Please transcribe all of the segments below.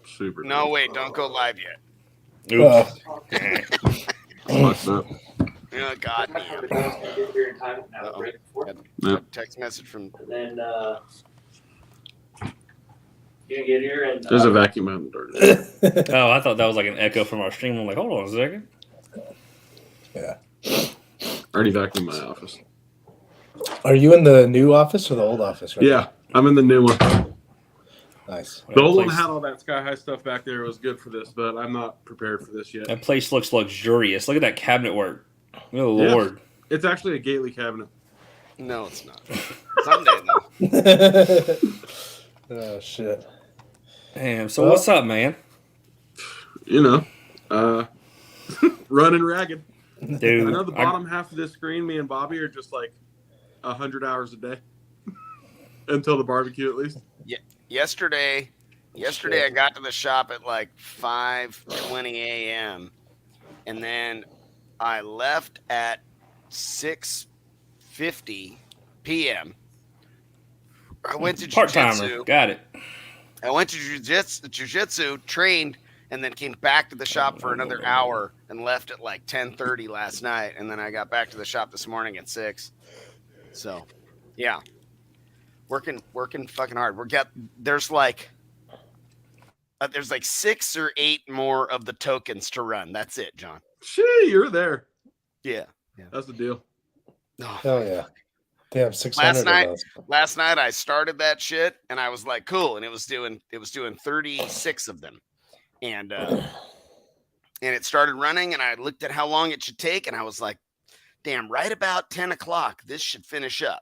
Super. No, wait, don't go live yet. Oops. Fucked up. Oh, God damn. Yep. Text message from. And then you get here and There's a vacuum out in the door. Oh, I thought that was like an echo from our stream. I'm like, hold on a second. Yeah. Already vacuumed my office. Are you in the new office or the old office? Right? Yeah, I'm in the new one. Nice. The old one had all that sky high stuff back there. It was good for this, but I'm not prepared for this yet. That place looks luxurious. Look at that cabinet work. Oh, Yeah. Lord. It's actually a Gately cabinet. No, it's not. Someday, though. Oh, shit. Damn. So what's up, man? You know, running ragged. Dude. I know the bottom half of this screen, me and Bobby are just like 100 hours a day until the barbecue, at least. Yeah. Yesterday, I got to the shop at like 5:20 a.m. and then I left at 6:50 p.m. I went to Part-timer. jiu-jitsu. Got it. I went to jiu-jitsu, trained, and then came back to the shop for another hour and left at like 10:30 last night. And then I got back to the shop this morning at 6. So, yeah. Working fucking hard. There's like 6 or 8 more of the tokens to run. That's it, John. Gee, you're there. Yeah. That's the deal. Oh, Hell yeah. Damn, 600 last night I started that shit and I was like, cool. And it was doing 36 of them. And it started running and I looked at how long it should take. And I was like, damn, right about 10 o'clock, this should finish up.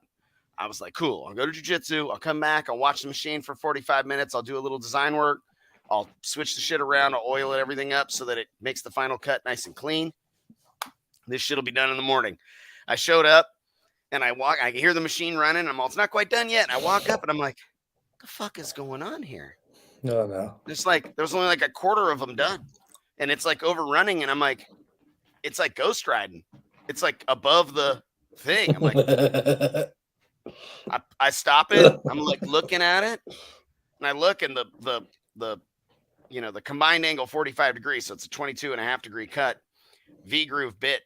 I was like, cool, I'll go to jiu-jitsu. I'll come back. I'll watch the machine for 45 minutes. I'll do a little design work. I'll switch the shit around. I'll oil it, everything up so that it makes the final cut nice and clean. This shit will be done in the morning. I showed up and I hear the machine running. It's not quite done yet. And I walk up and I'm like, what the fuck is going on here? No. It's like, there's only like a quarter of them done. And it's like overrunning. And I'm like, it's like ghost riding. It's like above the thing. I'm like, I stop it. I'm like looking at it, and I look, and the combined angle 45 degrees, so it's a 22.5 degree cut. V groove bit.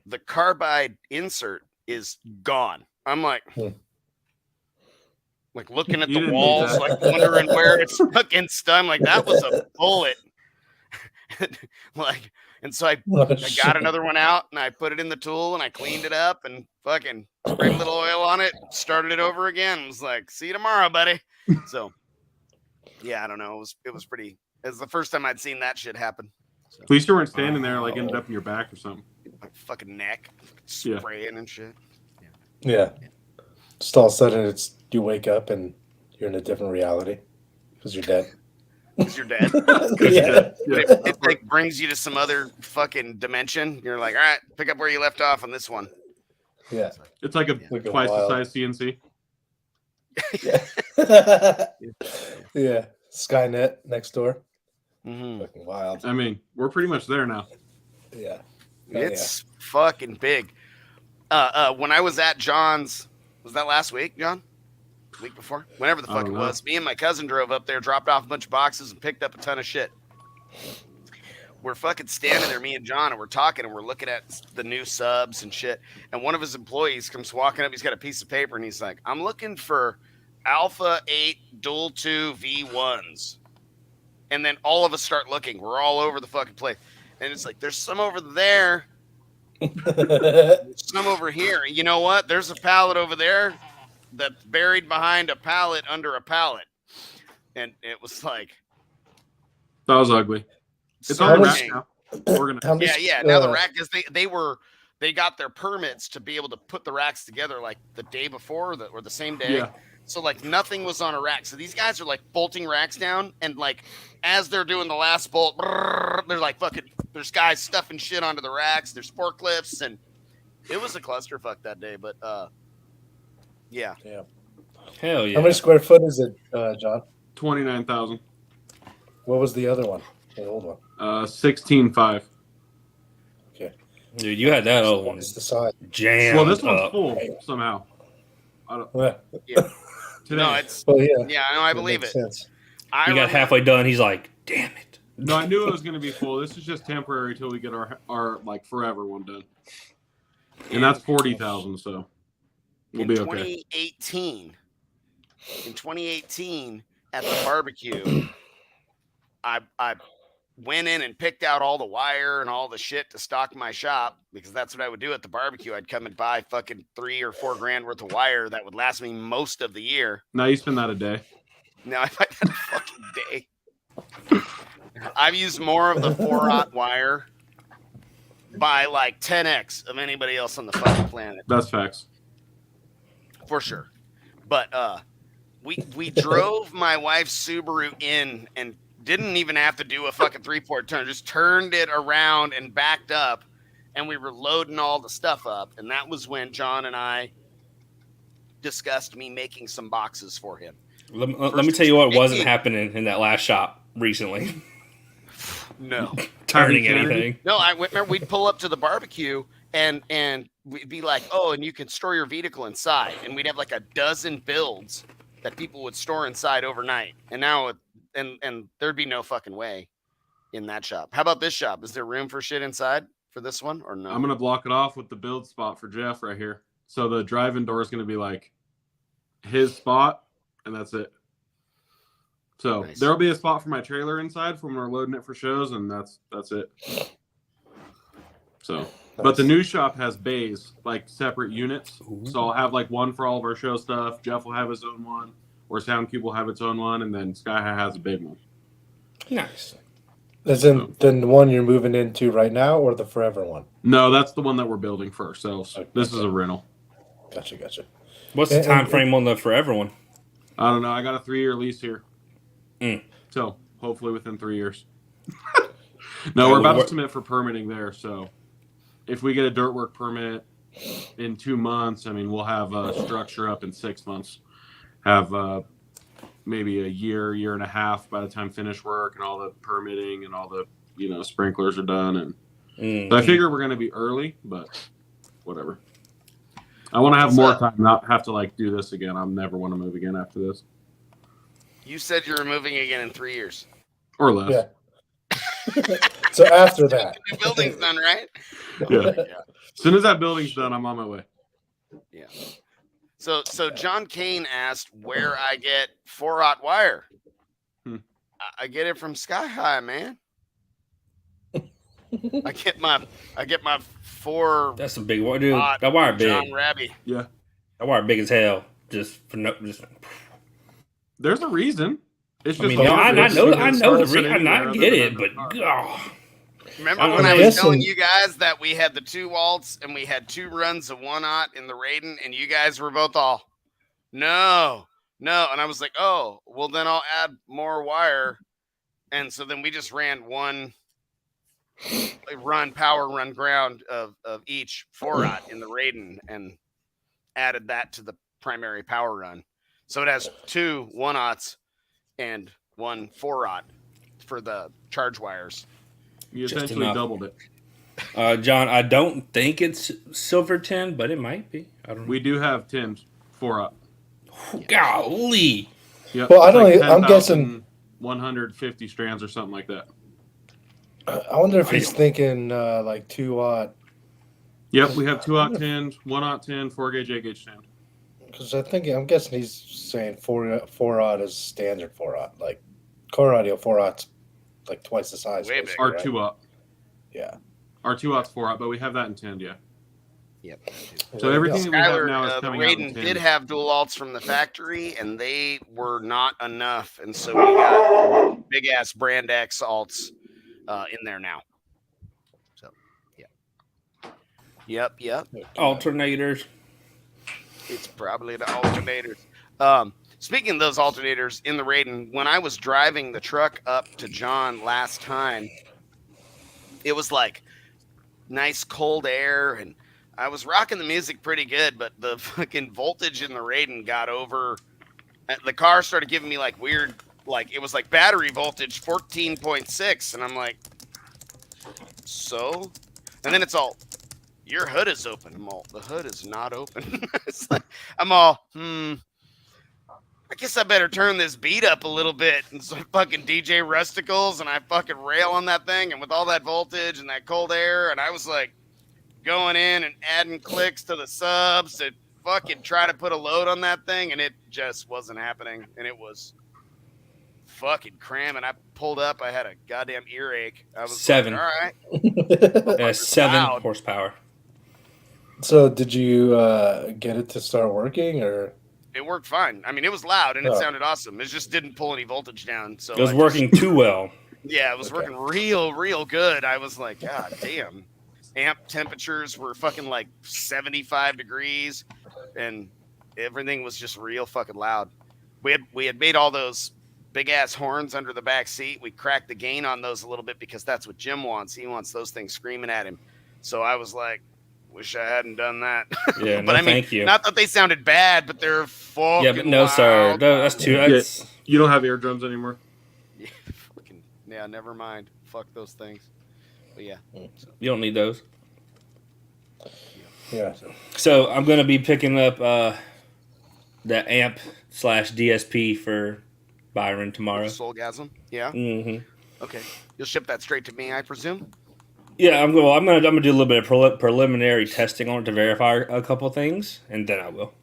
The carbide insert is gone. I'm like looking at the walls, like wondering where it's fucking stunned. Like that was a bullet. And so I got another one out and I put it in the tool and I cleaned it up and fucking sprayed a little oil on it, started it over again. And was like, see you tomorrow, buddy. So yeah, I don't know. It was the first time I'd seen that shit happen. So, At least you weren't standing there like ended up in your back or something. Like fucking neck, spraying and shit. Yeah. Just all of a sudden you wake up and you're in a different reality because you're dead. Because you're dead. Yeah. It like brings you to some other fucking dimension. You're like, all right, pick up where you left off on this one. Yeah. It's like twice the size CNC. Yeah. Skynet next door. Mm-hmm. Fucking wild. I mean, we're pretty much there now. Yeah. It's fucking big. When I was at John's, was that last week, John? Week before? Whenever the fuck it was. Me and my cousin drove up there, dropped off a bunch of boxes, and picked up a ton of shit. We're fucking standing there, me and John, and we're talking, and we're looking at the new subs and shit. And one of his employees comes walking up. He's got a piece of paper, and he's like, I'm looking for Alpha 8 Dual 2 V1s. And then all of us start looking. We're all over the fucking place. And it's like, there's some over there. Some over here. You know what? There's a pallet over there that's buried behind a pallet under a pallet. And it was like, that was ugly. It's so on the rack now. Now the rack is they got their permits to be able to put the racks together like the day before or the same day. Yeah. So like nothing was on a rack. So these guys are like bolting racks down, and like as they're doing the last bolt, they're like fucking. There's guys stuffing shit onto the racks. There's forklifts, and it was a clusterfuck that day. But yeah. Hell yeah. How many square foot is it, John? 29,000. What was the other one? The old one. 16.5. Okay. Dude, you had that old one. What's the size? Jammed Well, this one's up. full somehow. I don't. Yeah. Today. No, it's Well, yeah. yeah. No, I believe it. Sense. He got halfway done. He's like, Damn it. No, I knew it was going to be full. This is just temporary till we get our like forever one done, and that's 40,000. So we'll be okay. In 2018, at the barbecue, I went in and picked out all the wire and all the shit to stock my shop, because that's what I would do at the barbecue. I'd come and buy fucking $3 or $4 grand worth of wire that would last me most of the year. Now you spend that a day. Now I buy that a fucking day. I've used more of the 4-aught wire by like 10x of anybody else on the fucking planet. That's facts. For sure. But we drove my wife's Subaru in and didn't even have to do a fucking 3-port turn, just turned it around and backed up, and we were loading all the stuff up. And that was when John and I discussed me making some boxes for him. Let me tell you what wasn't happening in that last shop recently. No. Turning anything. No, remember we'd pull up to the barbecue and we'd be like, oh, and you can store your vehicle inside. And we'd have like a dozen builds that people would store inside overnight. And now, and there'd be no fucking way in that shop. How about this shop? Is there room for shit inside for this one or no? I'm going to block it off with the build spot for Jeff right here. So the drive-in door is going to be like his spot, and that's it. So Nice. There'll be a spot for my trailer inside for when we're loading it for shows, and that's it. So, but the new shop has bays, like separate units. Ooh. So I'll have like one for all of our show stuff. Jeff will have his own one, or Soundcube will have its own one, and then Sky High has a big one. Nice. Is in then the one you're moving into right now, or the forever one? No, that's the one that we're building for ourselves. Okay. This is a rental. Gotcha. What's the time frame on the forever one? I don't know. I got a 3-year lease here. Mm. So hopefully within 3 years. No, we're about to submit for permitting there. So if we get a dirt work permit in 2 months, I mean, we'll have a structure up in 6 months. Have maybe a year and a half by the time finish work and all the permitting and all the, sprinklers are done. And so I figure we're going to be early, but whatever. I want to have more time, not have to do this again. I'll never want to move again after this. You said you were moving again in 3 years. Or less. Yeah. So after that, The building's done, right? Yeah. As soon as that building's done, I'm on my way. Yeah. So John Kane asked where I get 4-aught wire. I get it from Sky High, man. I get my 4. That's a big wire, dude. That wire big. Jon Rabe. Yeah. That wire big as hell. Just. There's a reason. It's just I know the reason. I get it, but remember when I was telling you guys that we had the 2 waltz and we had 2 runs of 1-aught in the Raiden, and you guys were both all, no, and I was like, oh, well then I'll add more wire, and so then we just ran one power run ground of each 4-aught in the Raiden and added that to the primary power run. So it has 2 1-aughts and 1 4-aught for the charge wires. You essentially doubled it. John, I don't think it's silver 10, but it might be. I don't know. We do have 10 4-aught. Golly. Yep. Well, I'm guessing 150 strands or something like that. I wonder if he's thinking 2-aught. Yep, we have 2-aught 10, 1-aught 10, 4-gauge, 8-gauge 10. Because I'm guessing he's saying 4-aught is standard 4-aught. Like car audio 4-aught's like twice the size. Our right? 2-aught. Yeah. Our 2-aught's 4-aught, but we have that in 10, yeah. Yep. So everything that we have Skyler, now is the coming out in Raiden 10. did have dual alts from the factory, and they were not enough, and so we got big ass brand X alts in there now. So, yeah. Yep. Alternators. It's probably the alternators. Speaking of those alternators in the Raiden, when I was driving the truck up to John last time, it was like nice cold air, and I was rocking the music pretty good, but the fucking voltage in the Raiden got over. The car started giving me like weird, like it was like battery voltage 14.6, and I'm like, so? And then it's all, your hood is open. I'm all, the hood is not open. It's like, I'm all, I guess I better turn this beat up a little bit. And so I fucking DJ Rusticles and I fucking rail on that thing. And with all that voltage and that cold air, and I was like going in and adding clicks to the subs to fucking try to put a load on that thing. And it just wasn't happening. And it was fucking cramming. I pulled up. I had a goddamn earache. I was 7. like, all right. 7 loud. horsepower. So did you get it to start working, or? It worked fine. I mean, it was loud and it Oh. sounded awesome. It just didn't pull any voltage down. So It was I working too well. Yeah, it was Okay. working real good. I was like, God damn. Amp temperatures were fucking like 75 degrees and everything was just real fucking loud. We had made all those big ass horns under the back seat. We cracked the gain on those a little bit because that's what Jim wants. He wants those things screaming at him. So I was like, wish I hadn't done that. Yeah, but no, I mean, thank you. not that they sounded bad, but they're fucking Yeah, but no, sir. loud. No, that's too. That's, You don't have eardrums anymore. Yeah, fucking, yeah, never mind. Fuck those things. But yeah. you don't need those. Yeah. So I'm gonna be picking up the amp / DSP for Byron tomorrow. Soulgasm. Yeah. Mm-hmm. Okay. You'll ship that straight to me, I presume. Yeah, I'm gonna do a little bit of preliminary testing on it to verify a couple things, and then I will.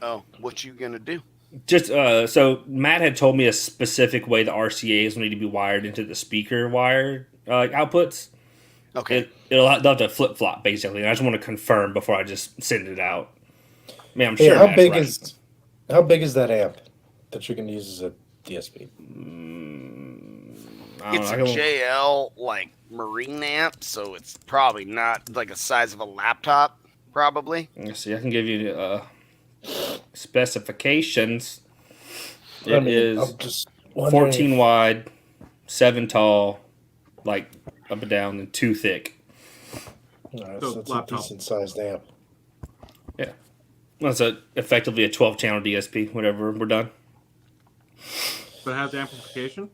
Oh, what you gonna do? Just so Matt had told me a specific way the RCAs need to be wired into the speaker wire outputs. Okay. They'll have to flip flop basically. And I just want to confirm before I just send it out. I mean, I'm sure. Hey, how Matt's big right. how big is that amp that you can use as a DSP? I don't It's know, a JL like marine amp, so it's probably not like the size of a laptop. Probably. Let's see. I can give you specifications. I It mean, is I'm just wondering 14 wide, 7 tall, like up and down, and 2 thick. All right, So so it's laptop. a decent sized amp. Well, it's effectively a 12-channel DSP. Whenever we're done. But it has amplification.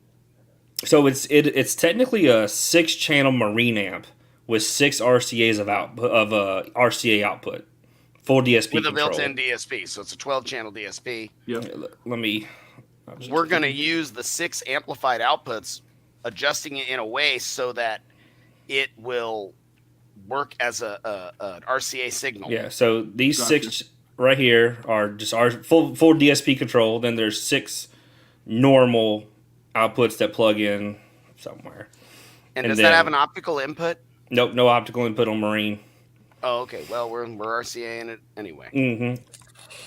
So it's technically a 6-channel marine amp with 6 RCAs of RCA output, full DSP With a control. built-in DSP, so it's a 12-channel DSP. Yep. Let me. We're gonna use the 6 amplified outputs, adjusting it in a way so that it will work as an RCA signal. Yeah. So these Gotcha. 6 right here are just our full DSP control. Then there's 6 normal outputs that plug in somewhere. And And does then- that have an optical input? Nope, no optical input on marine. Oh, okay. Well, we're RCA in it anyway. Mm-hmm.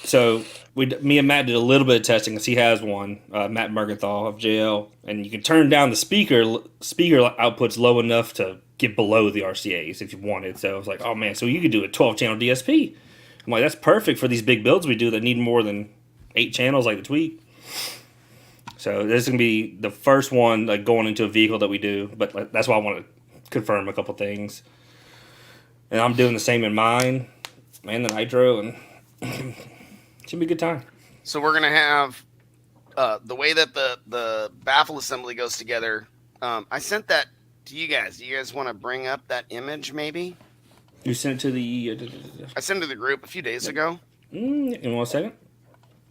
So me and Matt did a little bit of testing because he has one, Matt Mergenthal of JL, and you can turn down the speaker outputs low enough to get below the RCAs if you wanted. So I was like, oh man, so you could do a 12-channel DSP. I'm like, that's perfect for these big builds we do that need more than 8 channels like the Tweak. So this is gonna be the first one like going into a vehicle that we do, but like, that's why I want to confirm a couple things. And I'm doing the same in mine, and the nitro, and should be a good time. So we're gonna have the way that the baffle assembly goes together. I sent that to you guys. Do you guys want to bring up that image? Maybe You sent it to the. I sent it to the group a few days ago. In 1 second.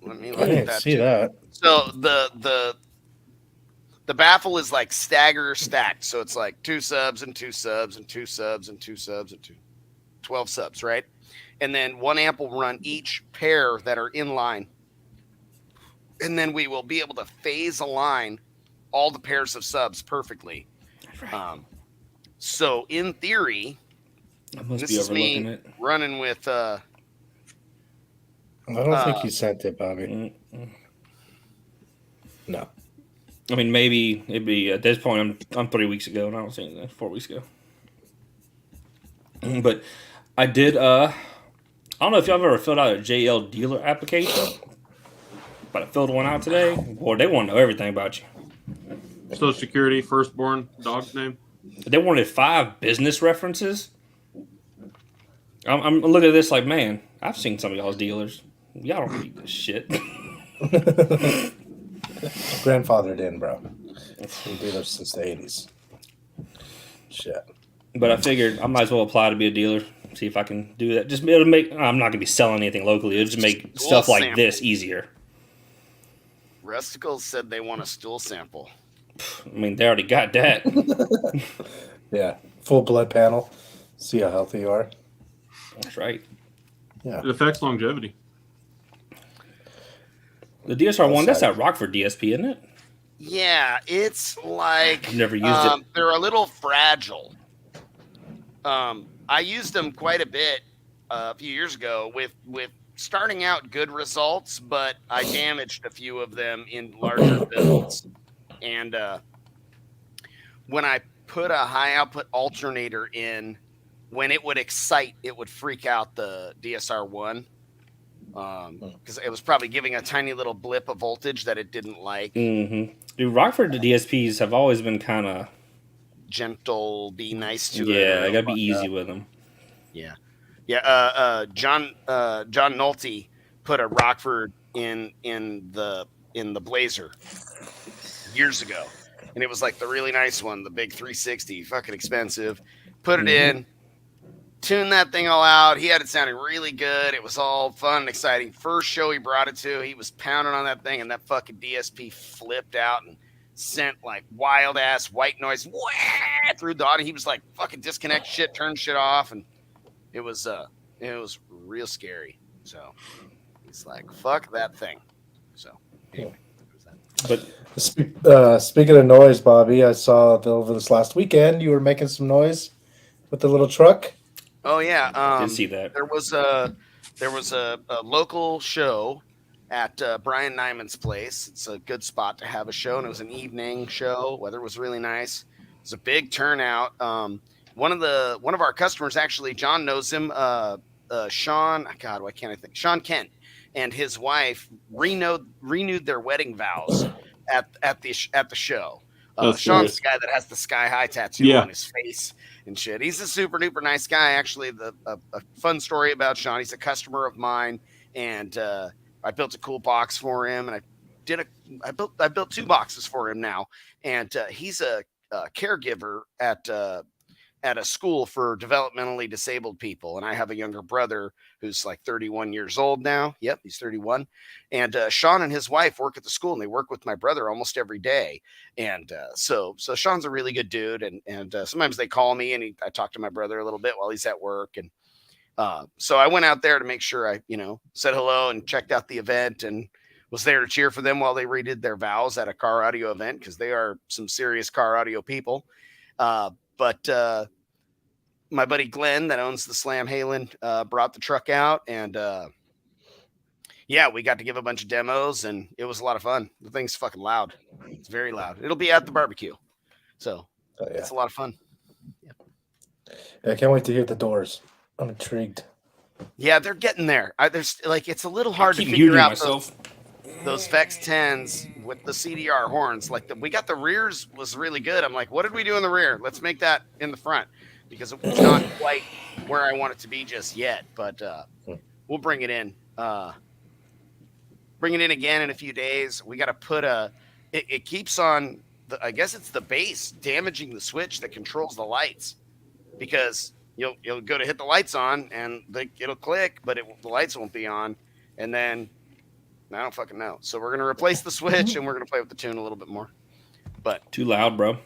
Let me I look at didn't that. see that. So the baffle is like stacked. So it's like 2 subs and 2 subs and 2 subs and 2 subs and 12 subs, right? And then 1 amp will run each pair that are in line. And then we will be able to phase align all the pairs of subs perfectly. So in theory, I must this be is overlooking me it. running with I don't think you sent it, Bobby. No. I mean, maybe it'd be at this point. I'm 3 weeks ago, and I don't see anything. 4 weeks ago. But I did. I don't know if y'all have ever filled out a JL dealer application, but I filled one out today. Boy, they want to know everything about you. Social Security, firstborn, dog's name. They wanted 5 business references. I'm looking at this like, man, I've seen some of y'all's dealers. Y'all don't read this shit. Grandfathered in, bro. Been dealers since the 80s. Shit. But I figured I might as well apply to be a dealer. See if I can do that. Just it'll make. I'm not gonna be selling anything locally. It'll just make Dual stuff like sample. this easier. Rusticles said they want a stool sample. I mean, they already got that. Yeah, full blood panel. See how healthy you are. That's right. Yeah. It affects longevity. The DSR-1, that's that Rockford DSP, isn't it? Yeah, it's like I've never used it. They're a little fragile. I used them quite a bit a few years ago with starting out good results, but I damaged a few of them in larger builds. And when I put a high output alternator in, when it would excite, it would freak out the DSR-1. Because it was probably giving a tiny little blip of voltage that it didn't like. Mm-hmm. Dude, Rockford DSPs have always been kind of gentle, be nice to it. Yeah, I gotta be easy with them. Yeah. John Nolte put a Rockford in the Blazer years ago, and it was like the really nice one, the big 360, fucking expensive. Put it in. Tuned that thing all out. He had it sounding really good. It was all fun and exciting. First show he brought it to, he was pounding on that thing, and that fucking DSP flipped out and sent like wild ass white noise through the audio. He was like, fucking disconnect shit, turn shit off, and it was real scary. So he's like, fuck that thing. So anyway, but speaking of noise, Bobby, I saw over this last weekend you were making some noise with the little truck. Oh yeah, did see that. There was a local show at Brian Nyman's place. It's a good spot to have a show, and it was an evening show. Weather was really nice. It was a big turnout. One of our customers, actually, John knows him. Sean, God, why can't I think? Sean Kent and his wife renewed their wedding vows at the show. Sean's the guy that has the Sky High tattoo on his face and shit. He's a super duper nice guy. Actually, a fun story about Sean. He's a customer of mine, and I built a cool box for him, and I built 2 boxes for him now. And he's a caregiver at a school for developmentally disabled people. And I have a younger brother who's like 31 years old now. Yep, he's 31. And Sean and his wife work at the school, and they work with my brother almost every day. And so Sean's a really good dude. And sometimes they call me, and I talk to my brother a little bit while he's at work. And so I went out there to make sure I, said hello and checked out the event, and was there to cheer for them while they redid their vows at a car audio event, because they are some serious car audio people. But my buddy Glenn that owns the Slam Halen brought the truck out, and we got to give a bunch of demos, and it was a lot of fun. The thing's fucking loud. It's very loud. It'll be at the barbecue. So it's a lot of fun. Yeah, I can't wait to hear the Doors. I'm intrigued. Yeah, they're getting there. There's like, it's a little hard to figure out those Vex 10s with the CDR horns. Like we got the rears was really good. I'm like, what did we do in the rear? Let's make that in the front, because it's not quite where I want it to be just yet. But we'll bring it in. Bring it in again in a few days. We got to put it keeps on. I guess it's the base damaging the switch that controls the lights, because you'll go to hit the lights on and it'll click, but the lights won't be on, and then I don't fucking know. So we're gonna replace the switch, and we're gonna play with the tune a little bit more. But too loud, bro.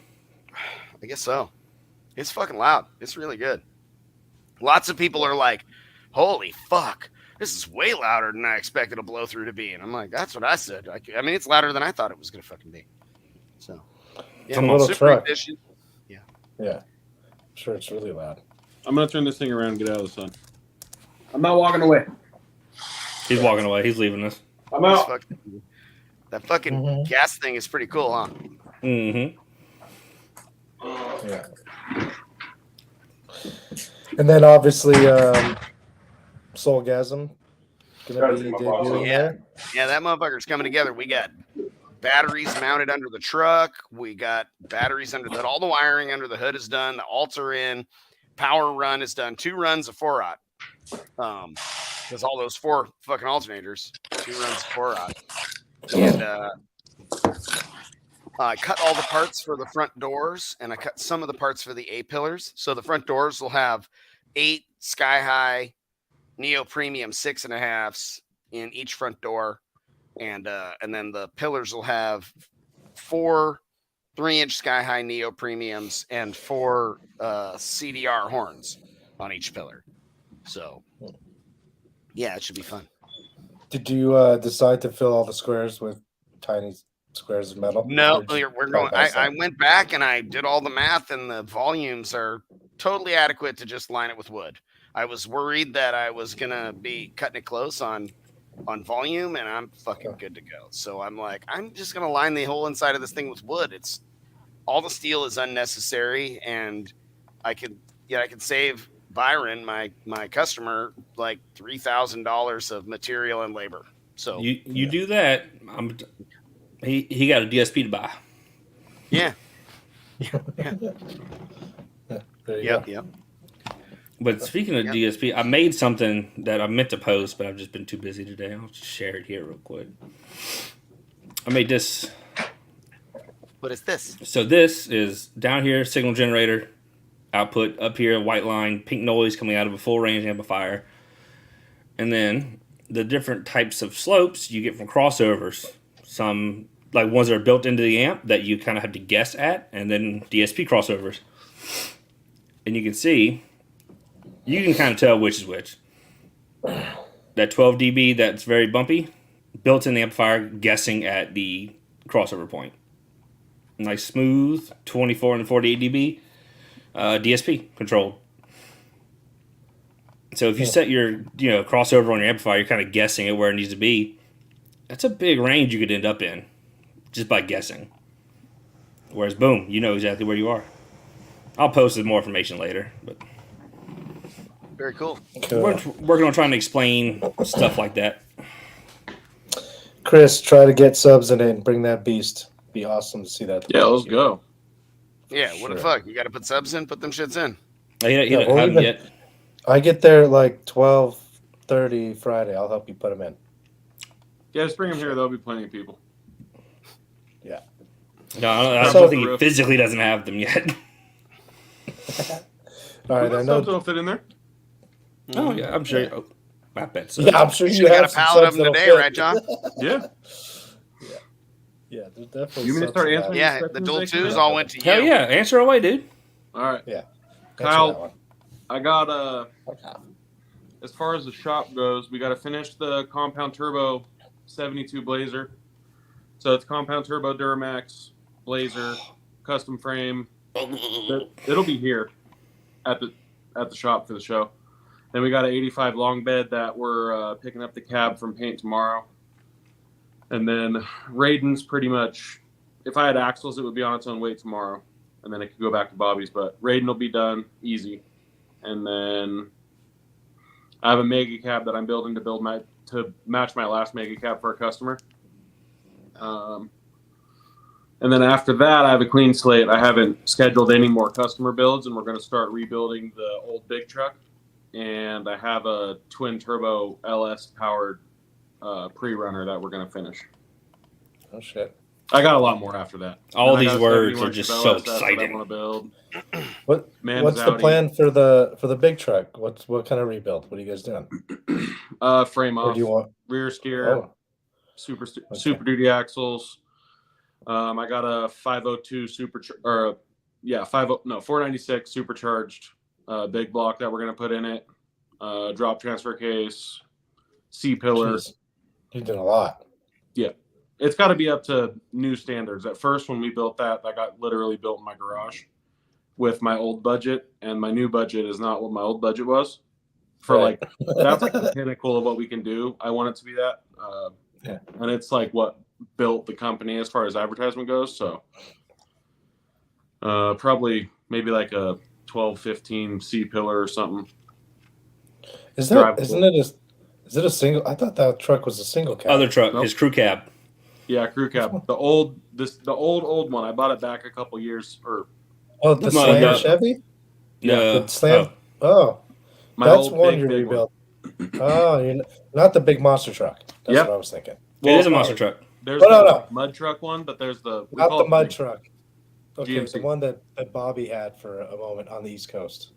I guess so. It's fucking loud. It's really good. Lots of people are like, "Holy fuck, this is way louder than I expected a blow through to be." And I'm like, "That's what I said." I mean, it's louder than I thought it was gonna fucking be. So it's a little truck. Edition. Yeah. I'm sure it's really loud. I'm gonna turn this thing around and get out of the sun. I'm not walking away. He's walking away. He's leaving us. I'm out. That fucking gas thing is pretty cool, huh? Mm-hmm. Yeah. And then obviously, Soulgasm gonna be debuting there. Yeah, that motherfucker's coming together. We got batteries mounted under the truck. We got batteries under that. All the wiring under the hood is done. The alts are in. Power run is done. 2 runs of 4-aught. Because all those 4 fucking alternators, 2 runs of 4-aught. And I cut all the parts for the front doors, and I cut some of the parts for the A-pillars. So the front doors will have 8 Sky High Neo Premium 6.5s in each front door. and then the pillars will have 4 3-inch sky high neo premiums and 4 CDR horns on each pillar. So yeah, it should be fun. Did you decide to fill all the squares with tiny squares of metal? No, Or just we're going. bypass I that? went back and I did all the math, and the volumes are totally adequate to just line it with wood. I was worried that I was gonna be cutting it close on volume, and I'm fucking good to go. So I'm like, I'm just gonna line the whole inside of this thing with wood. It's all the steel is unnecessary, and I could save Byron, my customer, like $3,000 of material and labor. So You do that. He got a DSP to buy. yeah. There you Yep. go. Yep. But speaking of DSP, I made something that I meant to post, but I've just been too busy today. I'll just share it here real quick. I made this. What is this? So this is down here, signal generator, output up here, white line, pink noise coming out of a full range amplifier. And then the different types of slopes you get from crossovers. Some like ones that are built into the amp that you kind of have to guess at, and then DSP crossovers. And you can see, you can kind of tell which is which. That 12 dB that's very bumpy, built in the amplifier, guessing at the crossover point. Nice smooth 24 and 48 dB DSP controlled. So if you set your crossover on your amplifier, you're kind of guessing at where it needs to be. That's a big range you could end up in just by guessing. Whereas boom, you know exactly where you are. I'll post more information later, but Very cool. we're working on trying to explain stuff like that. Chris, try to get subs in it and bring that beast. Be awesome to see that. Yeah, let's go. Yeah, what the fuck? You got to put subs in, put them shits in. He Yeah, don't or have them even- yet. I get there at like 12:30 Friday. I'll help you put them in. Yeah, just bring them here. There'll be plenty of people. No, I So- don't think he physically doesn't have them yet. All right, I Those know. subs will fit in there. Oh yeah, I'm sure. Oh, I bet so. Yeah, I'm sure you Should've got have a some pallet of subs them that'll today, fit. right, John? Yeah. Yeah, there's definitely. You mean to subs start in that. answering? Yeah, Questions the dual they can twos have? all went to you. Hell yeah, answer away, dude. All right. Answer Kyle, that one. I got as far as the shop goes, we got to finish the compound turbo 72 Blazer. So it's compound turbo Duramax Blazer custom frame. It'll be here at the shop for the show. Then we got an 85 long bed that we're picking up the cab from paint tomorrow. And then Raiden's pretty much, if I had axles, it would be on its own weight tomorrow. And then it could go back to Bobby's, but Raiden will be done easy. And then I have a mega cab that I'm building to match my last mega cab for a customer. And then after that, I have a clean slate. I haven't scheduled any more customer builds, and we're going to start rebuilding the old big truck. And I have a twin turbo LS powered pre-runner that we're going to finish. Oh shit. I got a lot more after that. All And I these got a words 71 are just Chevelle so SS that exciting. I want to build. What's the Audi. plan for the big truck? What kind of rebuild? What are you guys doing? Frame Or off, do you want? rear steer, Oh, super Okay. duty axles. I got a 502 496 supercharged big block that we're gonna put in it. Drop transfer case, C pillar. jeez. You did a lot. It's got to be up to new standards. At first, when we built that got literally built in my garage with my old budget, and my new budget is not what my old budget was. For Right. that's like the pinnacle of what we can do. I want it to be that. Yeah. And it's like what built the company as far as advertisement goes. So probably maybe like a 12-15 C pillar or something. Is that? Isn't it a? Is it a single? I thought that truck was a single cab. Other truck, Nope. his crew cab. Yeah, crew cab. The old one. I bought it back a couple years or Oh, the No, Slam no. Chevy. No, The Slam. Oh, my that's old one you big one. rebuilt. Oh, not the big monster truck. That's Yep. what I was thinking. it is a monster truck. There's Oh, no, the no. mud truck one, but there's we Not call the it mud truck. Okay, GMC. the one that Bobby had for a moment on the East Coast.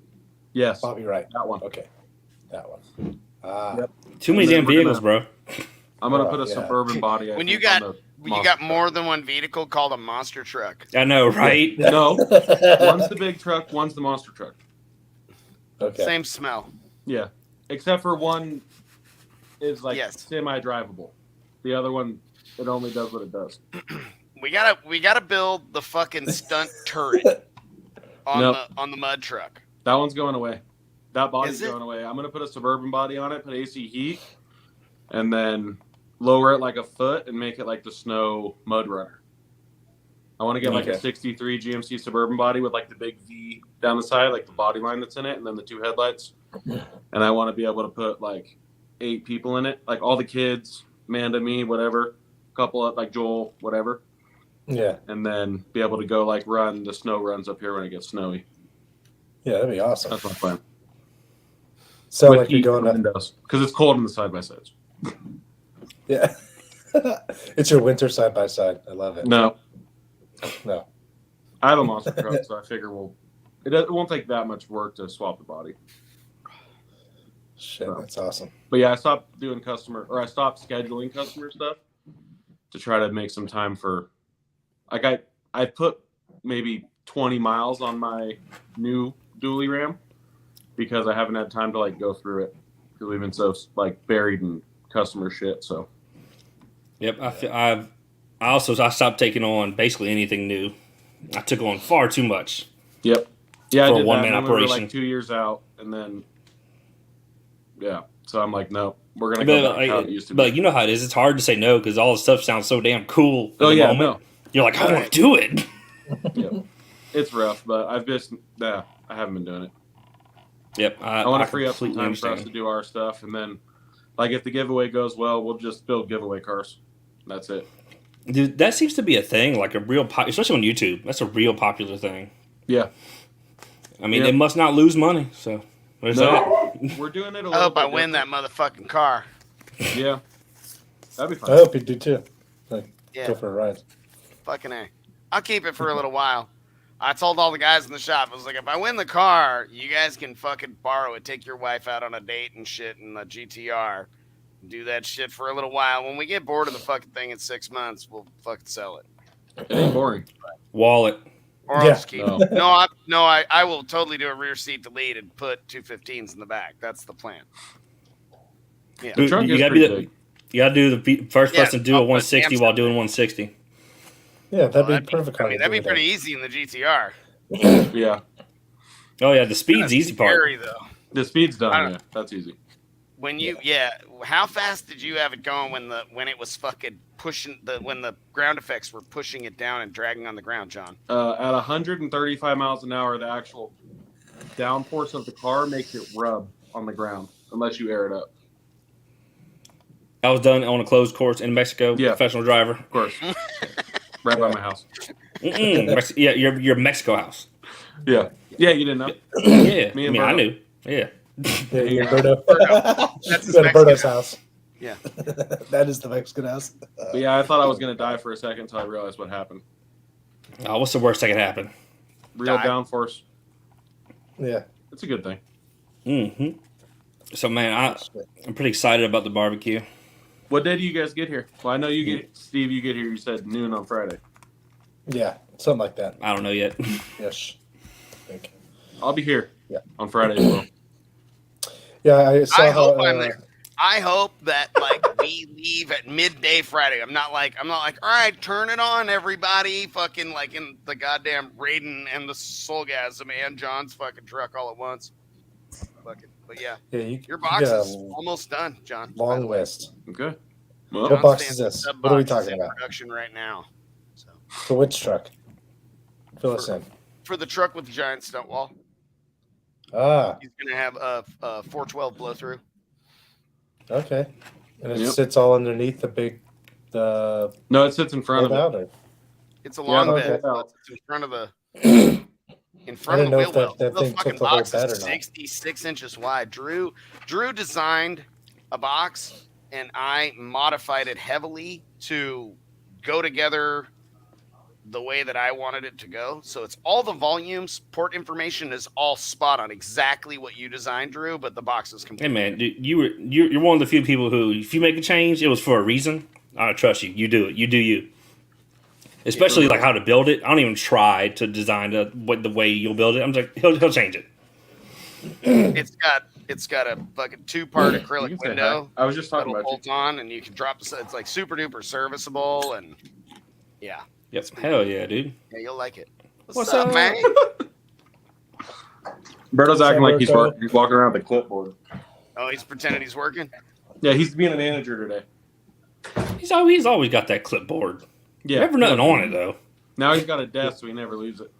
Yes, Bobby Wright. that one. Okay, that one. Ah, Yep. Too many And then damn we're vehicles, gonna- bro. I'm gonna put a Yeah. Suburban body. When I you think, on got the you monster got truck. more than one vehicle called a monster truck. I know, right? No, one's the big truck, one's the monster truck. Okay. Same smell. Yeah, except for one is like Yes. semi-drivable. The other one, it only does what it does. We gotta build the fucking stunt turret on Nope. on the mud truck. That one's going away. That body's Is it? going away. I'm gonna put a Suburban body on it, put AC heat, and then lower it like a foot and make it like the snow mud runner. I want to get like a Okay. 63 GMC Suburban body with like the big V down the side, like the body line that's in it, and then the two headlights. And I want to be able to put like 8 people in it, like all the kids, Amanda, me, whatever, couple of like Joel, whatever, Yeah. and then be able to go like run the snow runs up here when it gets snowy. Yeah, that'd be awesome. That's my plan. So With like you're heat going on to windows because it's cold in the side by sides. yeah. It's your winter side by side. I love it. No, No. I have a monster truck, so I figure it won't take that much work to swap the body. Shit, No. that's awesome. But yeah, I stopped doing I stopped scheduling customer stuff to try to make some time for. Like I put maybe 20 miles on my new dually Ram because I haven't had time to like go through it because we've been so like buried in customer shit. So Yep. I stopped taking on basically anything new. I took on far too much. yep, yeah, For I a did one-man that. And then we were operation. like 2 years out, and then yeah, so I'm like, no, we're gonna go back how it used to be. But you know how it is. It's hard to say no because all the stuff sounds so damn cool. Oh in the yeah, moment. You're like, I want to do it. Yep. It's rough, but I haven't been doing it. Yep. I want to free up some completely time for us to do our stuff, and then, like, if the giveaway goes well, we'll just build giveaway cars. That's it. Dude, that seems to be a thing, like a real, especially on YouTube. That's a real popular thing. Yeah. I mean, Yeah. it must not lose money. So there's that. No, we're doing it a little I hope I bit win that motherfucking car. different. Yeah. That'd be I fun. hope you do too. Like, Yeah. go for a ride. Fucking A. I'll keep it for a little while. I told all the guys in the shop, I was like, if I win the car, you guys can fucking borrow it, take your wife out on a date and shit in the GTR. Do that shit for a little while. When we get bored of the fucking thing in 6 months, we'll fucking sell it. It ain't boring. Wallet. Or I'll Yeah. just keep No. it. I will totally do a rear seat delete and put 215s in the back. That's the plan. Yeah. The trunk you is gotta pretty be big. you gotta do the first Yeah, person to do a I'll put 160 while Amsterdam. doing 160. Yeah, that'd Well, be perfect. I mean, that'd be pretty easy in the GTR. Yeah. Oh yeah, the speed's That's the easy part. scary, though. The speed's I done. don't- Yeah. That's easy. When you, how fast did you have it going when it was fucking pushing when the ground effects were pushing it down and dragging on the ground, John? At 135 miles an hour, the actual downforce of the car makes it rub on the ground unless you air it up. I was done on a closed course in Mexico. Yeah. Professional driver. Of course. Right by my house. Yeah, your Mexico house. Yeah. Yeah, you didn't know. Yeah, Me I and mean, I Berto. knew. Yeah. Yeah, you're Berto. That's his Go to Mexican Berto's house. house. Yeah. That is the Mexican house. But yeah, I thought I was going to die for a second until I realized what happened. Oh, what's the worst that could happen? Real Die. downforce. Yeah. It's a good thing. Mm-hmm. So man, I'm pretty excited about the barbecue. What day do you guys get here? Well, I know you get, Steve, you get here, you said noon on Friday. Yeah, something like that. I don't know yet. Yes. I think. I'll be here Yeah. on Friday as well. Yeah, I saw I how. hope I'm there. I hope that like we leave at midday Friday. I'm not like, all right, turn it on, everybody. Fucking like in the goddamn Raiden and the Soulgasm and John's fucking truck all at once. Fucking, but yeah, Yeah, your box got is almost done, John. a by long the way. list. Okay. Well, What box John's is this? sub What are we box is talking in about? production right now. So For which truck? Fill us in. for the truck with the giant stunt wall, Ah, he's gonna have a 412 blow through. okay. And it Yep. sits all underneath the big, the no, it sits in front of it. out. Or, It's a long no, bed. okay. So it's in front of the in I front of didn't the know wheel if well. that The thing fucking took the whole box bed is or not. 66 inches wide. Drew designed a box, and I modified it heavily to go together the way that I wanted it to go. So it's all the volumes, port information is all spot on, exactly what you designed, Drew. But the box is Hey complete. man, dude, you're one of the few people who, if you make a change, it was for a reason. I trust you. You do it. You do you. Especially like how to build it. I don't even try to design the way you'll build it. I'm like, he'll change it. It's got a fucking 2-part You acrylic can say window. hi. I was just talking That'll about you. bolt on, and you can drop. It's like super duper serviceable, and yeah, Yep. Hell yeah, dude. yeah, you'll like it. What's up, up? man? Berto's acting like he's Berto? he's walking around with a clipboard. Oh, he's pretending he's working. Yeah, he's being a manager today. He's always got that clipboard. Yeah. Never nothing on it though. Now he's got a desk, so he never leaves it.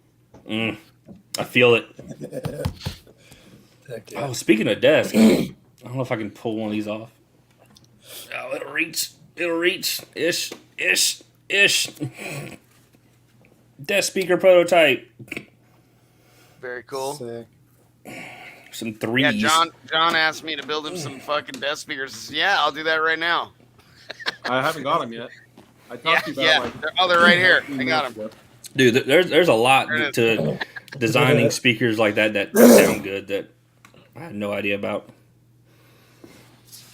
I feel it. Heck yeah. Oh, speaking of desk, I don't know if I can pull one of these off. Oh, it'll reach. It'll reach. Ish. Desk speaker prototype. Very cool. Sick. Some threes. Yeah, John asked me to build him some fucking desk speakers. Yeah, I'll do that right now. I haven't got him yet. I talked to you about it, like, They're right here. few I got minutes them. ago. Dude, there's a lot There it to designing speakers like that sound good that I had no idea about.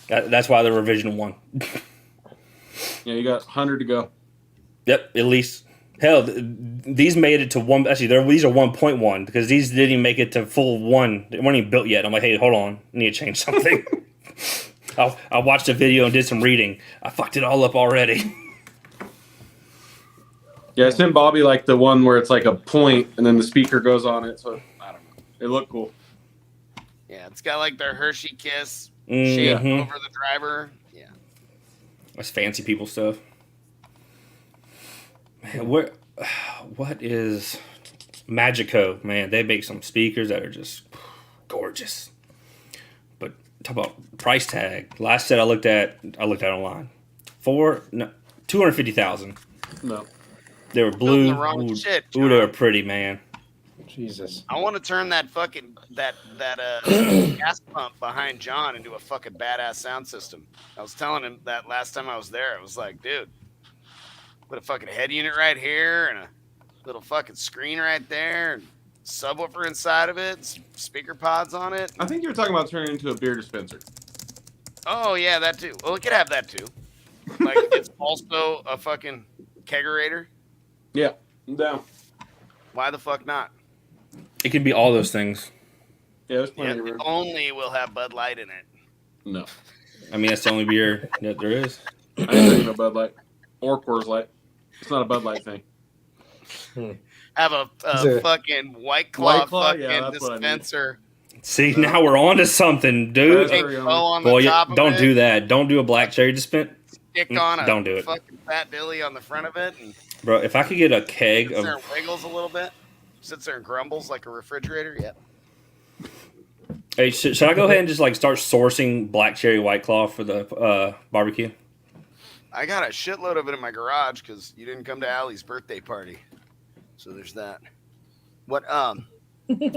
That's why they're revision 1. Yeah, you got 100 to go. Yep, at least. Hell, these made it to 1. Actually, these are 1.1 because these didn't even make it to full 1. They weren't even built yet. I'm like, hey, hold on. I need to change something. I watched a video and did some reading. I fucked it all up already. Yeah, I sent Bobby like the one where it's like a point and then the speaker goes on it. So I don't know. It looked cool. Yeah, it's got like their Hershey Kiss shape Mhm. over the driver. Yeah. That's fancy people stuff. Man, what is Magico? Man, they make some speakers that are just gorgeous. But talk about price tag. Last set I looked at online. 250,000. No. They were Building blue. the wrong Ooh, shit, ooh, they were John. pretty, man. Jesus. I want to turn that fucking that gas pump behind John into a fucking badass sound system. I was telling him that last time I was there. I was like, dude, put a fucking head unit right here and a little fucking screen right there, and subwoofer inside of it, speaker pods on it. I think you were talking about turning it into a beer dispenser. Oh yeah, that too. Well, it could have that too. Like it's also a fucking kegerator. Yeah, I'm down. Why the fuck not? It could be all those things. Yeah, there's Yeah, plenty of it room. only will have Bud Light in it. No. I mean, that's the only beer that there is. I ain't drinking no Bud Light or Coors Light. It's not a Bud Light thing. Have a Is it- White Claw White Claw? fucking Yeah, that's what I need. dispenser. See, now we're on to something, dude. That's Big very bow on Boy, the top of don't it. do that. Don't do a black cherry dispenser. Stick on a Don't do it. fucking fat dilly on the front of it, and Bro, if I could get a keg sits there of... and wiggles a little bit. Sits there and grumbles like a refrigerator. Yep. Hey, should I go ahead and just like start sourcing black cherry White Claw for the barbecue? I got a shitload of it in my garage because you didn't come to Allie's birthday party. So there's that. What? I don't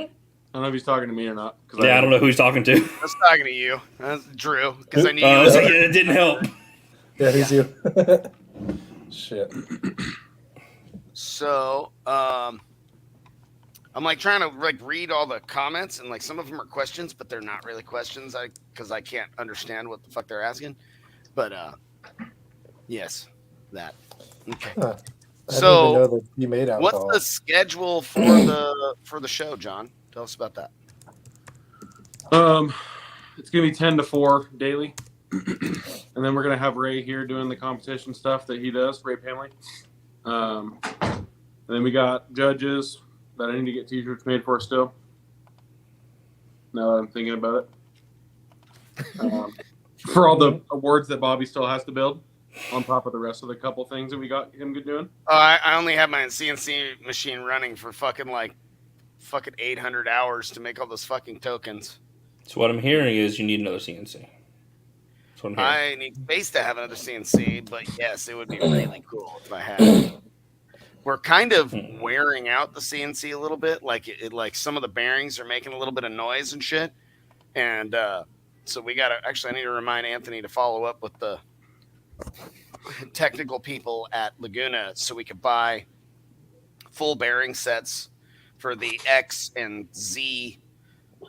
know if he's talking to me or not. Yeah, I don't know who he's talking to. I was talking to you, Drew, because I knew I you. was like, yeah, it didn't help. Yeah, he's you. Shit. So, I'm like trying to like read all the comments, and like some of them are questions, but they're not really questions. Because I can't understand what the fuck they're asking. But yes, that. Okay. Huh. I So, didn't even know that you made what's alcohol. the schedule for the show, John? Tell us about that. It's gonna be 10 to 4 daily, and then we're gonna have Ray here doing the competition stuff that he does. Ray Pamley. And then we got judges that I need to get t-shirts made for still. Now that I'm thinking about it, for all the awards that Bobby still has to build, on top of the rest of the couple things that we got him doing. Oh, I only have my CNC machine running for fucking 800 hours to make all those fucking tokens. So what I'm hearing is you need another CNC. That's what I'm hearing. I need space to have another CNC, but yes, it would be really cool if I had it. We're kind of wearing out the CNC a little bit. Like like some of the bearings are making a little bit of noise and shit. And so we got to actually, I need to remind Anthony to follow up with the technical people at Laguna so we could buy full bearing sets for the X and Z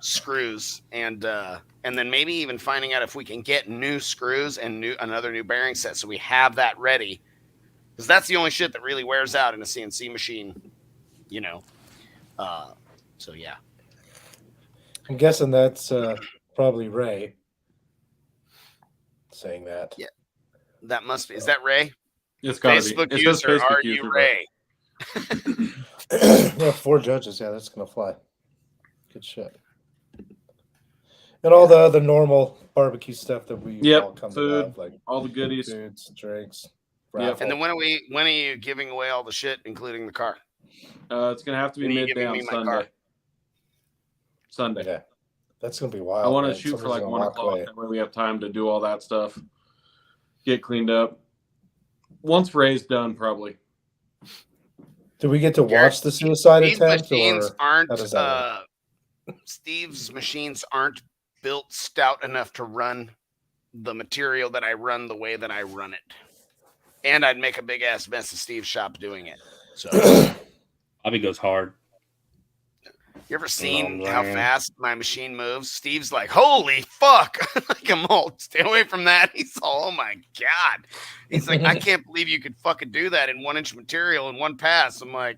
screws, and then maybe even finding out if we can get new screws and another new bearing set, so we have that ready, because that's the only shit that really wears out in a CNC machine, you know. So yeah, I'm guessing that's probably Ray saying that. Yeah. that must be. Is that Ray? It's got to be. Facebook It says user, Facebook are user, you but- Ray? Yeah, 4 judges. Yeah, that's gonna fly. Good shit. And all the other normal barbecue stuff that we all come to food, love, like all the goodies. foods, drinks, Yep. raffle. And then when are you giving away all the shit, including the car? It's gonna have to be When are you midday giving on me my Sunday. car? Sunday. Yeah, that's gonna be wild. I want to man. shoot for Somebody's like gonna 1 walk o'clock. away. That way we have time to do all that stuff, get cleaned up. Once Ray's done, probably. Do we get to Garrett, watch the suicide These attempt, machines or aren't. how does that Steve's machines aren't built stout enough to run the material that I run the way that I run it, and I'd make a big ass mess of Steve's shop doing it. So, Bobby goes hard. you ever seen Oh, how man. fast my machine moves? Steve's like, "Holy fuck!" Like, I'm all, stay away from that. He's all, "Oh my god!" He's like, "I can't believe you could fucking do that in 1 inch material in one pass." I'm like,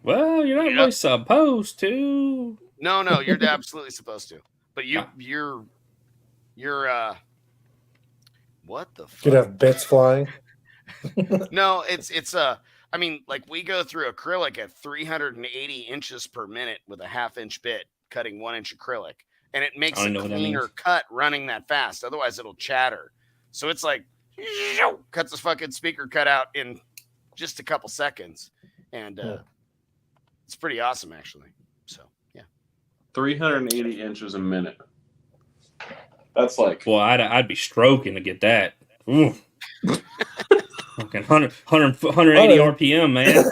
Well, you're not Yep. really supposed to. No, you're absolutely supposed to. But you're what the fuck? could have bits flying? No, it's I mean, like, we go through acrylic at 380 inches per minute with a 1/2 inch bit, cutting 1 inch acrylic, and it makes I a don't know what that cleaner means. cut running that fast. Otherwise, it'll chatter. So it's like cuts a fucking speaker cutout in just a couple seconds, and Yeah. it's pretty awesome, actually. So yeah, 380 inches a minute. That's like Well, I'd be stroking to get that. Ooh. Fucking 180 RPM, man.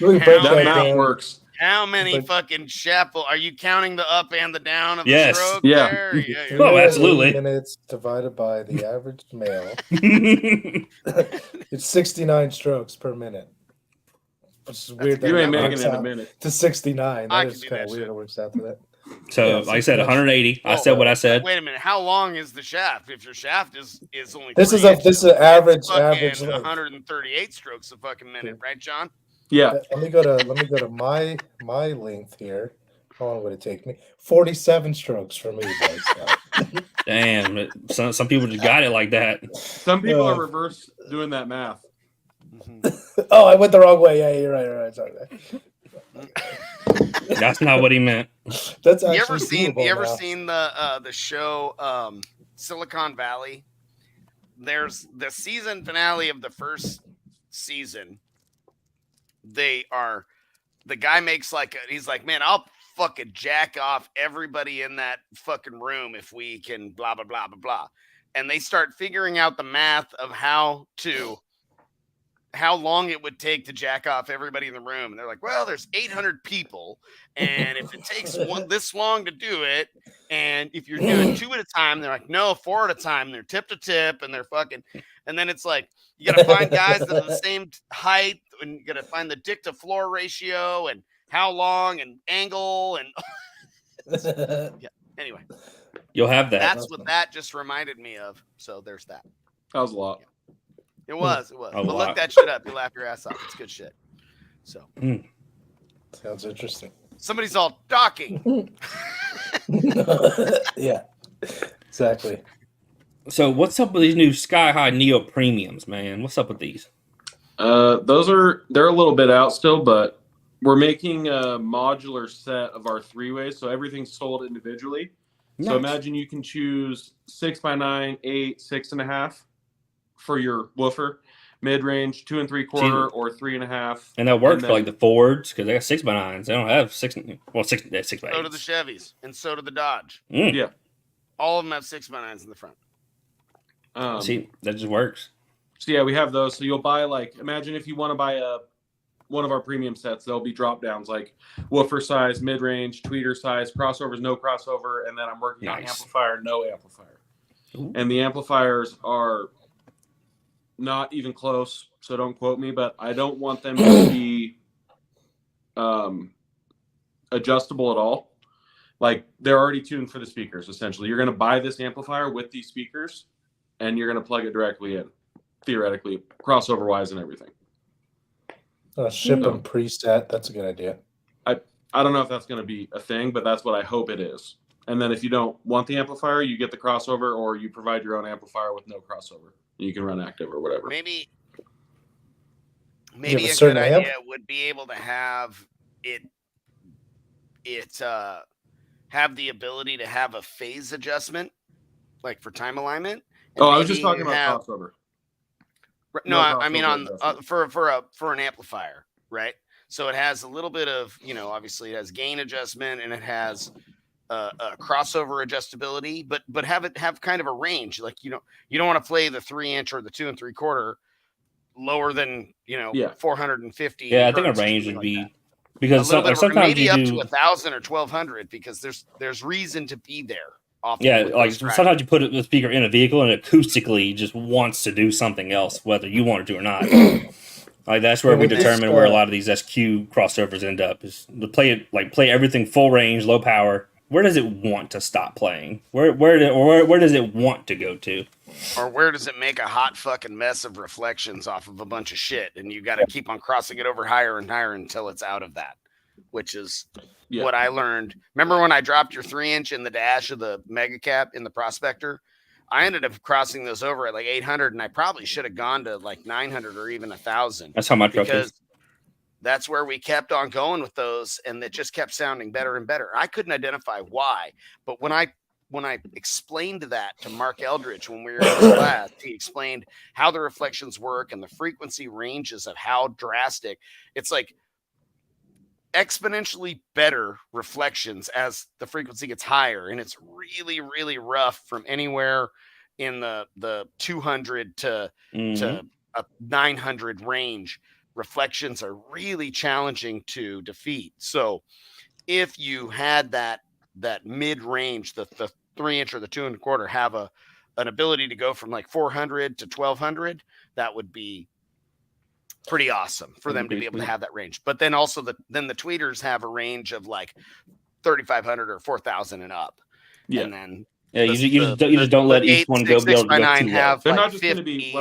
We break How that that math down. works. how many But- fucking shuffle are you counting? The up and the down of Yes. the stroke Yeah. there? Yeah, yeah. Oh, absolutely. Minutes divided by the average male. It's 69 strokes per minute. Which is weird. good You ain't number. making it in a minute. to 69. I That can is do kind that of weird. shit. It works out to that. So, Yeah, like I said, 180. I Whoa, said what I said. Wait a minute. How long is the shaft? If your shaft is only This is 3 a this is inches, an average it's fucking average length. 138 strokes a fucking minute, right, John? Yeah. Let me go to my length here. How long would it take me? 47 strokes for me. Guys. Damn, some people just got it like that. Some people are reverse doing that math. Oh, I went the wrong way. Yeah, you're right. You're right. Sorry. That's not what he meant. That's You actually ever seen doable now. the show Silicon Valley? There's the season finale of the first season. The guy makes he's like, "Man, I'll fucking jack off everybody in that fucking room if we can blah blah blah blah blah." And they start figuring out the math of how long it would take to jack off everybody in the room. And they're like, "Well, there's 800 people, and if it takes this long to do it, and if you're doing 2 at a time," they're like, "No, 4 at a time." They're tip to tip, and they're fucking, and then it's like, you got to find guys that are the same height, and you got to find the dick to floor ratio, and how long, and angle, and anyway, You'll have that. that's what that just reminded me of. So there's that. That was a lot. It was. A But look lot. that shit up. You laugh your ass off. It's good shit. So Sounds interesting. somebody's all docking. Yeah, exactly. So, what's up with these new Sky High Neo Premiums, man? What's up with these? They're a little bit out still, but we're making a modular set of our 3-ways, so everything's sold individually. So Nice. imagine you can choose 6x9, 8, 6.5 for your woofer, mid-range 2 3/4 or 3.5. And that works and for like the Fords because they got 6x9s. They don't have 6. Well, 6 by 8. So do the Chevys, and so do the Dodge. Yeah. All of them have 6x9s in the front. See, that just works. So yeah, we have those. So you'll buy imagine if you want to buy one of our premium sets, there'll be drop downs like woofer size, mid range, tweeter size, crossovers, no crossover, and then I'm working on Nice. amplifier, no amplifier. Ooh. And the amplifiers are not even close. so don't quote me, but I don't want them to be adjustable at all. Like they're already tuned for the speakers. Essentially, you're going to buy this amplifier with these speakers, and you're going to plug it directly in, theoretically, crossover wise and everything. Ship them preset. That's a good idea. I don't know if that's going to be a thing, but that's what I hope it is. And then if you don't want the amplifier, you get the crossover, or you provide your own amplifier with no crossover. You can run active or whatever. Maybe a a certain good amp? idea would be able to have it have the ability to have a phase adjustment, like for time alignment. Oh, I was just talking about crossover. No, I mean crossover for an amplifier, right? So it has a little bit of, obviously it has gain adjustment and it has a crossover adjustability, but have kind of a range. Like, you don't want to play the 3-inch or the 2 3/4 lower than 450. Yeah, I think a range would be because sometimes maybe you up do to 1,000 or 1,200 because there's reason to be there. Like sometimes you put the speaker in a vehicle and acoustically just wants to do something else, whether you want it to or not. Like that's where we determine where a lot of these SQ crossovers end up is to play everything full range, low power. Where does it want to stop playing? Where does it want to go to? Or where does it make a hot fucking mess of reflections off of a bunch of shit, and you got to keep on crossing it over higher and higher until it's out of that, which is what I learned. Remember when I dropped your 3-inch in the dash of the Mega Cap in the Prospector? I ended up crossing those over at like 800, and I probably should have gone to like 900 or even 1,000. That's how my truck is. That's where we kept on going with those, and it just kept sounding better and better. I couldn't identify why, but when I explained that to Mark Eldridge when we were in his class, he explained how the reflections work and the frequency ranges of how drastic. It's like exponentially better reflections as the frequency gets higher, and it's really, really rough from anywhere in the 200 to a 900 range. Reflections are really challenging to defeat. So if you had that mid range, the 3-inch or the 2 1/4 have an ability to go from like 400 to 1,200, that would be pretty awesome for them to be able to have that range. But then also the tweeters have a range of like 3,500 or 400 and up. Yeah. And then you just don't let each one go be able to go too low. They're not just going to be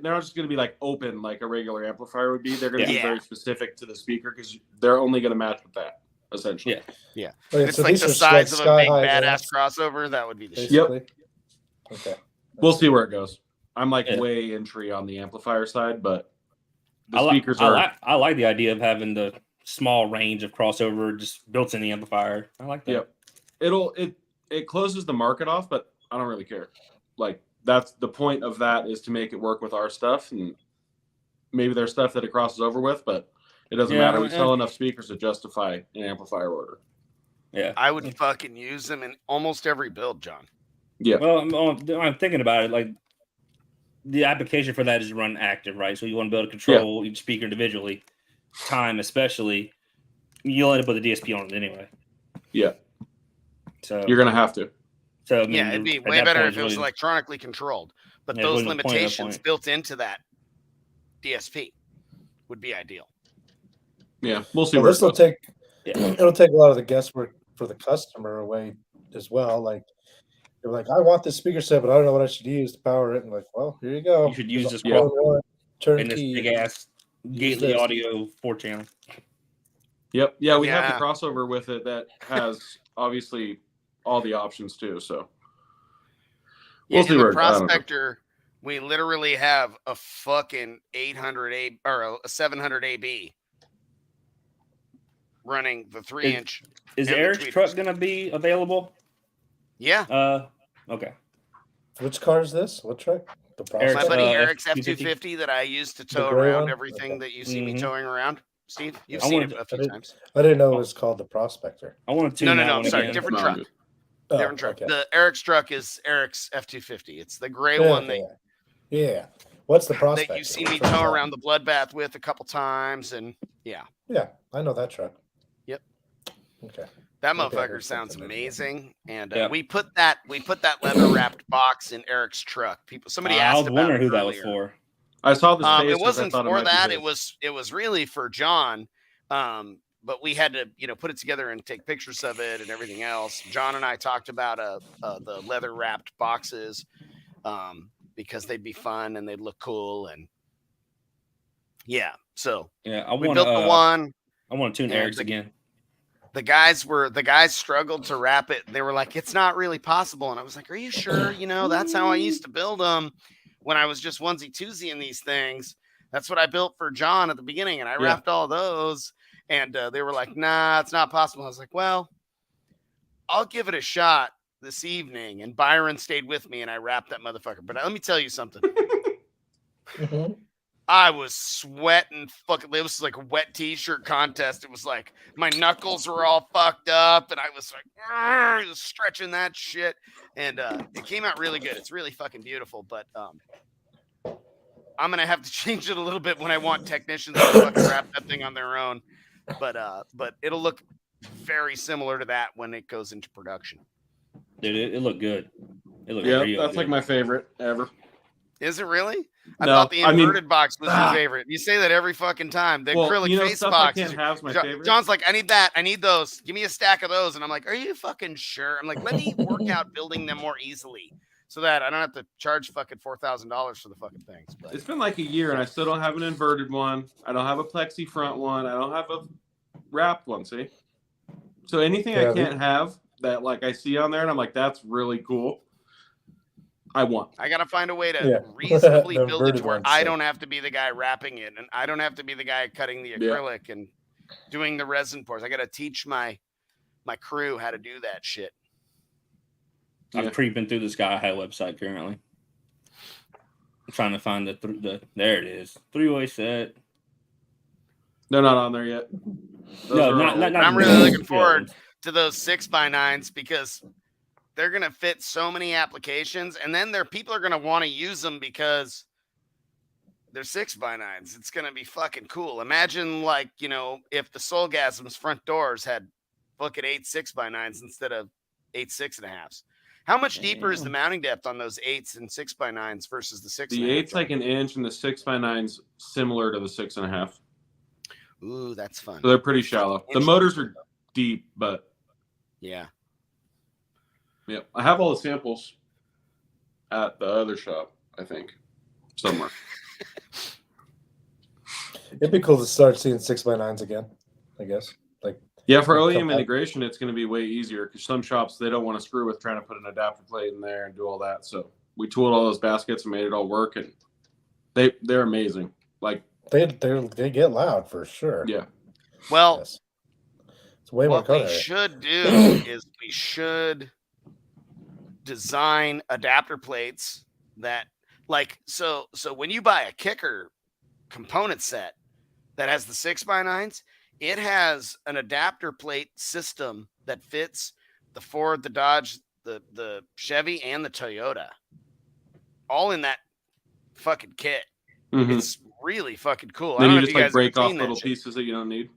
they're not just going to be like open like a regular amplifier would be. They're going to be very specific to the speaker because they're only going to match with that essentially. Yeah. It's so like the size of a big badass crossover. That would be the shit. Yep. Okay. We'll see where it goes. I'm like way entry on the amplifier side, but the speakers are. I like the idea of having the small range of crossover just built in the amplifier. I like that. Yep. It closes the market off, but I don't really care. Like that's the point of that is to make it work with our stuff, and maybe there's stuff that it crosses over with, but it doesn't matter. We sell enough speakers to justify an amplifier order. Yeah, I would fucking use them in almost every build, John. Yeah. Well, I'm thinking about it. Like the application for that is run active, right? So you want to be able to control each speaker individually. Time, especially, you'll end up with a DSP on it anyway. Yeah. So you're gonna have to. So I mean, it'd be way better if it was electronically controlled. But those limitations built into that DSP would be ideal. Yeah, we'll see. This will take. It'll take a lot of the guesswork for the customer away as well. Like they're like, I want this speaker set, but I don't know what I should use to power it. And like, well, here you go. You should use this turnkey, this big ass Gately Audio 4-channel. Yep. Yeah, we have the crossover with it that has obviously all the options too. So we'll see where Prospector. We literally have a fucking 800 A or a 700 AB running the 3-inch. Is Eric's truck gonna be available? Yeah. Okay. Which car is this? What truck? My buddy Eric's F250 that I used to tow around everything that you see me towing around. Steve, you've seen it a few times. I didn't know it was called the Prospector. I want to No. Sorry, different truck. Different truck. Okay. The Eric's truck is Eric's F250. It's the gray one that. Yeah. What's the Prospector? That you've seen me tow around the Bloodbath with a couple times, and yeah. Yeah, I know that truck. Yep. Okay. That motherfucker sounds amazing, and we put that leather wrapped box in Eric's truck. Somebody asked about. I was wondering who that was for. I saw the space. It wasn't I for that. It It was really for Jon. But we had to, put it together and take pictures of it and everything else. Jon and I talked about the leather wrapped boxes because they'd be fun and they'd look cool. And yeah, so Yeah, we built the one. I want to tune Eric's again. The guys struggled to wrap it. They were like, it's not really possible. And I was like, are you sure? That's how I used to build them when I was just onesie twosie in these things. That's what I built for Jon at the beginning. And I wrapped all those. And they were like, nah, it's not possible. I was like, well, I'll give it a shot this evening. And Byron stayed with me and I wrapped that motherfucker. But let me tell you something. I was sweating. Fucking, it was like a wet t-shirt contest. It was like my knuckles were all fucked up. And I was like, stretching that shit. And it came out really good. It's really fucking beautiful. But I'm going to have to change it a little bit when I want technicians to fucking wrap that thing on their own. But it'll look very similar to that when it goes into production. Dude, it looked good. It looked that's good. like my favorite ever. Is it really? I No, thought the inverted box was your favorite. You say that every fucking time. The acrylic face box. I can't have my favorite. John's like, I need that. I need those. Give me a stack of those. And I'm like, are you fucking sure? I'm like, let me work out building them more easily so that I don't have to charge fucking $4,000 for the fucking things. But it's been like a year and I still don't have an inverted one. I don't have a plexi front one. I don't have a wrapped one. See? So anything I can't have that like I see on there and I'm like, that's really cool. I want. I got to find a way to reasonably build it to where I don't have to be the guy wrapping it and I don't have to be the guy cutting the acrylic and doing the resin pours. I got to teach my crew how to do that shit. I'm creeping through the Sky High website currently. I'm trying to find the there it is. 3-way set. They're not on there yet. Not I'm really looking forward to those 6x9s because they're going to fit so many applications. And then people are going to want to use them because they're 6x9s. It's going to be fucking cool. Imagine if the Soulgasm's front doors had fucking 8 6x9s instead of 8 6.5s. How much deeper is the mounting depth on those 8s and 6x9s versus the 6? The 8's like an inch and the 6x9's similar to the 6.5. Ooh, that's fun. So they're pretty shallow. The motors are deep, but yeah. I have all the samples at the other shop, I think, somewhere. It'd be cool to start seeing 6x9s again, I guess. For OEM integration, it's going to be way easier because some shops, they don't want to screw with trying to put an adapter plate in there and do all that. So we tooled all those baskets and made it all work, and they're amazing. Like they get loud for sure. Yeah. Well, it's way more what we should do is we should design adapter plates that so when you buy a kicker component set that has the 6x9s, it has an adapter plate system that fits the Ford, the Dodge, the Chevy, and the Toyota, all in that fucking kit. Mm-hmm. It's really fucking cool. Then you just break off little pieces that you don't need.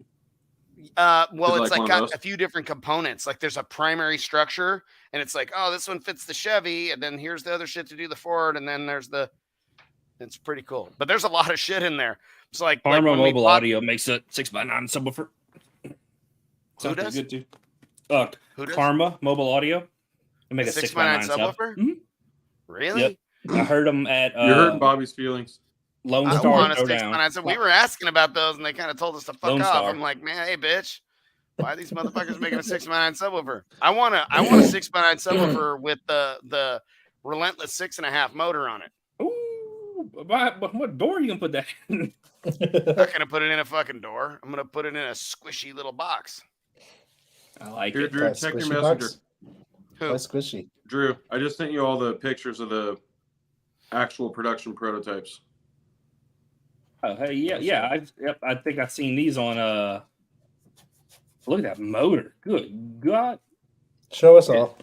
Well, it's got a few different components. Like there's a primary structure, and it's like, oh, this one fits the Chevy, and then here's the other shit to do the Ford, and then there's it's pretty cool. But there's a lot of shit in there. It's like Karma Mobile Audio makes a 6x9 subwoofer. Who does? Good too. Who does? Karma Mobile Audio. They make a 6x9 subwoofer. Mm-hmm. Really? Yep. I heard them at. You're hurting Bobby's feelings. Lone Star. I said we were asking about those, and they kind of told us to fuck Lone off. Star. I'm like, man, hey, bitch, why are these motherfuckers making a 6x9 subwoofer? I want a 6x9 subwoofer with the relentless 6.5 motor on it. Ooh, what door are you gonna put that in? I'm not gonna put it in a fucking door. I'm gonna put it in a squishy little box. I like it. Drew, check your messenger. Box? Who? That's squishy. Drew, I just sent you all the pictures of the actual production prototypes. Oh, hey, yeah. I think I've seen these on. Look at that motor. Good God. Show us all.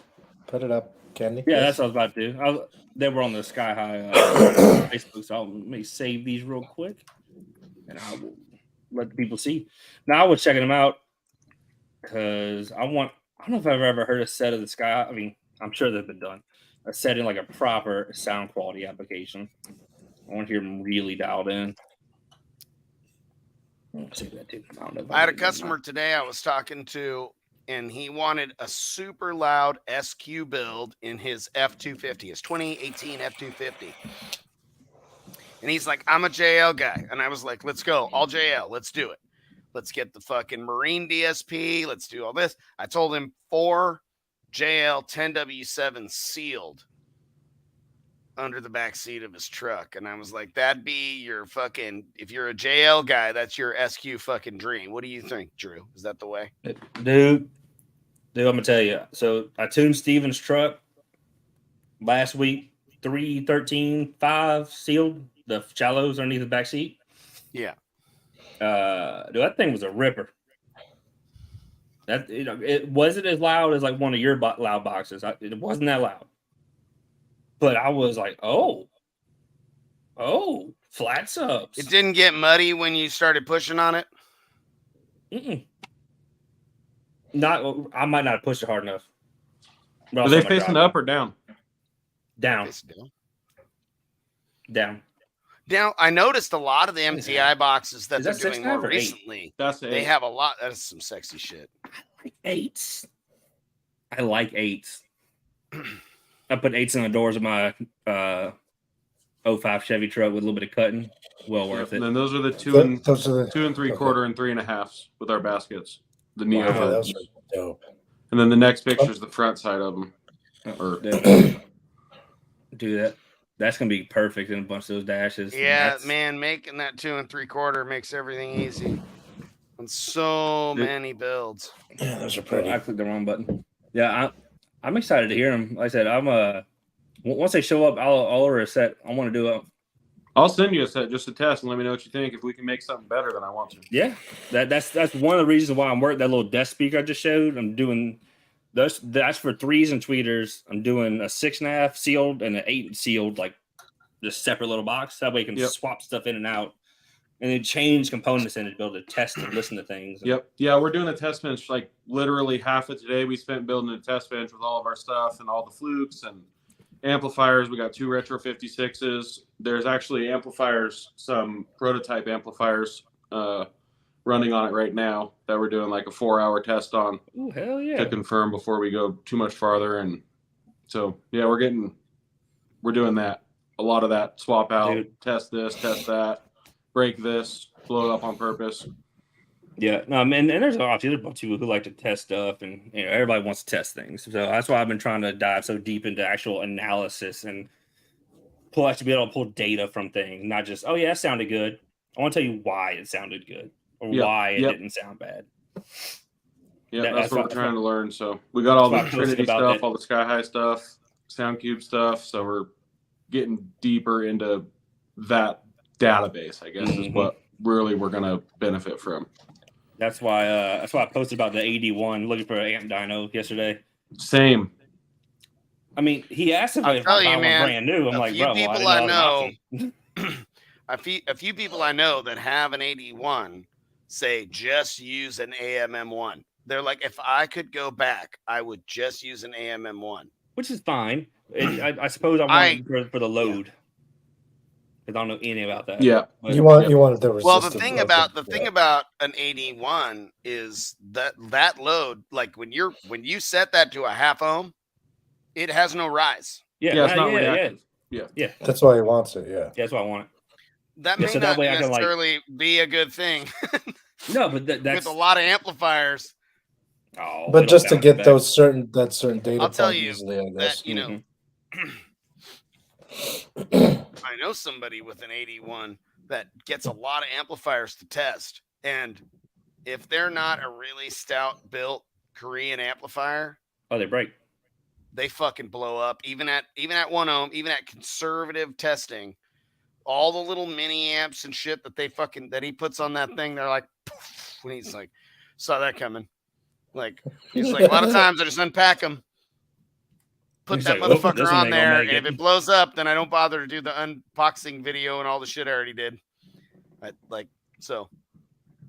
Put it up, Candy. Yeah, that's what I was about to do. They were on the Sky High Facebook, so let me save these real quick, and I will let the people see. Now I was checking them out because I don't know if I've ever heard a set of the Sky. I mean, I'm sure they've been done. A set in like a proper sound quality application. I want to hear them really dialed in. Let's see that too. I don't know if I had a can do that or customer today I was talking to, and he wanted a super loud SQ build in his F250, his 2018 F250. And he's like, I'm a JL guy. And I was like, let's go. All JL. Let's do it. Let's get the fucking Marine DSP. Let's do all this. I told him 4 JL 10W7 sealed under the back seat of his truck. And I was like, that'd be your fucking, if you're a JL guy, that's your SQ fucking dream. What do you think, Drew? Is that the way? not. Dude, I'm going to tell you. So I tuned Steven's truck last week, 313.5 sealed, the shallows underneath the back seat. Yeah. Dude, that thing was a ripper. That, you know, it wasn't as loud as like one of your loud boxes. It wasn't that loud. But I was like, oh, flat subs. It didn't get muddy when you started pushing on it? Mm-mm. Not, I might not have pushed it hard enough. But Are they facing up or down? Down. Down. Now, I noticed a lot of the MTI boxes that Is they're that doing 6.5 more or 8? recently. That's They have a lot. That is some sexy shit. Like 8s. I like 8s. I put 8s in the doors of my 05 Chevy truck with a little bit of cutting. Well worth it. And then those are the 2 and Those are the 2 3/4 and 3.5s with our baskets. The Neo. Wow. those are dope. And then the next picture is the front side of them. Or Do that. That's gonna be perfect in a bunch of those dashes. Yeah, man, making that 2 3/4 makes everything easy on so many builds. Yeah, those are pretty. I clicked the wrong button. Yeah, I'm excited to hear them. Like I said, once they show up, I'll order a set. I want to do it. I'll send you a set just to test and let me know what you think. If we can make something better, then I want to. Yeah, that's one of the reasons why I'm working that little desk speaker I just showed. I'm doing that's for 3s and tweeters. I'm doing a 6.5 sealed and an 8 sealed, like just separate little box. That way you can swap stuff in and out, and then change components in it to be able to test and listen to things. Yep. Yeah, we're doing a test bench. Like literally half of today we spent building a test bench with all of our stuff and all the flukes and amplifiers. We got 2 retro 56s. There's actually amplifiers, some prototype amplifiers running on it right now that we're doing like a 4-hour test on. Oh, hell yeah. To confirm before we go too much farther. And so, yeah, we're doing that. A lot of that swap out, Dude. Test this, test that, break this, blow it up on purpose. Yeah, no, and there's a bunch of people who like to test stuff, and you know everybody wants to test things. So that's why I've been trying to dive so deep into actual analysis and be able to pull data from things, not just that sounded good. I want to tell you why it sounded good or why it didn't sound bad. Yeah, that's what we're trying to learn. So we got all the Trinity stuff, all the Sky High stuff, SoundCube stuff. So we're getting deeper into that database, I guess, is what really we're going to benefit from. That's why I posted about the 81 looking for an amp dyno yesterday. Same. I mean, he asked if I found one brand new. I'm like, bro, a few people I know that have an 81 say just use an AMM1. They're like, if I could go back, I would just use an AMM1, which is fine. I suppose I want it for the load. I don't know anything about that. Yeah, but, you want the resistance. Well, the thing about an 81 is that load, like when you set that to a half ohm, it has no rise. Yeah, it's not reactive. Yeah, that's why he wants it. Yeah, that's why I want it. That may not necessarily be a good thing. No, but that's with a lot of amplifiers. Oh, but just to get those certain data. I'll tell you easily, I guess. that I know somebody with an 81 that gets a lot of amplifiers to test, and if they're not a really stout built Korean amplifier, they break. They fucking blow up. Even at 1 ohm, even at conservative testing, all the little mini amps and shit that he puts on that thing, they're like, when he's like, saw that coming. Like he's like, a lot of times I just unpack them. Put that motherfucker on there, and if it blows up, then I don't bother to do the unboxing video and all the shit I already did.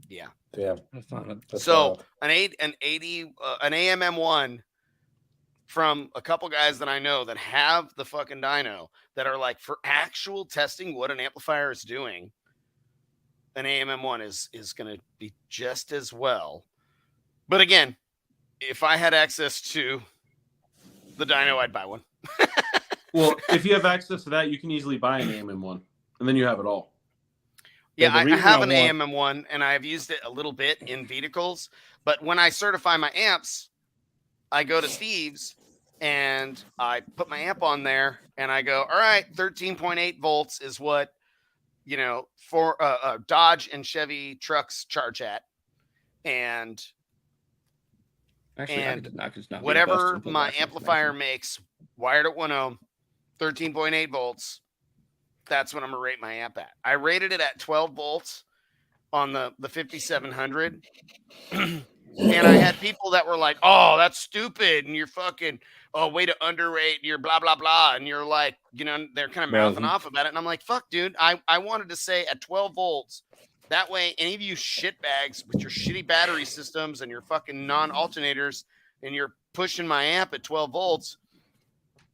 Yeah. Yeah. So an AMM1 from a couple guys that I know that have the fucking dyno that are like, for actual testing what an amplifier is doing, an AMM1 is going to be just as well. But again, if I had access to the dyno, I'd buy one. Well, if you have access to that, you can easily buy an AMM1, and then you have it all. Yeah, the I reason have I an AMM1, and I've used it a little bit in vehicles. But when I certify my amps, I go to Steve's and I put my amp on there, and I go, all right, 13.8 volts is what, you know, for Dodge and Chevy trucks charge at, and Actually, and I could not be whatever busted for my last amplifier information. makes, wired at 1 ohm, 13.8 volts. That's what I'm gonna rate my amp at. I rated it at 12 volts on the 5700. And I had people that were like, "Oh, that's stupid," and you're fucking, "Oh, way to underrate your blah blah blah," and you're like, you know, they're kind of Bro, mouthing off about it, and I'm like, "Fuck, dude, I wanted to say at 12 volts. That way, any of you shitbags with your shitty battery systems and your fucking non-alternators, and you're pushing my amp at 12 volts,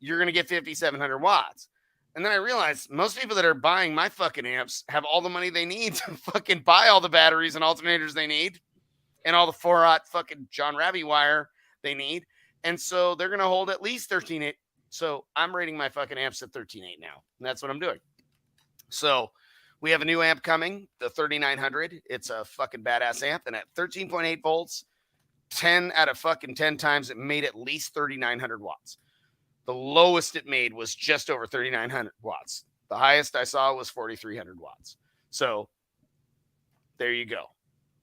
you're gonna get 5,700 watts." And then I realized most people that are buying my fucking amps have all the money they need to fucking buy all the batteries and alternators they need, and all the 4-aught fucking Jon Rabe wire they need. And so they're going to hold at least 13.8. So I'm rating my fucking amps at 13.8 now. And that's what I'm doing. So we have a new amp coming, the 3900. It's a fucking badass amp. And at 13.8 volts, 10 out of fucking 10 times it made at least 3,900 watts. The lowest it made was just over 3,900 watts. The highest I saw was 4,300 watts. So there you go.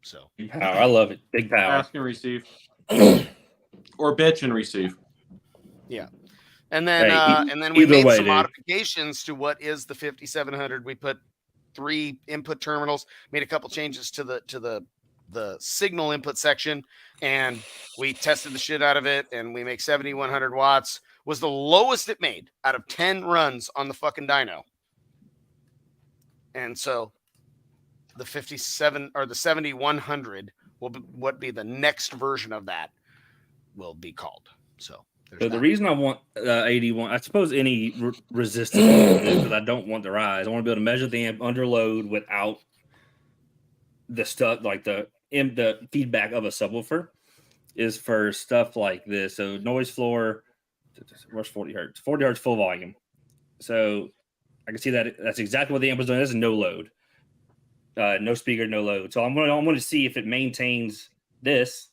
So Power. I love it. Big power. Ask and receive. Or bitch and receive. yeah. And then Hey, and then we either made way, some dude. modifications to what is the 5700. We put 3 input terminals, made a couple changes to the signal input section, and we tested the shit out of it, and we make 7,100 watts. Was the lowest it made out of 10 runs on the fucking dyno. And so the 57 or the 7,100 will be what be the next version of that will be called. So So the that. reason I want 81, I suppose any resistance because I don't want the rise. I want to be able to measure the amp under load without the stuff like the feedback of a subwoofer is for stuff like this. So noise floor, where's 40 hertz? 40 hertz full volume. So I can see that that's exactly what the amp is doing. This is no load, no speaker, no load. So I'm going to see if it maintains this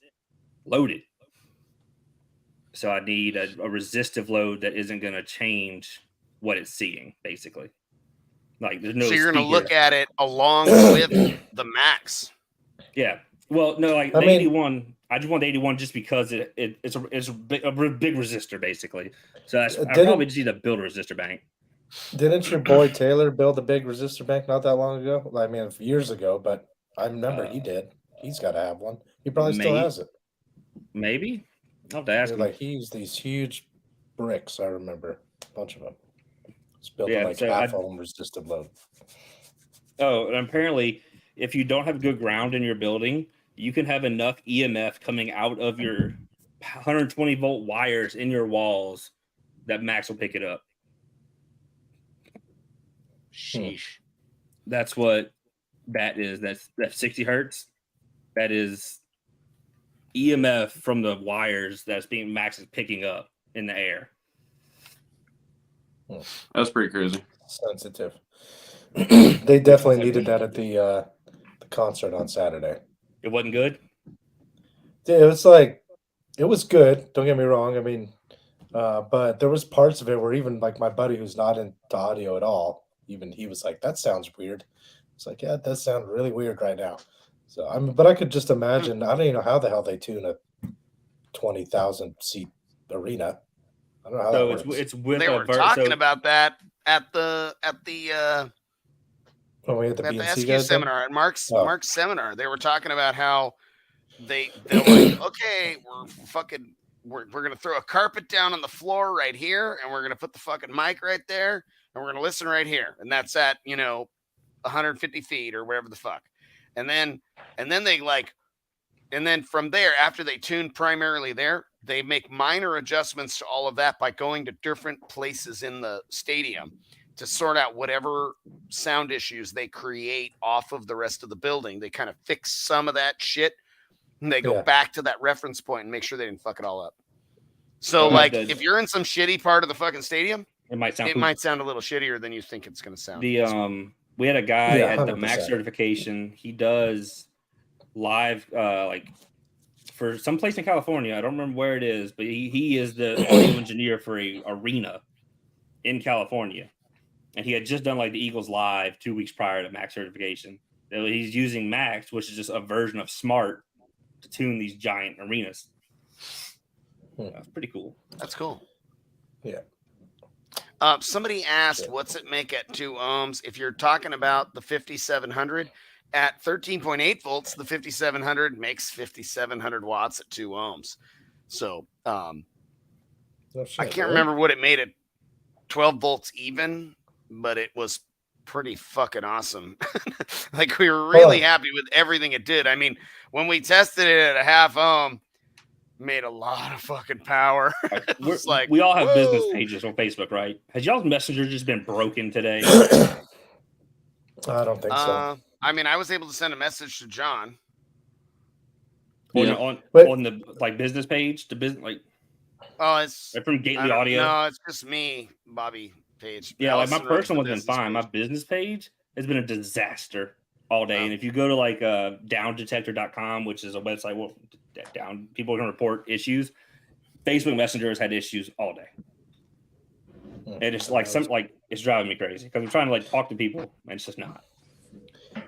loaded. So I need a resistive load that isn't going to change what it's seeing, basically. Like there's no. So you're going to speaker. look at it along with the max. Yeah. Well, no, like the 81. I just want the 81 just because it's a big resistor, basically. So I probably just need to build a resistor bank. Didn't your boy Taylor build a big resistor bank not that long ago? I mean, years ago, but I remember he did. He's got to have one. He probably still has it. Maybe. I'll have to ask him. Like he used these huge bricks. I remember a bunch of them. It's built on like half ohm resistive load. Oh, and apparently, if you don't have good ground in your building, you can have enough EMF coming out of your 120 volt wires in your walls that max will pick it up. Sheesh. That's what that is. That's 60 hertz. That is EMF from the wires that's being max is picking up in the air. That's pretty crazy. Sensitive. They definitely needed that at the concert on Saturday. It wasn't good. It was like it was good. Don't get me wrong. I mean, but there was parts of it where even like my buddy who's not into audio at all, even he was like, "That sounds weird." It's like, yeah, it does sound really weird right now. So but I could just imagine. I don't even know how the hell they tune a 20,000 seat arena. I don't know how that works. It's with they were talking about that at the SQ seminar at Mark's seminar. They were talking about how they're like, okay, we're gonna throw a carpet down on the floor right here, and we're gonna put the fucking mic right there, and we're gonna listen right here, and that's at 150 feet or whatever the fuck, and then they like And then from there, after they tune primarily there, they make minor adjustments to all of that by going to different places in the stadium to sort out whatever sound issues they create off of the rest of the building. They kind of fix some of that shit and they go back to that reference point and make sure they didn't fuck it all up. So, like, if you're in some shitty part of the fucking stadium, it might sound a little shittier than you think it's going to sound. We had a guy at the Max certification. He does live, like, for some place in California. I don't remember where it is, but he is the audio engineer for a arena in California. And he had just done, like, the Eagles live 2 weeks prior to Max certification. He's using Max, which is just a version of Smart, to tune these giant arenas. That's pretty cool. That's cool. Yeah. Somebody asked, what's it make at 2 ohms? If you're talking about the 5700 at 13.8 volts, the 5700 makes 5700 watts at 2 ohms. So I can't remember what it made at 12 volts even, but it was pretty fucking awesome. Like, we were really happy with everything it did. I mean, when we tested it at a half ohm, made a lot of fucking power. It's like, we all have business pages on Facebook, right? Has y'all's messenger just been broken today? I don't think so. I mean, I was able to send a message to John on the like business page, the business like. Oh, it's from Gately Audio. No, it's just me, Bobby page. Yeah, like my personal one's been fine. My business page has been a disaster all day. And if you go to like downdetector.com, which is a website where people can report issues, Facebook Messenger has had issues all day. And it's like it's driving me crazy because I'm trying to like talk to people and it's just not.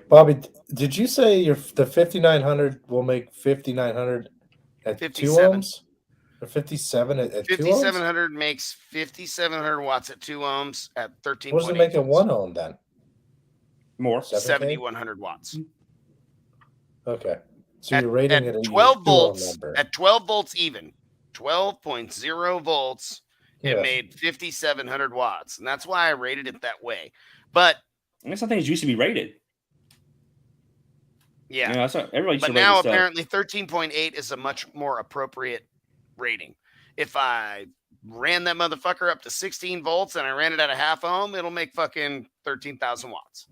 Bobby, did you say the 5900 will make 5900 at 2 ohms? Or 57 at 2 ohms? 5700 makes 5700 watts at 2 ohms at 13. What does it make at 1 ohm then? More. 7100 watts. Okay. So you're rating it at 12 volts. At 12 volts even. 12.0 volts. It made 5700 watts. And that's why I rated it that way. But I guess some things used to be rated. Yeah. You know, that's what everybody but now apparently 13.8 is a much more appropriate rating. If I ran that motherfucker up to 16 volts and I ran it at a half ohm, it'll make fucking 13,000 watts.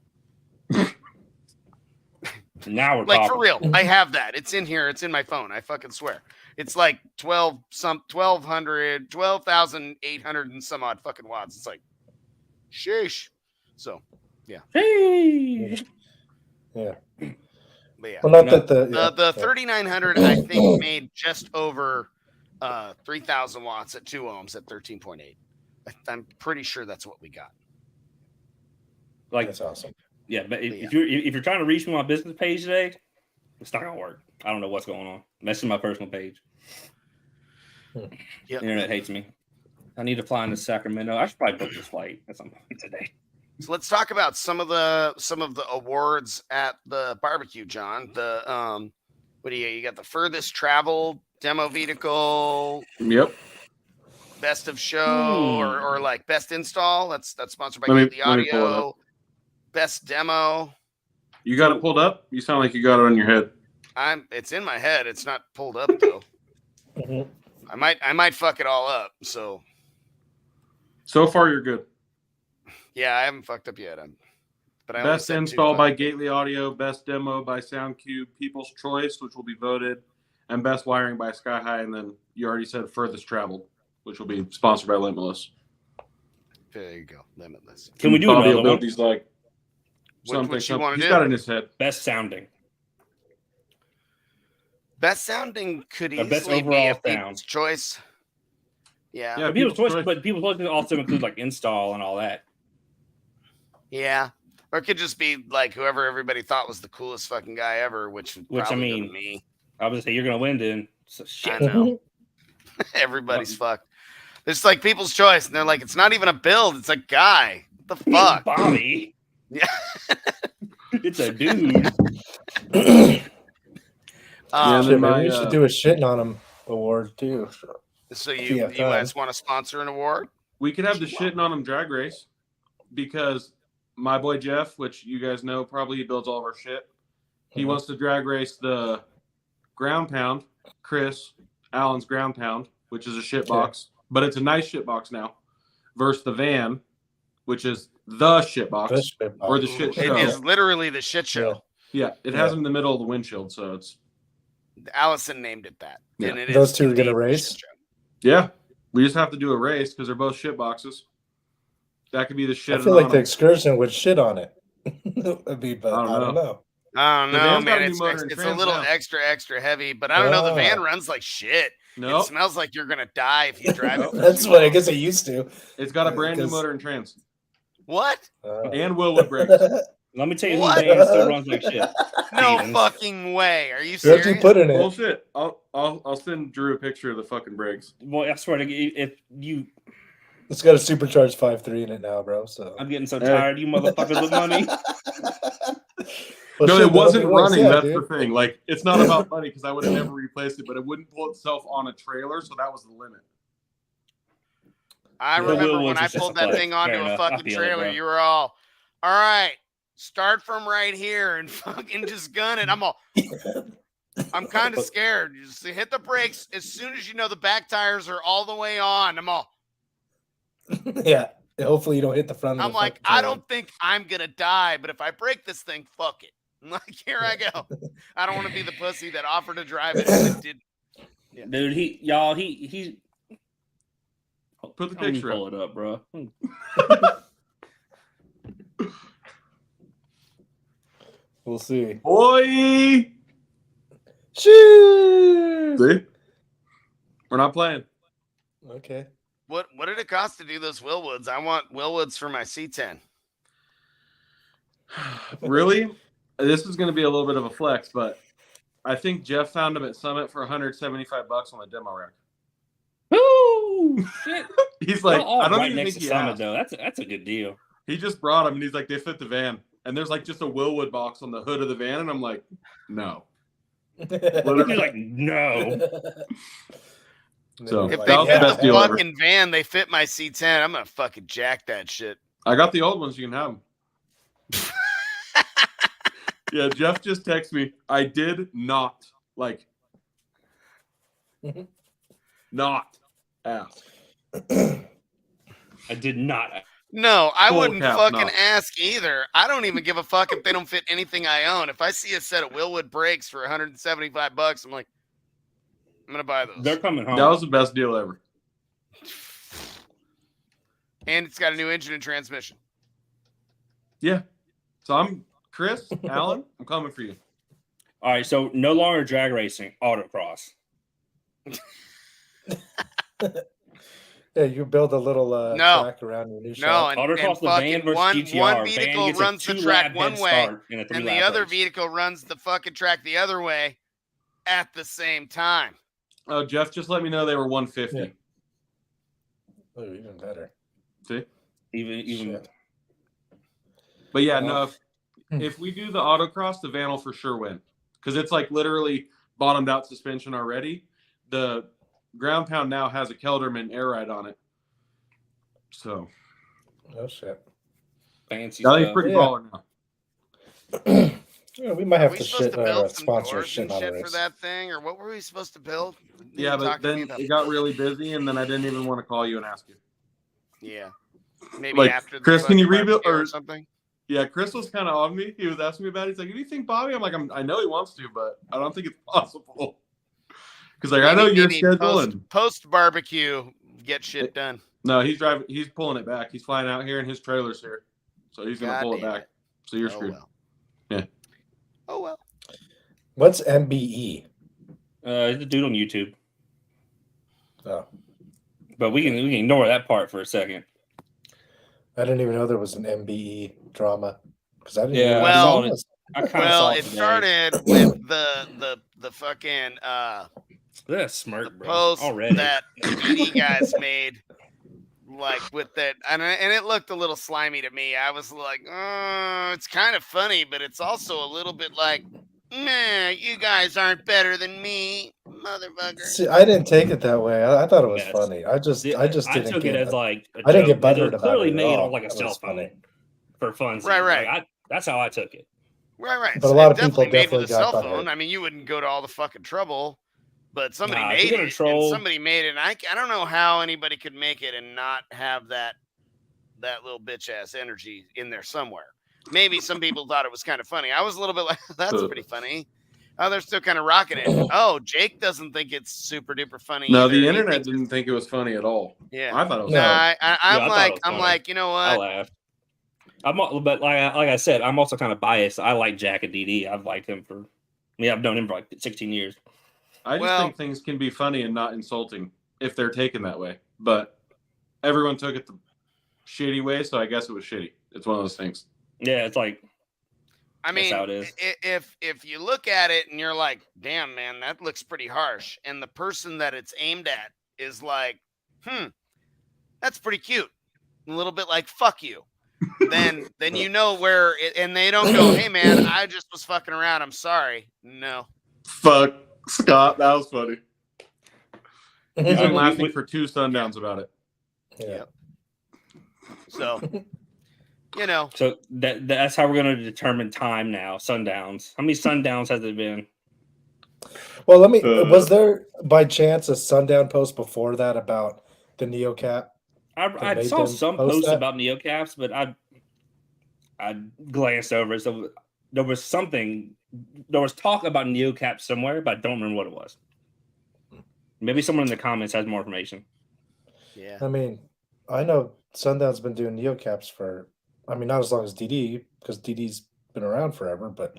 Now we're like talking. For real. I have that. It's in here. It's in my phone. I fucking swear. It's like 12,800 and some odd fucking watts. It's like, sheesh. So, yeah. Sheesh. Yeah. But yeah. Well, not that the 3900 I think made just over 3,000 watts at 2 ohms at 13.8. I'm pretty sure that's what we got. Like, that's awesome. Yeah, but if you're trying to reach me on my business page today, it's not gonna work. I don't know what's going on. That's my personal page. Yep. The internet hates me. I need to fly into Sacramento. I should probably book this flight at some point today. So let's talk about some of the awards at the barbecue, John. The what do you got? The furthest traveled demo vehicle. Yep. Best of show or like best install. That's sponsored by the Audio. Best demo. You got it pulled up? You sound like you got it on your head. It's in my head. It's not pulled up though. I might fuck it all up. So far you're good. Yeah, I haven't fucked up yet. But I best install by Gately Audio, best demo by SoundCube, People's Choice, which will be voted, and best wiring by Sky High. And then you already said furthest traveled, which will be sponsored by Limitless. There you go, Limitless. Can we do another one? These like something. What you want to do? He's got it in his head. Best sounding. Best sounding could easily best be overall a People's Choice. Yeah. But People's Choice, but People's Choice also include like install and all that. Yeah. Or it could just be like whoever everybody thought was the coolest fucking guy ever, which I mean, me. I was gonna say you're gonna win then. So, shit. I know. Everybody's fucked. It's like People's Choice, and they're like, it's not even a build, it's a guy. What the fuck? Bobby. Yeah. It's a dude. Maybe we should do a shitting on him award too. So you guys want to sponsor an award? We could have the shitting on him drag race because my boy Jeff, which you guys know, probably he builds all of our shit. He wants to drag race the ground pound, Chris, Alan's ground pound, which is a shit box, but it's a nice shit box now, versus the van, which is the shit box or the shit show. It is literally the shit show. Yeah, it has them in the middle of the windshield, so it's. Allison named it that. Yeah. And it Those is two are indeed gonna the race? shit show. Yeah, we just have to do a race because they're both shit boxes. That could be the shit. I feel like the excursion would shit on it. It'd be, but I don't know. I don't The know, van's got man. a new It's motor and a trans little now. extra heavy, but I don't know. The van runs like shit. No, It smells like you're gonna die if you drive it. That's what I guess it used to. it's got a brand new Because- motor and trans What? and Willwood brakes. Let me tell you, What? who van still runs like shit. No Stevens. fucking way. Are you What'd serious? you put in it? Bullshit. I'll send Drew a picture of the fucking brakes. Boy, I swear to you, if you, It's got a supercharged 5.3 in it now, bro. So I'm getting so tired, of you motherfuckers with money. Well, No, shit, it wasn't that'll be running. nice, That's dude. the thing. Like, it's not about money because I would have never replaced it, but it wouldn't pull itself on a trailer, so that was the limit. I The remember Willwoods when I is just pulled that like, thing onto fair a enough. I fucking feel it, trailer. bro. You were all right. Start from right here and fucking just gun it. I'm kind of scared. You just hit the brakes as soon as you know the back tires are all the way on. Yeah. Hopefully you don't hit the front. I'm like, I don't think I'm gonna die, but if I break this thing, fuck it. I'm like, here I go. I don't want to be the pussy that offered to drive it and it did. Dude, he Put the Let me picture pull up. it up, bro. We'll see. Boy! Shoo! See? We're not playing. Okay. What did it cost to do those Willwoods? I want Willwoods for my C10. Really? This is going to be a little bit of a flex, but I think Jeff found them at Summit for $175 on the demo rack. Woo! Shit. He's like, All I don't right even next think to he Summit, asked. though. That's a good deal. He just brought them, and he's like, they fit the van. And there's like just a Willwood box on the hood of the van, and I'm like, no. He's like, no. So, If that they was fit the best the deal ever. fucking van, they fit my C10. I'm gonna fucking jack that shit. I got the old ones. You can have them. Yeah, Jeff just texted me. I did not not ask. I did not. No, I Full wouldn't cap, fucking no. ask either. I don't even give a fuck if they don't fit anything I own. If I see a set of Willwood brakes for $175, I'm like, I'm gonna buy those. They're coming home. That was the best deal ever. And it's got a new engine and transmission. Yeah. So I'm Chris, Alan, I'm coming for you. All right, so no longer drag racing, autocross. Yeah, you build a little No. track around your new No, shop. and Autocross the van fucking versus one GTR. vehicle Van gets runs a the 2 track lap one head way, start in a 3 and the lap other race. vehicle runs the fucking track the other way at the same time. Oh, Jeff just let me know they were 150. Yeah. Oh, even better. See? Even Shit. But yeah, no, Hmm. if we do the autocross, the van will for sure win. Because it's like literally bottomed out suspension already. The ground pound now has a Kelderman air ride on it. So Oh shit. fancy that ain't stuff. pretty Yeah. baller now. Yeah, we might Are have we to supposed shit to build some sponsor doors shit and on shit the for race. that thing, or what were we supposed to build? Yeah, but then it got really busy, and then I didn't even want to call you and ask you. Yeah, maybe Like, after the Chris, can you fucking rebuild- barbecue or- something? Yeah, Chris was kind of on me. He was asking me about it. He's like, "Do you think Bobby?" I'm like, I know he wants to, but I don't think it's possible. Because like I know your schedule and post barbecue get shit done. no, he's driving. He's pulling it back. He's flying out here, and his trailer's here, so he's gonna God pull it damn back. it. So you're Oh, screwed. well. Yeah. Oh well. What's MBE? The dude on YouTube. Oh, But we can ignore that part for a second. I didn't even know there was an MBE drama because I didn't. Yeah, even Well- know this. I kind of Well, saw it today. started with the fucking That smirk, bro. post Already. that the BD guys made, like with that, and it looked a little slimy to me. I was like, oh, it's kind of funny, but it's also a little bit like, nah, you guys aren't better than me, motherfucker. See, I didn't take it that way. I thought it was Yes. funny. I just didn't took get it as like a I didn't joke, get but it butthurt was about clearly it at made all. on like a That cell was phone funny. for fun. Right. Like, that's how I took it. Right. But a lot of Definitely people made with a definitely got cell butthurt. phone. I mean, you wouldn't go to all the fucking trouble, but somebody Nah, if made you're gonna it. troll- And somebody made it. And I don't know how anybody could make it and not have that little bitch ass energy in there somewhere. Maybe some people thought it was kind of funny. I was a little bit like, that's pretty funny. Oh, they're still kind of rocking it. Oh, Jake doesn't think it's super duper funny. No, either. the He internet thinks didn't think it was funny at all. Yeah. I thought it was No. funny. I'm I thought it was I'm funny. like, you know I what? laughed. But like I said, I'm also kind of biased. I like Jack and DD. I've liked him for. I've known him for like 16 years. I just think things can be funny and not insulting if they're taken that way. But everyone took it the shitty way, so I guess it was shitty. It's one of those things. Yeah, it's like. I mean, how it is. if you look at it and you're like, damn, man, that looks pretty harsh, and the person that it's aimed at is like, that's pretty cute, a little bit like fuck you, then you know where and they don't go, hey man, I just was fucking around, I'm sorry. No. Fuck Scott, that was funny. He's been we- laughing for 2 sundowns about it. Yeah. So you know, So that's how we're going to determine time now. Sundowns. How many sundowns has it been? Well, let me. Was there by chance a sundown post before that about the Neocap? I made saw them some post posts that? about neocaps, but I glanced over it. So there was something. There was talk about neocaps somewhere, but I don't remember what it was. Maybe someone in the comments has more information. yeah. I mean, I know Sundown's been doing Neocaps for. I mean, not as long as DD, because DD's been around forever, but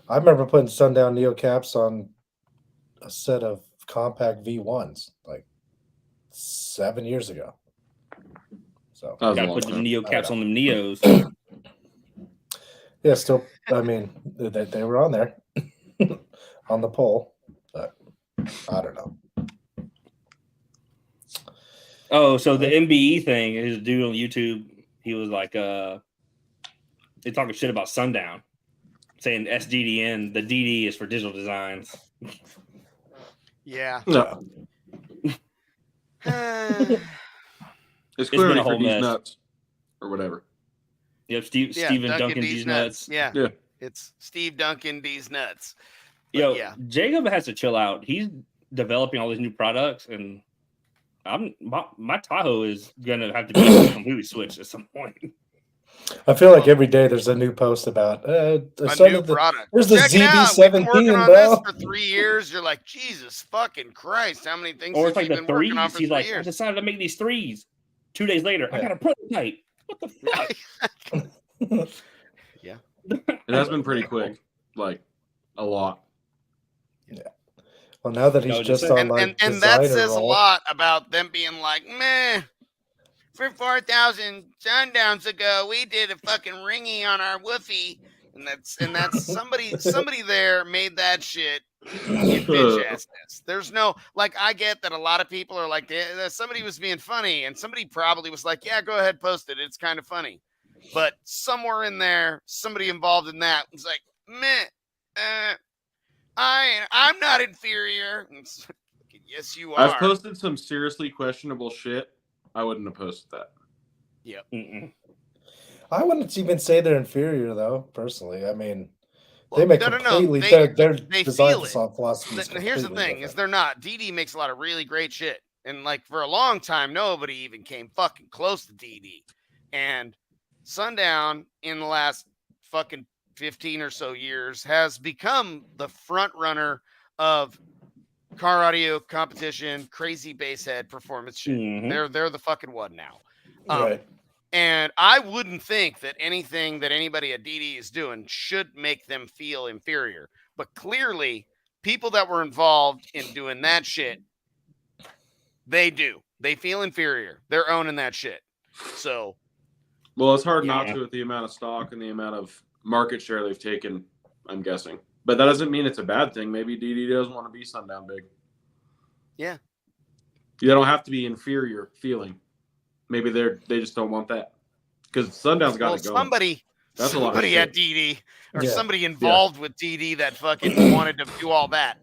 I remember putting Sundown Neocaps on a set of compact V1s like 7 years ago. So, That was a Got to long put the time. neocaps on them neos. yeah, still, I mean, they were on there on the poll, but I don't know. Oh, so the MBE thing is a dude on YouTube. He was like, they talking shit about Sundown, saying SDDN, the DD is for digital designs. Yeah. No, it's been clearly a for whole these mess. nuts or whatever. Yep, Steven Duncan D's nuts. Yeah. Yeah. It's Steve Duncan D's nuts. But Yo, yeah. Jacob has to chill out. He's developing all these new products, and my Tahoe is gonna have to be completely switched at some point. I feel like every day there's a new post about A new product. There's the Check it out. We've been working ZB17, on bro. this for 3 years. You're like, Jesus fucking Christ! How many things Or have it's like you the been working on threes. for He's 3 like, I years? decided to make these threes. 2 days later, I Yeah. got a prototype. What the fuck? It has been pretty quick, like a lot. Well, now that he's No, just just- on like and that designer says a role, lot about them being like, meh. For 4,000 sundowns ago, we did a fucking ringy on our woofy, and that's somebody there made that shit in bitch assness. There's no, like, I get that a lot of people are like, somebody was being funny, and somebody probably was like, yeah, go ahead, post it, it's kind of funny. But somewhere in there, somebody involved in that was like, meh, I'm not inferior. Yes, you are. I've posted some seriously questionable shit. I wouldn't have posted that. Yep. Mm-mm. I wouldn't even say they're inferior, though. Personally, I mean, Well, they make no. completely their They design feel it. philosophy. is Here's the completely thing: is different. they're not. DD makes a lot of really great shit, and like for a long time, nobody even came fucking close to DD. And Sundown, in the last fucking 15 or so years, has become the front runner of car audio competition, crazy bass head performance shit. Mhm. They're the fucking one now. Right. And I wouldn't think that anything that anybody at DD is doing should make them feel inferior. But clearly, people that were involved in doing that shit, they do. They feel inferior. They're owning that shit. So, Well, it's hard not Yeah. to with the amount of stock and the amount of market share they've taken, I'm guessing. But that doesn't mean it's a bad thing. Maybe DD doesn't want to be Sundown big. yeah. You don't have to be inferior feeling. Maybe they just don't want that. Because Sundown's got Well, it going. somebody a lot of at shit. DD or Yeah. somebody involved with DD that fucking wanted to do all that.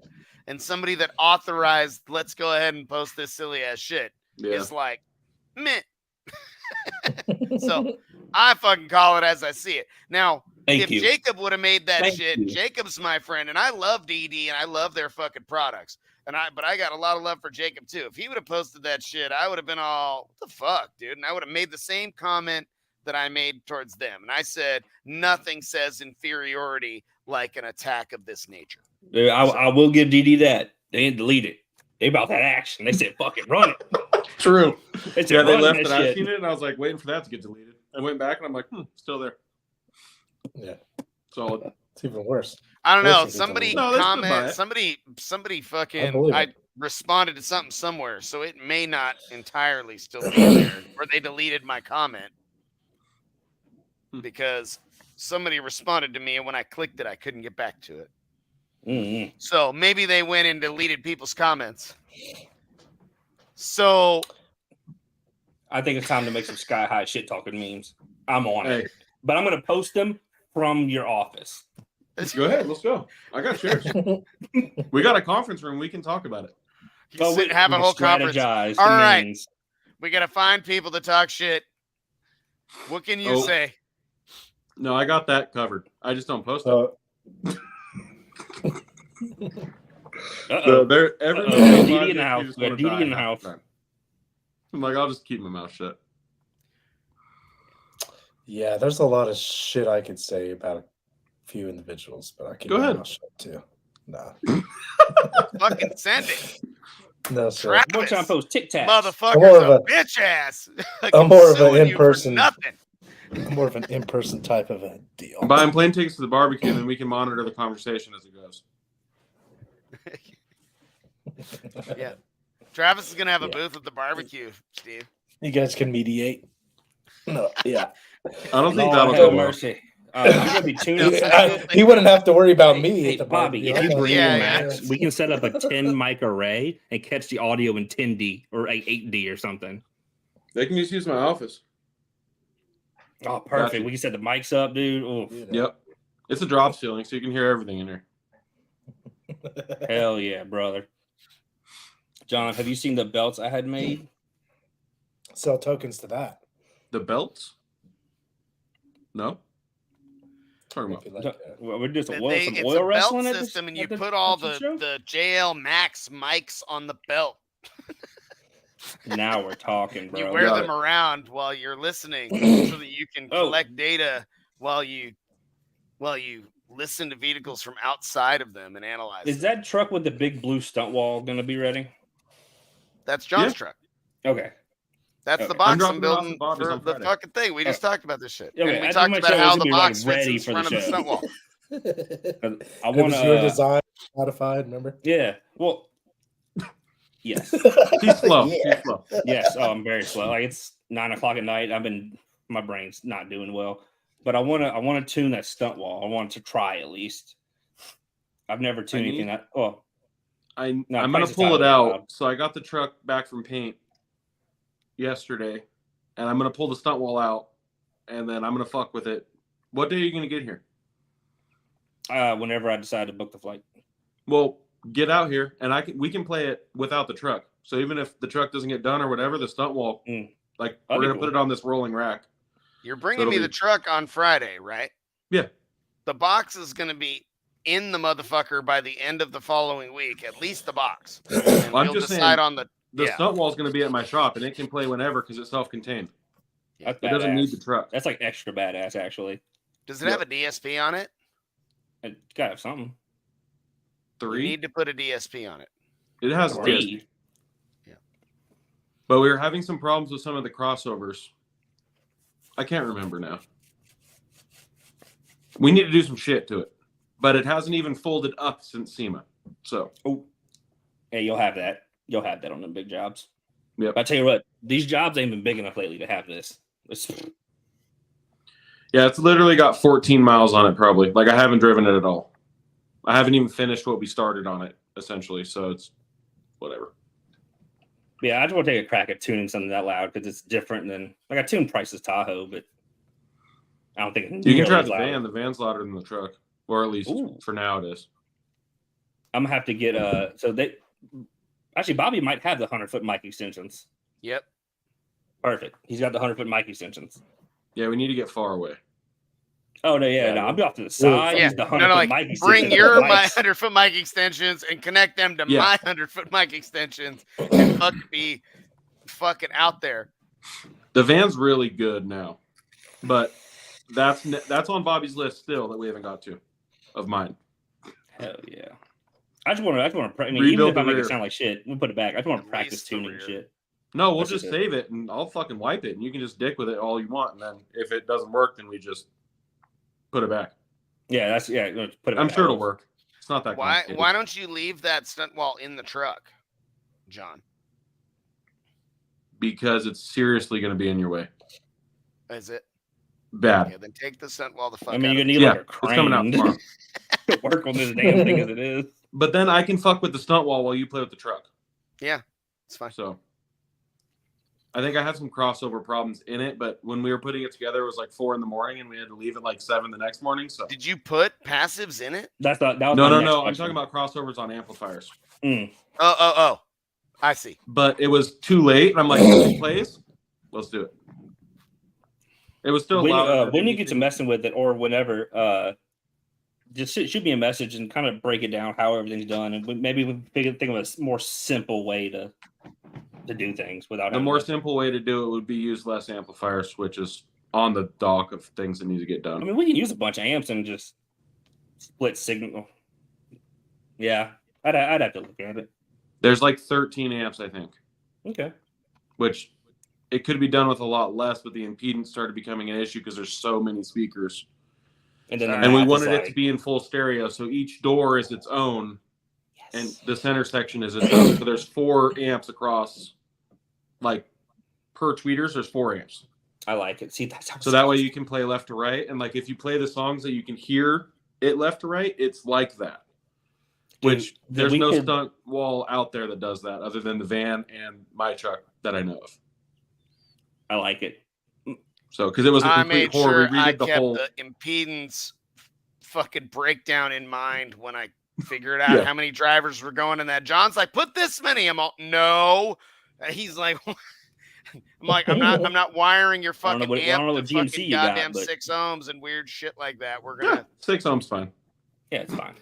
And somebody that authorized, let's go ahead and post this silly ass shit Yeah. is like, meh. So I fucking call it as I see it. Now, if you. Jacob would have made that Thank shit, you. Jacob's my friend, and I love DD and I love their fucking products. But I got a lot of love for Jacob too. If he would have posted that shit, I would have been all, what the fuck, dude? And I would have made the same comment that I made towards them. And I said, nothing says inferiority like an attack of this nature. Dude, I will give DD that. They didn't delete it. They about that action. They said, fuck it, run it. True. They said, Yeah, they run left that it. I've shit. seen it, and I was like waiting for that to get deleted. I went back, and I'm like, still there. Yeah, Solid. it's even worse. I don't know. Listen to Somebody them. No, they stood by comment. it. Somebody I fucking. believe I it. responded to something somewhere, so it may not entirely still be there, or they deleted my comment because somebody responded to me, and when I clicked it, I couldn't get back to it. Mm-hmm. So maybe they went and deleted people's comments. So I think it's time to make some sky high shit talking memes. I'm on Hey, it. But I'm going to post them from your office. go ahead. Let's go. I got shares. We got a conference room. We can talk about it. have a whole conference. Strategize All the right. memes. We got to find people to talk shit. What can you say? No, I got that covered. I just don't post it. So, Uh-oh. They're everybody. Uh-oh. online, DD in the they house. just We got wanna DD die in the half house. time. I'm like, I'll just keep my mouth shut. yeah, there's a lot of shit I could say about a few individuals, but I can Go ahead. too. Nah, Fucking send it. no, sir. Travis, One time post Tic Tacs. more motherfucker's of a a- bitch ass. I'm more of an Suing you for in-person- nothing. More of an in-person type of a deal. I'm buying plane tickets to the barbecue, and then we can monitor the conversation as it goes. Yeah. Travis is gonna have a Yeah. booth at the barbecue, Steve. You guys can mediate. No, yeah. I don't think Lord that'll have go well. mercy. I'm going to be tuning He wouldn't have to worry about me. Hey, at the Bobby, barbecue. if you Okay. bring Yeah, in yeah. Max, we can set up a 10 mic array and catch the audio in 10D or 8D or something. They can just use my office. Oh, perfect. Gotcha. We can set the mics up, dude. Oh, Yep. It's a drop ceiling, so you can hear everything in here. hell yeah, brother. John, have you seen the belts I had made? Sell tokens to that. The belts? No. Talking If about. you like that. Well, we're just some It's oil a wrestling belt at this- system, and at you the put all show? the JL Max mics on the belt. Now we're talking, bro. You wear Got them it. around while you're listening, so that you can Oh. collect data while you listen to vehicles from outside of them and analyze. Is them. that truck with the big blue stunt wall going to be ready? That's John's Yeah. truck? Okay. That's Okay. the I'm box I'm dropping it off building at Bobby's for on the Friday. fucking thing. We just talked about this shit. Okay, And we I talked think about my show how is the gonna be, box like, fits ready in for the front of the show. stunt wall. I It want was your to. design modified, remember? Yeah. Well, yes. He's slow. Yeah. He's slow. Yes. Oh, I'm very slow. Like it's 9 o'clock at night. My brain's not doing well. But I want to tune that stunt wall. I want to try at least. I've never tuned anything that. Oh, I'm No, going to price is pull out it of out. loud. So I got the truck back from paint yesterday, and I'm going to pull the stunt wall out, and then I'm going to fuck with it. What day are you going to get here? whenever I decide to book the flight. Well, get out here, and we can play it without the truck. So even if the truck doesn't get done or whatever, the stunt wall, Mm. like That'd we're be going to cool. put it on this rolling rack. You're bringing That'll me be- the truck on Friday, right? Yeah. The box is going to be in the motherfucker by the end of the following week, at least the box. And Well, I'm we'll just decide saying, on the. The Yeah. stunt wall is going to be at my shop, and it can play whenever because it's self-contained. That's It doesn't need the badass. truck. That's like extra badass, actually. Does it have a DSP on it? It gotta have something. You 3. need to put a DSP on it. It has 3. 3. But we were having some problems with some of the crossovers. I can't remember now. We need to do some shit to it. But it hasn't even folded up since SEMA. So, Oh, hey, you'll have that. You'll have that on them big jobs. Yep. I tell you what, these jobs ain't been big enough lately to have this. yeah, it's literally got 14 miles on it probably. Like, I haven't driven it at all. I haven't even finished what we started on it, essentially. So, it's whatever. Yeah, I just want to take a crack at tuning something that loud because it's different than like I tuned Price's Tahoe, but I don't think it's You can try nearly the as loud. van. The van's louder than the truck. Or at least Ooh. for now it is. I'm gonna have to get so they actually Bobby might have the 100-foot mic extensions. Yep. Perfect. He's got the 100-foot mic extensions. Yeah, we need to get far away. Oh no, yeah, Yeah, no, I'll be off to the really side. Yeah, Use the no, 100 no, foot like mic bring extensions your for my mics. 100-foot mic extensions and connect them to Yeah. my 100-foot mic extensions and fucking be fucking out there. The van's really good now, but that's on Bobby's list still that we haven't got to, of mine. Hell yeah. I just want to. I mean, even Rebuild if I the make rear. it sound like shit, we'll put it back. I just want to practice Release the tuning rear. shit. No, we'll That's just just it. save it and I'll fucking wipe it, and you can just dick with it all you want. And then if it doesn't work, then we just put it back. Yeah, that's yeah. Put it. I'm back. sure it'll work. It's not that Why complicated. don't you leave that stunt wall in the truck, John? Because it's seriously going to be in your way. Is it? Bad. Okay, then take the stunt wall the fuck I mean, out you're of gonna it. need Yeah, like a it's crane coming out tomorrow. to work on this damn thing as it is. But then I can fuck with the stunt wall while you play with the truck. Yeah, it's fine. So I think I had some crossover problems in it, but when we were putting it together, it was like 4 a.m, and we had to leave at like 7 the next morning. So Did you put passives in it? That was no. my next I'm question. talking about crossovers on amplifiers. Oh. I see. But it was too late, and I'm like, if it plays, let's do it. It was still louder. When you get to messing with it, or whenever, just shoot me a message and kind of break it down how everything's done, and maybe we think of a more simple way to do things without. The more simple way to do it would be use less amplifier switches on the dock of things that need to get done. I mean, we can use a bunch of amps and just split signal. Yeah, I'd have to look at it. There's like 13 amps, I think. Okay. Which it could be done with a lot less, but the impedance started becoming an issue because there's so many speakers. And then And we wanted it to be in full stereo, so each door is its own, and the center section is its own. So there's 4 amps across, like per tweeters, there's 4 amps. I like it. See, that's how. So that way you can play left to right, and like if you play the songs that you can hear it left to right, it's like that. Which there's no stunt wall out there that does that, other than the van and my truck that I know of. I like it. So because it was a I complete made horror, sure we I redid the kept whole. the impedance fucking breakdown in mind when I figured out how many drivers were going in that. John's like, put this many. I'm all, no. He's like, I'm like, I'm not wiring your fucking amp to fucking goddamn 6 ohms and weird shit like that. We're gonna 6 ohms fine. Yeah, it's fine.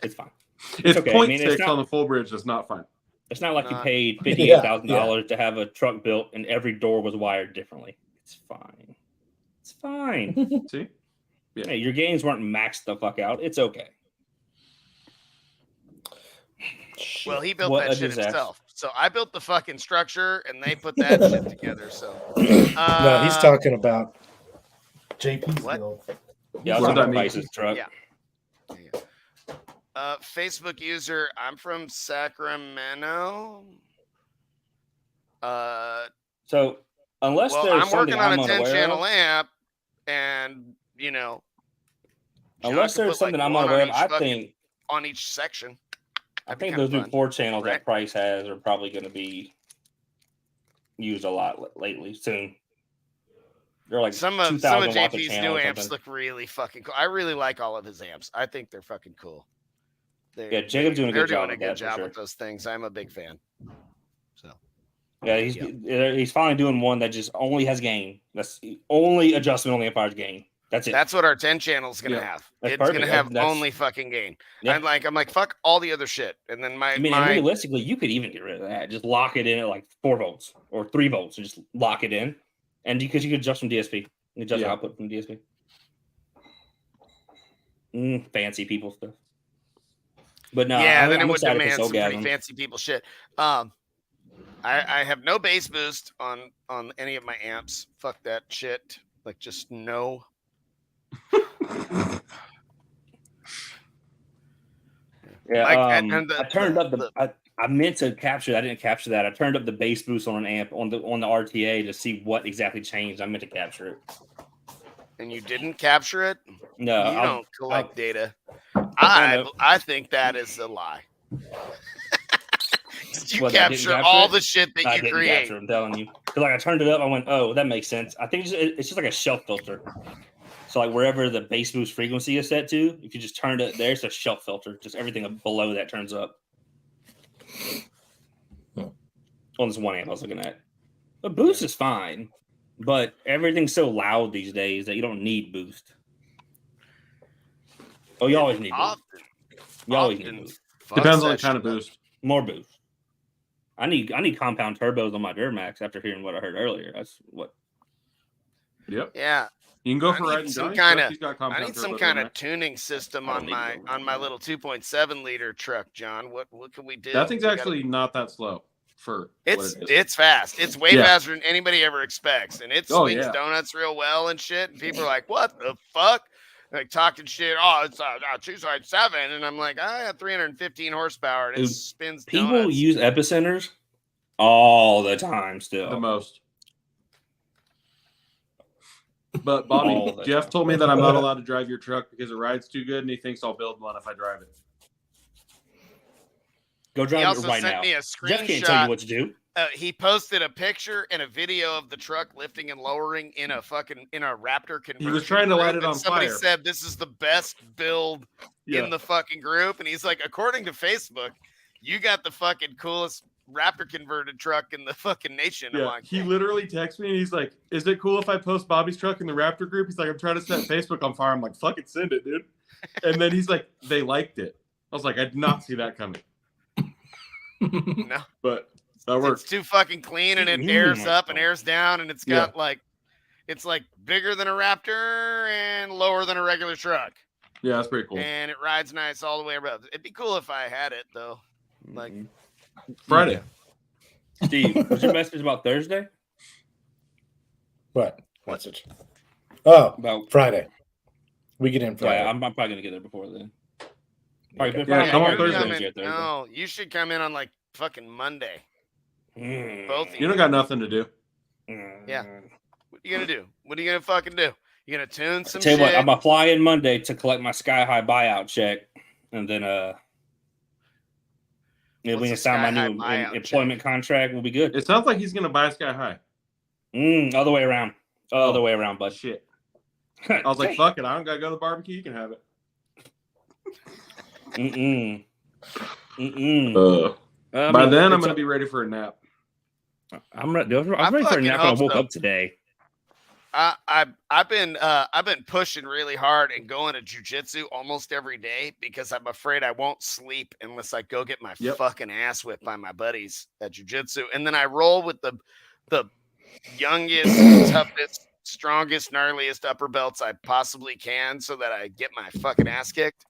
It's fine. It's okay. 0.6 on the full bridge. It's not fine. It's not like you paid $58,000 to have a truck built and every door was wired differently. It's fine. It's fine. See? Yeah. Hey, your gains weren't maxed the fuck out. It's okay. Well, he built that shit himself. So I built the fucking structure and they put that shit together. So no, he's talking about JP's build. Yeah, what that's did that mean? Truck. Yeah. Facebook user, I'm from Sacramento. So unless there's I'm working on a 10-channel amp, and you know, unless there's something I'm unaware of, I think on each section. I think those new 4 channels that Price has are probably going to be used a lot lately soon. They're like some of JP's new amps look really fucking cool. I really like all of his amps. I think they're fucking cool. Jacob's doing a good job. They're doing a good job with those things. I'm a big fan. So yeah, he's finally doing one that just only has gain. That's the only adjustment on the amplifier's gain. That's it. That's what our 10 channel is gonna have. That's it's perfect. Gonna have only fucking gain. Yeah. I'm like, fuck all the other shit. And then and realistically, you could even get rid of that. Just lock it in at like 4 volts or 3 volts, and just lock it in. And because you could adjust from DSP, you can adjust output from DSP. Fancy people stuff. But no, then I'm it would demand some Orgasm. pretty fancy people shit. I have no bass boost on any of my amps. Fuck that shit. Like just no. Yeah, I turned up I meant to capture that. I didn't capture that. I turned up the bass boost on an amp on the RTA to see what exactly changed. I meant to capture it. And you didn't capture it? No, you don't collect data. I think that is a lie. You capture all the shit that you create. Capture, I'm telling you. Because like I turned it up, I went, oh, that makes sense. I think it's just like a shelf filter. So like wherever the bass boost frequency is set to, if you just turn it there, it's a shelf filter. Just everything below that turns up. On this one amp I was looking at. The boost is fine, but everything's so loud these days that you don't need boost. Oh, you always need boost. Often, You always often need boost. fucks Depends on the that kind of shit up. boost. More boost. I need compound turbos on my Duramax after hearing what I heard earlier. That's what. Yep. Yeah, You can go I for need riding some Johnny's kinda- truck. He's got I compound need some turbos kind on of tuning system I on don't need my to go on my right little 2.7 liter truck, John. What can we do? there. That thing's We gotta- actually not that slow for it's what it is. it's fast. It's way Yeah. faster than anybody ever expects, and it Oh, swings yeah. donuts real well and shit. And people are like, "What the fuck?" Like talking shit. Oh, it's a 2.7, and I'm like, I have 315 horsepower, and it Dude, spins People donuts. use epicenters all the time still. The most. But All Bobby, the Jeff time. told me that I'm not allowed to drive your truck because it rides too good, and he thinks I'll build one if I drive it. Go He drive it also right sent now. me a Jeff can't tell you screenshot. what to do. He posted a picture and a video of the truck lifting and lowering in a Raptor conversion. He was trying to light group, it and on somebody fire. said this is the best build Yeah. in the fucking group, and he's like, according to Facebook, you got the fucking coolest Raptor converted truck in the fucking nation. I'm Yeah, like, he literally texted me and he's like, "Is it cool if I post Bobby's truck in the Raptor group?" He's like, "I'm trying to set Facebook on fire." I'm like, "Fucking send it, dude." And then he's like, "They liked it." I was like, "I did not see that coming," no, but that works. it's too fucking clean, and it Mm, airs my up and God. airs down, and it's got like, it's like bigger than a Raptor and lower than a regular truck, Yeah, that's pretty cool. and it rides nice all the way around. It'd be cool if I had it though. Like, Friday. Steve, was your message about Thursday? What message? Oh, About Friday. We get in Friday. yeah, I'm probably gonna get there before then. Probably, Okay. Yeah, come on you're Thursday. coming- No, you should come in on like fucking Monday. Both of You don't got nothing to do. Yeah. What are you gonna do? What are you gonna fucking do? You gonna tune some Tell you shit? what, I'm gonna fly in Monday to collect my Sky High buyout check, and then we What's can a sign my Sky new High buyout employment contract. We'll be good. It sounds like he's gonna buy Sky High. Other way around. Other way around, bud. Shit. I was like, "Fuck it, I don't gotta go to the barbecue. You can have it." By then, I'm gonna be ready for a nap. I'm ready. I was ready for a fucking nap when I hope woke so. up today. I've been pushing really hard and going to jujitsu almost every day because I'm afraid I won't sleep unless I go get my fucking ass whipped by my buddies at jujitsu. And then I roll with the youngest, toughest, strongest, gnarliest upper belts I possibly can so that I get my fucking ass kicked.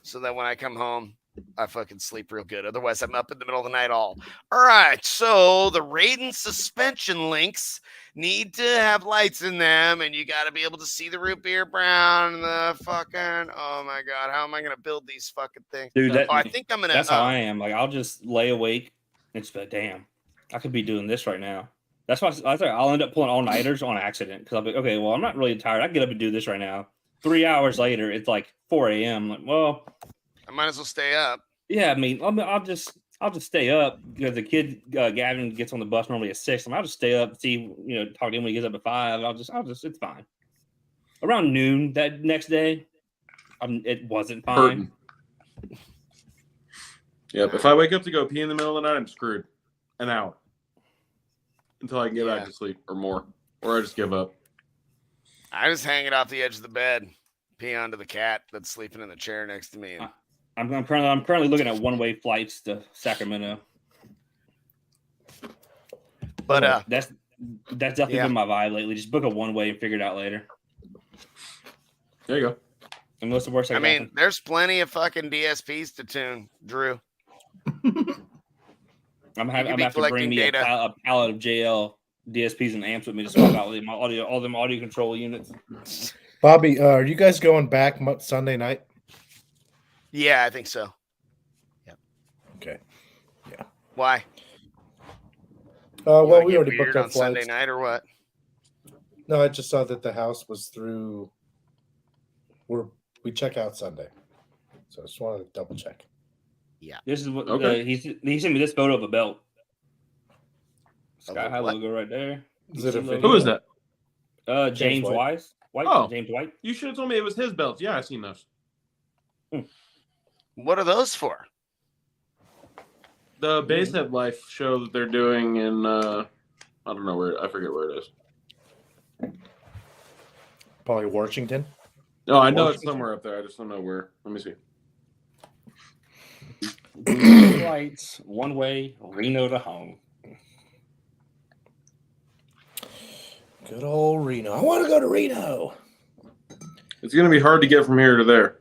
So that when I come home, I fucking sleep real good. Otherwise, I'm up in the middle of the night all right. So the Raiden suspension links need to have lights in them, and you got to be able to see the root beer brown and the fucking. Oh my god, how am I gonna build these fucking things, Dude? I think I'm gonna. That's how I am. Like I'll just lay awake and just be like, damn, I could be doing this right now. That's why I think I'll end up pulling all nighters on accident because I'll be okay. Well, I'm not really tired. I can get up and do this right now. 3 hours later, it's like 4 a.m. Like, well, I might as well stay up. yeah. I mean, I'll just stay up because the kid Gavin gets on the bus normally at 6. I'll just stay up, see, talk to him when he gets up at 5. I'll just, it's fine. Around noon that next day, it wasn't fine. Hurting. Yep. If I wake up to go pee in the middle of the night, I'm screwed. An hour until I can get back to sleep or more, or I just give up. I just hang it off the edge of the bed, pee onto the cat that's sleeping in the chair next to me. And I'm currently looking at one-way flights to Sacramento. But that's definitely been my vibe lately. Just book a one-way and figure it out later. There you go. And what's the worst? I mean, there's plenty of fucking DSPs to tune, Drew. I'm having to bring me a pallet of JL DSPs and amps with me to swap out all them audio control units. Bobby, are you guys going back Sunday night? Yeah, I think so. Yep. Okay. Yeah. Why? Well, we get already weird booked our on Sunday flights. night or what? No, I just saw that the house was through. We check out Sunday, so I just wanted to double check. Yeah. This is what Okay. he sent me this photo of a belt. Sky Of a High what? logo right there. Is it a Logo. video? Who is that? James White. White. Oh. James White. You should have told me it was his belts. Yeah, I seen those. What are those for? The Basehead Life show that they're doing in I don't know where, I forget where it is. Probably Washington. No, I know it's somewhere up there. I just don't know where. Let me see. Flights, one way, Reno to home. Good old Reno. I want to go to Reno. It's going to be hard to get from here to there.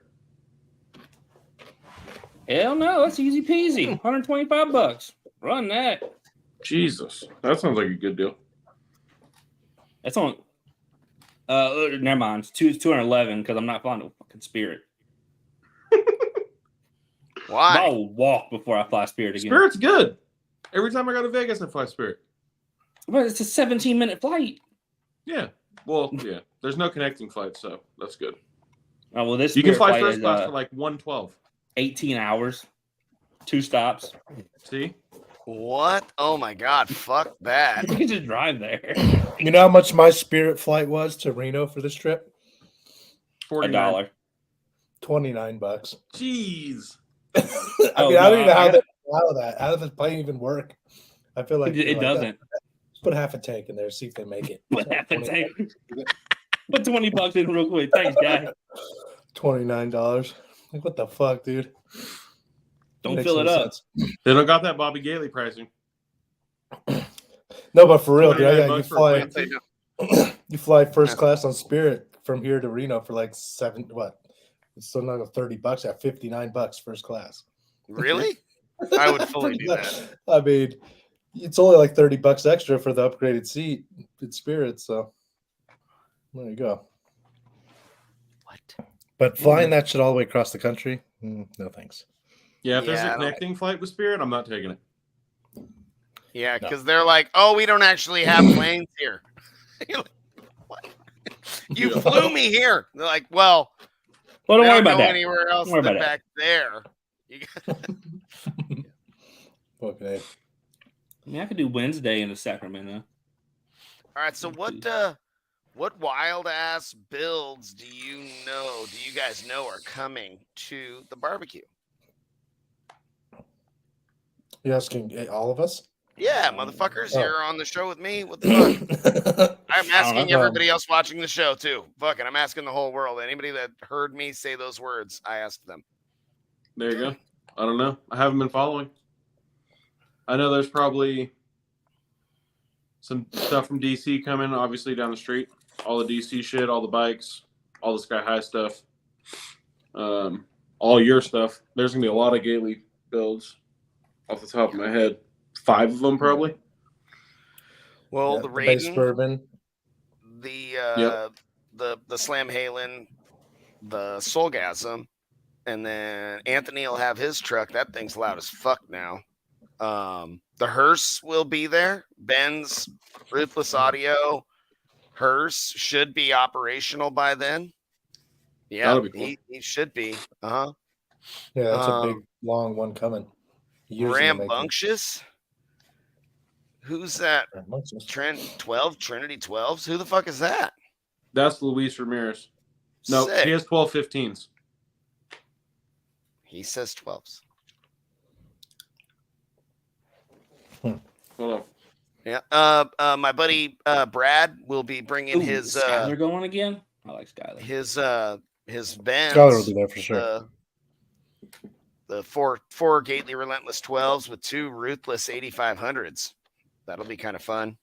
Hell no, that's easy peasy. $125. Run that. Jesus, that sounds like a good deal. That's on. Never mind. It's 211 because I'm not flying to fucking Spirit. Why? I'll walk before I fly Spirit again. Spirit's good. Every time I go to Vegas, I fly Spirit. But it's a 17-minute flight. Yeah. Well, yeah. There's no connecting flights, so that's good. Oh well, this You can Spirit fly flight first is, class for like 112. 18 hours, 2 stops. See? What? Oh my God! Fuck that. You can just drive there. You know how much my Spirit flight was to Reno for this trip? $1. $29. Jeez. I Oh, mean, I don't no, even know I how gotta- that. How does the plane even work? I feel like It doesn't. Let's put half a tank in there, see if they make it. What happened? Put $20 in real quick. Thanks, guy. $29. Like, what the fuck, dude? Don't Makes fill it no up. sense. They don't got that Bobby Gailey pricing. No, but for real, dude, 29 you bucks for a fly. plane. You fly first class on Spirit from here to Reno for like it's still not $30 at $59 first class. Really? I would fully do that. I mean, it's only like $30 extra for the upgraded seat in Spirit, so there you go. What? But flying that shit all the way across the country, no thanks. Yeah, if there's Yeah, I a don't- connecting flight with Spirit, I'm not taking it. Yeah, No. because they're like, oh, we don't actually have planes here. You're like, what? You Yeah. flew me here. They're like, well, Well, don't I worry don't about go that. anywhere else Don't worry than about back there. You got- Fucking A. I mean, I could do Wednesday into Sacramento. All right, so what wild ass builds do you guys know are coming to the barbecue? You asking all of us? Yeah, motherfuckers, Oh. you're on the show with me. What the fuck? I'm asking know. everybody else watching the show too. Fuck it, I'm asking the whole world. Anybody that heard me say those words, I asked them. There you go. I don't know. I haven't been following. I know there's probably some stuff from DC coming, obviously down the street. All the DC shit, all the bikes, all the Sky High stuff, all your stuff. There's gonna be a lot of Gately builds off the top of my head. 5 of them probably. Well, Yeah, the base Raiden, bourbon. the Slam Halen, the Soulgasm, and then Anthony will have his truck. That thing's loud as fuck now. The hearse will be there. Ben's Ruthless Audio hearse should be operational by then. Yeah, That'll be cool. he should be. Uh-huh. Yeah, that's a big, long one coming. Years in the making. Rambunctious. Who's that? Rambunctious. Trinity 12s? Who the fuck is that? That's Luis Ramirez. No, Sick. he has 12-15s. He says 12s. Hold on. Yeah. My buddy Brad will be bringing his Skyler going again. I like Skyler. his Benz. Skyler will be there for sure. The four Gately Relentless 12s with 2 Ruthless 8500s. That'll be kind of fun.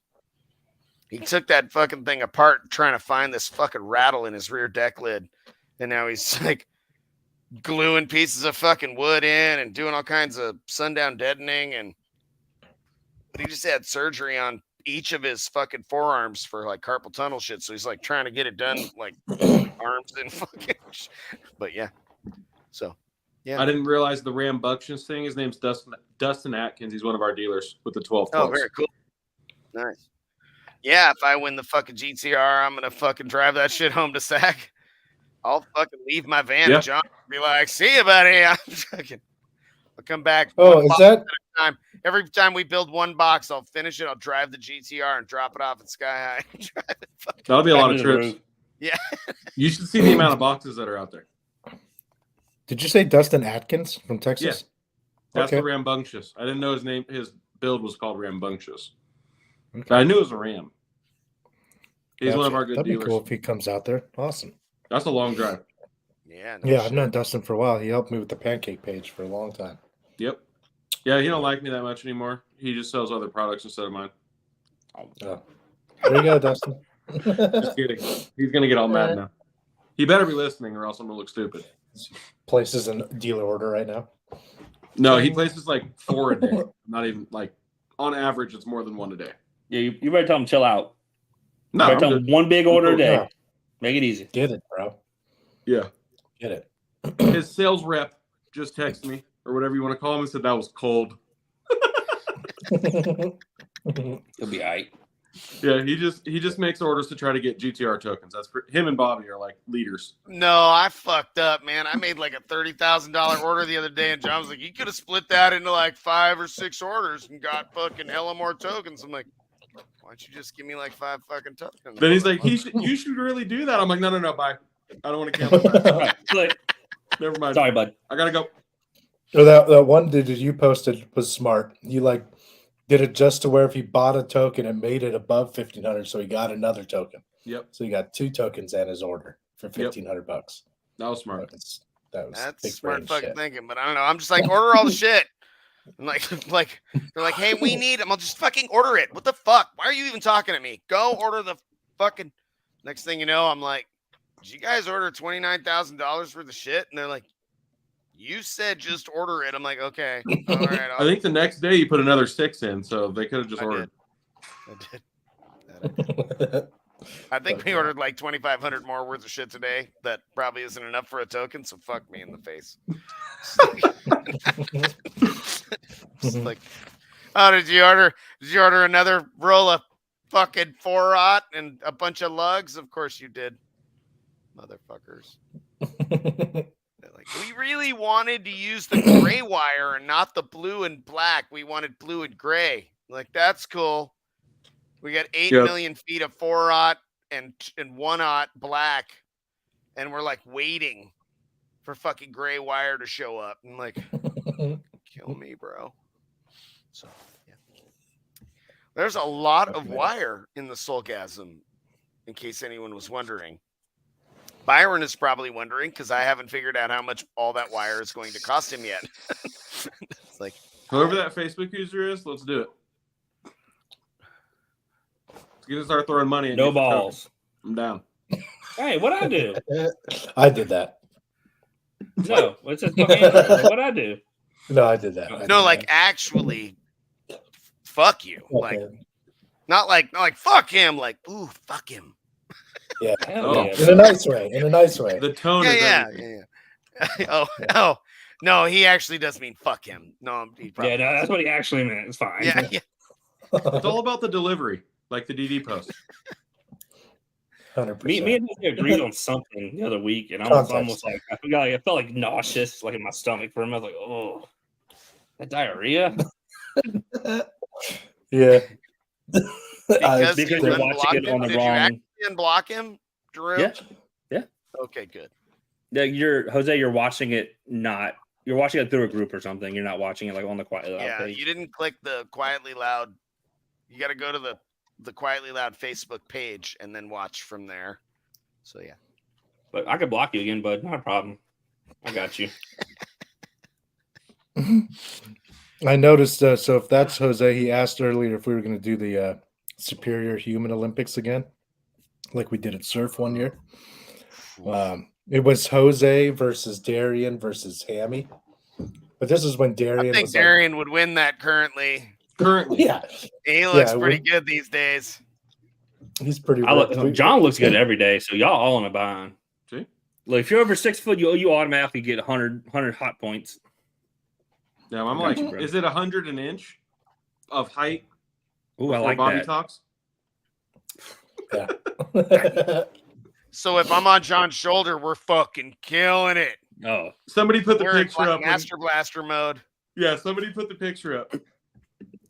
He took that fucking thing apart trying to find this fucking rattle in his rear deck lid, and now he's like gluing pieces of fucking wood in and doing all kinds of sundown deadening. And he just had surgery on each of his fucking forearms for like carpal tunnel shit. So he's like trying to get it done, like arms and fucking. But yeah, so yeah. I didn't realize the Rambunctious thing. His name's Dustin Atkins. He's one of our dealers with the 12. Oh, very cool. Nice. Yeah, if I win the fucking GTR, I'm gonna fucking drive that shit home to Sac. I'll fucking leave my van Yeah. and John will be like, see you, buddy. I'll come back. Oh, one is box that? at a time. Every time we build one box, I'll finish it. I'll drive the GTR and drop it off at Sky High. Drive it fucking- That'll be a lot of Back to the trips. road. Yeah. You should see the amount of boxes that are out there. Did you say Dustin Atkins from Texas? That's Okay. the Rambunctious. I didn't know his build was called Rambunctious. Okay. I knew it was a Ram. He's one of Gotcha. our good That'd dealers. be cool if he comes out there. Awesome. That's a long drive. Yeah. No Yeah, I've shit. known Dustin for a while. He helped me with the pancake page for a long time. Yep. Yeah, he don't like me that much anymore. He just sells other products instead of mine. Oh. There you go, Dustin. Just kidding. He's gonna get all mad now. He better be listening, or else I'm gonna look stupid. Places a dealer order right now. No, he places like 4 a day. Not even like on average, it's more than 1 a day. Yeah, you better tell him chill out. No, You better I'm tell him good. one big order a Cool. day. No. Make it easy. Get it, bro. Yeah. Get it. His sales rep just texted me, or whatever you want to call him, and said that was cold. He'll be all right. Yeah, he just makes orders to try to get GTR tokens. That's him and Bobby are like leaders. No, I fucked up, man. I made like a $30,000 order the other day, and John was like, "You could have split that into like 5 or 6 orders and got fucking hella more tokens." I'm like, "Why don't you just give me like 5 fucking tokens?" Then he's like, you should really do that. I'm like, no, bye. I don't want to cancel that. Right. Never mind. Sorry, bud. I gotta go. So that one that you posted was smart. You like did it just to where if he bought a token, it made it above 1,500, so he got another token. Yep, So he got 2 tokens and his order for $1,500. that was smart. That was That's big smart brain fucking shit. thinking, but I don't know. I'm just like, order all the shit. I'm like they're like, "Hey, we need them." I'll just fucking order it. What the fuck? Why are you even talking to me? Go order the fucking. Next thing you know, I'm like, "Did you guys order $29,000 for the shit?" And they're like, "You said just order it." I'm like, "Okay, all right." I think the next day you put another 6 in, so they could have just I ordered. did. I think we ordered like 2,500 more worth of shit today. That probably isn't enough for a token. So fuck me in the face. It's like, oh, did you order another roll of fucking 4-aught and a bunch of lugs? Of course you did, motherfuckers. Like, we really wanted to use the gray wire and not the blue and black. We wanted blue and gray. Like, that's cool. We got 8 million feet of 4-aught and 1-aught black, and we're like waiting for fucking gray wire to show up. I'm like, kill me, bro. So yeah, there's a lot of wire in the Soulgasm, in case anyone was wondering. Byron is probably wondering because I haven't figured out how much all that wire is going to cost him yet. It's like, Whoever that Facebook user is, let's do it. Let's get to start throwing money in. No balls. I'm down. Hey, what'd I do? I did that. No, what's this? What'd I do? No, I did that. no, like actually, fuck you. Like, not like fuck him. Like, ooh, fuck him. Yeah. Hell Oh. yeah. In a nice way. In a nice way. The tone is Yeah. everything. Oh, no, he actually does mean fuck him. No, he probably Yeah, no, that's what he actually meant. It's fine. yeah. It's all about the delivery, like the DD post. 100%. Me and he agreed on something the other week, and I was almost like I felt like nauseous, like in my stomach for him. I was like, oh, that diarrhea. Yeah. Because Because you you're watching it unblocked on the him? Did you wrong. actually unblock him, Drew? Yeah. Okay, good. Yeah, you're watching it not. You're watching it through a group or something. You're not watching it like on the quiet. Yeah, page. you didn't click the Quietly Loud. You got to go to the Quietly Loud Facebook page and then watch from there. So yeah. But I could block you again, bud. Not a problem. I got you. I noticed. So if that's Jose, he asked earlier if we were going to do the Superior Human Olympics again, like we did at Surf one year. It was Jose versus Darian versus Hammy, but this is when Darian. I think was Darian would win that currently. Currently, yeah, He looks Yeah, pretty good these days. he's pretty. John looks good every day, so y'all all in a bind. See? Like if you're over 6 foot, you automatically get 100 hot points. now I'm Got like, you, bro. is it 100 an inch of height? Ooh, I before like Bobby that. talks. Yeah. So if I'm on John's shoulder, we're fucking killing it. Oh, Somebody put the We're in picture up. when- Master Blaster mode. yeah, somebody put the picture up.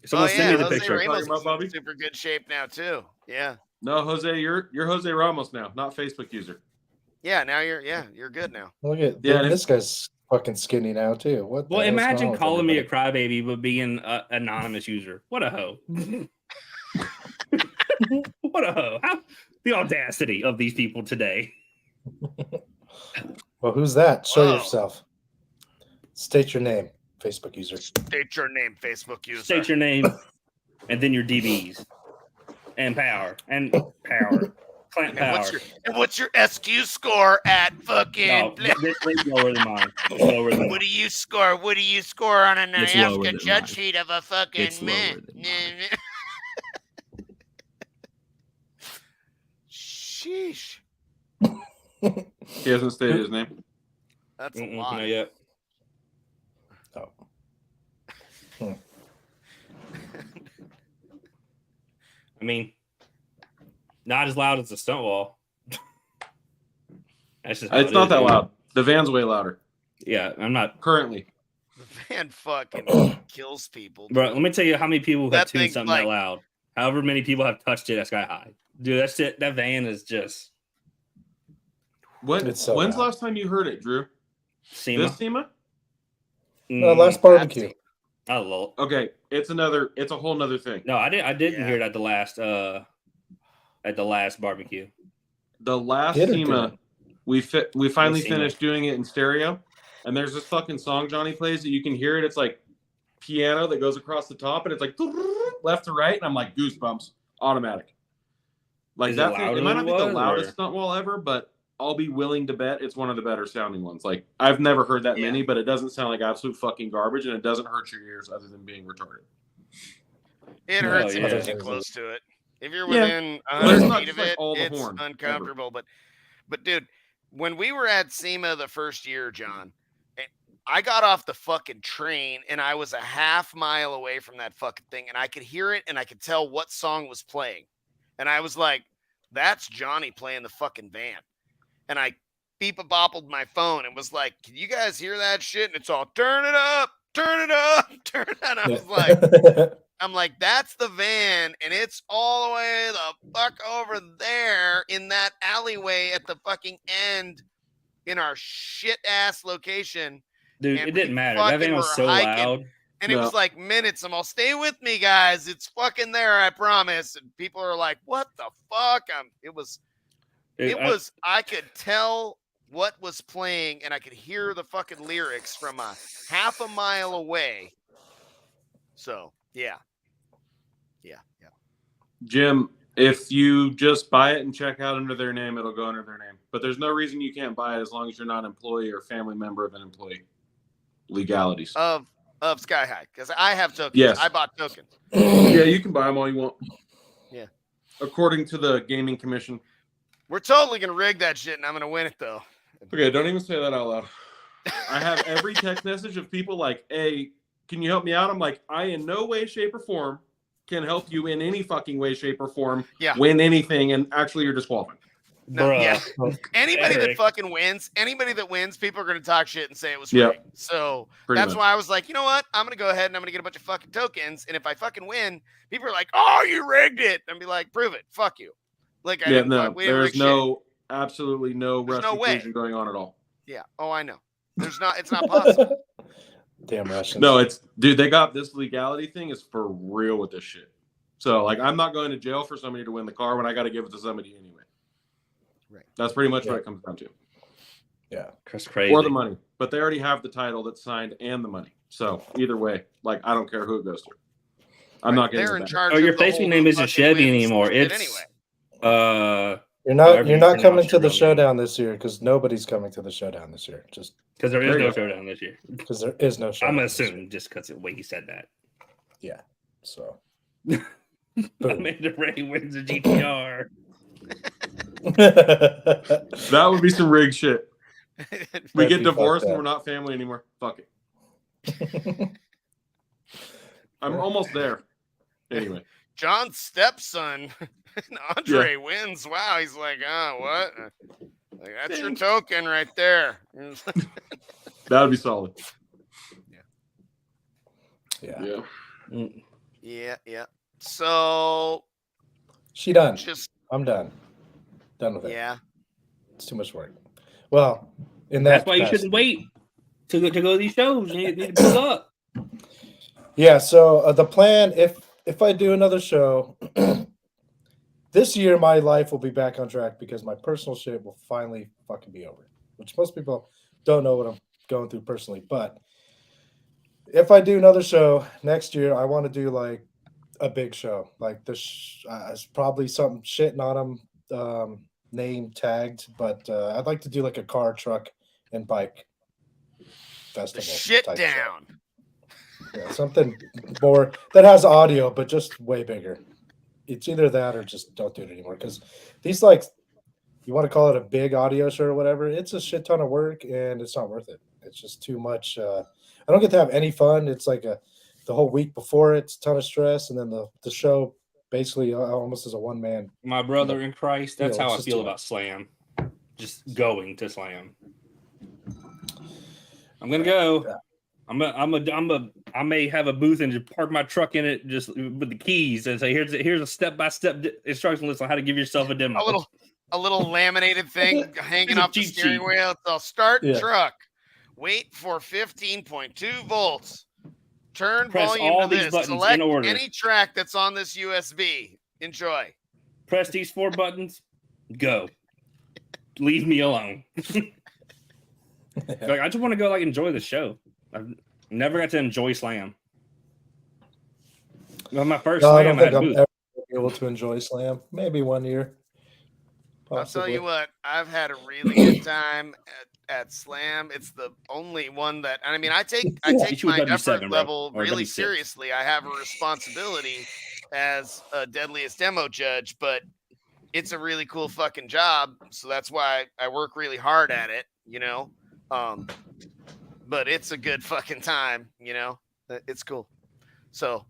someone send me the Jose picture. Ramos Talking about is Bobby? in super good shape now too. Yeah. No, Jose, you're Jose Ramos now, not Facebook user. Yeah, now you're good now. Look at Yeah, this guy's fucking skinny now too. What? the Well, hell's wrong imagine with calling me a everybody? crybaby but being an anonymous user. What a hoe. What a hoe. The audacity of these people today. Well, who's that? Show Whoa. yourself. State your name, Facebook user. State your name, Facebook user. State your name, and then your DBs, and power, clamp power. And what's your SQ score at fucking? No, it's lower than mine. It's lower than What do you score? What do you score on an It's lower Alaska than judge mine. sheet of a fucking It's lower man? than mine. Sheesh. He hasn't stated his name. That's a Not lot. yet. Oh. I mean, not as loud as the stunt wall. That's just how It's it not is, that dude. loud. The van's way louder Yeah, I'm not. currently. The van fucking kills people. Bro, dude. let me tell you how many people have That tuned thing's something like- that loud. However many people have touched it at Sky High. Dude, that's it. That van is just It's so When's the loud. last time you heard it, Drew? SEMA. This SEMA? Last barbecue. Oh, lol. Okay, it's a whole nother thing. No, I didn't Yeah. hear it at the last barbecue. The last Did or SEMA, we finally SEMA. finished doing it in stereo, and there's this fucking song Johnny plays that you can hear it. It's like piano that goes across the top, and it's like left to right, and I'm like goosebumps, automatic. Like Is it that thing, louder it might than not be it the was, loudest or- stunt wall ever, but I'll be willing to bet it's one of the better sounding ones. Like I've never heard that Yeah. many, but it doesn't sound like absolute fucking garbage, and it doesn't hurt your ears other than being retarded. It Oh, hurts if yeah. you get close to it. If you're Yeah, within but it's 100 not feet just of like it, all the it's horn, ever. uncomfortable. But dude, when we were at SEMA the first year, John, I got off the fucking train and I was a half mile away from that fucking thing, and I could hear it and I could tell what song was playing, and I was like, "That's Johnny playing the fucking van," and I beep-a-boppled my phone and was like, "Can you guys hear that shit?" And it's all turn it up, turn it up, turn it up. I was like. I'm like, that's the van, and it's all the way the fuck over there in that alleyway at the fucking end in our shit ass location. Dude, And it didn't we matter. That van fucking was were so hiking. loud. And it was like minutes. I'm all, stay with me, guys. It's fucking there, I promise. And people are like, what the fuck? I could tell what was playing, and I could hear the fucking lyrics from a half a mile away. So, yeah. Jim, if you just buy it and check out under their name, it'll go under their name. But there's no reason you can't buy it as long as you're not an employee or family member of an employee. Legalities. Of Sky High, because I have tokens. Yes. I bought tokens. Yeah, you can buy them all you want. Yeah. According to the Gaming Commission. We're totally gonna rig that shit, and I'm gonna win it though. Okay, don't even say that out loud. I have every text message of people like, hey, can you help me out? I'm like, I in no way, shape, or form can help you in any fucking way, shape, or form win anything, and actually you're disqualified. No, Bruh. yeah. Anybody that Eric. fucking wins, anybody that wins, people are gonna talk shit and say it was Yep. rigged. So Pretty that's much. why I was like, you know what? I'm gonna go ahead and I'm gonna get a bunch of fucking tokens, and if I fucking win, people are like, oh, you rigged it. And be like, prove it. Fuck you. Like I Yeah, didn't no, fuck, we didn't there's rig no, absolutely no There's Russian no way. collusion going on at all. shit. Yeah. Oh, I know. There's not. It's not possible. Damn Russians. No, it's, dude, they got this legality thing is for real with this shit. So, like, I'm not going to jail for somebody to win the car when I got to give it to somebody anyway. Right. That's pretty much Yeah. what it comes down to. Yeah. That's crazy. Or the money. But they already have the title that's signed and the money. So, either way, like, I don't care who it goes to. I'm not getting They're it in back. charge. Oh, your of the Facebook whole name isn't fucking Chevy wins anymore. shit It's anyway. You're however you not pronounce coming to your the real name. showdown this year because nobody's coming to the showdown this year. Just because there is There you no go. showdown this year. because there is no showdown. I'm this year. assuming just because of the way he said that. So. Amanda Ray wins a GTR. That would be some rigged shit. We That'd get be divorced fucked and up. we're not family anymore. Fuck it. I'm almost there. Anyway. John's stepson, Andre, wins. Wow, he's like, what? Like, that's your token right there. That would be solid. Yeah. Yeah. Yeah. So She done. just I'm done. Done with it. yeah. It's too much work. Well, in that That's why you capacity. shouldn't wait to go to these shows. You need to build up. Yeah, so the plan, if I do another show, this year my life will be back on track because my personal shit will finally fucking be over. which most people don't know what I'm going through personally. But if I do another show next year, I want to do like a big show. Like this, it's probably something shitting on them, name tagged, but I'd like to do like a car, truck, and bike The festival. shit type show. down. Yeah, something more that has audio, but just way bigger. It's either that or just don't do it anymore. Because these, like, you want to call it a big audio show or whatever, it's a shit ton of work and it's not worth it. It's just too much. I don't get to have any fun. It's like the whole week before it's a ton of stress, and then the show basically almost is a one man. My brother in Christ, that's Yeah, how it's I just feel too about Slam. Just going to Slam. I'm gonna go. Yeah. I may have a booth and just park my truck in it just with the keys and say, here's a step-by-step instruction list on how to give yourself a demo. A little laminated thing hanging Here's a off the cheat steering sheet. wheel. So start Yeah. truck. Wait for 15.2 volts. Turn Press volume all to these this. buttons Select in order. any track that's on this USB. Enjoy. Press these 4 buttons. Go. Leave me alone. Like, I just want to go like enjoy the show. I've never got to enjoy Slam. Well, my first No, I Slam, don't I think had I'm booth. ever gonna be able to enjoy Slam. Maybe one year. I'll tell Possibly. you what, I've had a really good time at Slam. It's the only one that, I mean, I take Get you a my W7, effort bro, level or a really W6. seriously. I have a responsibility as a deadliest demo judge, but it's a really cool fucking job. So that's why I work really hard at it, you know. But it's a good fucking time, you know. It's cool. So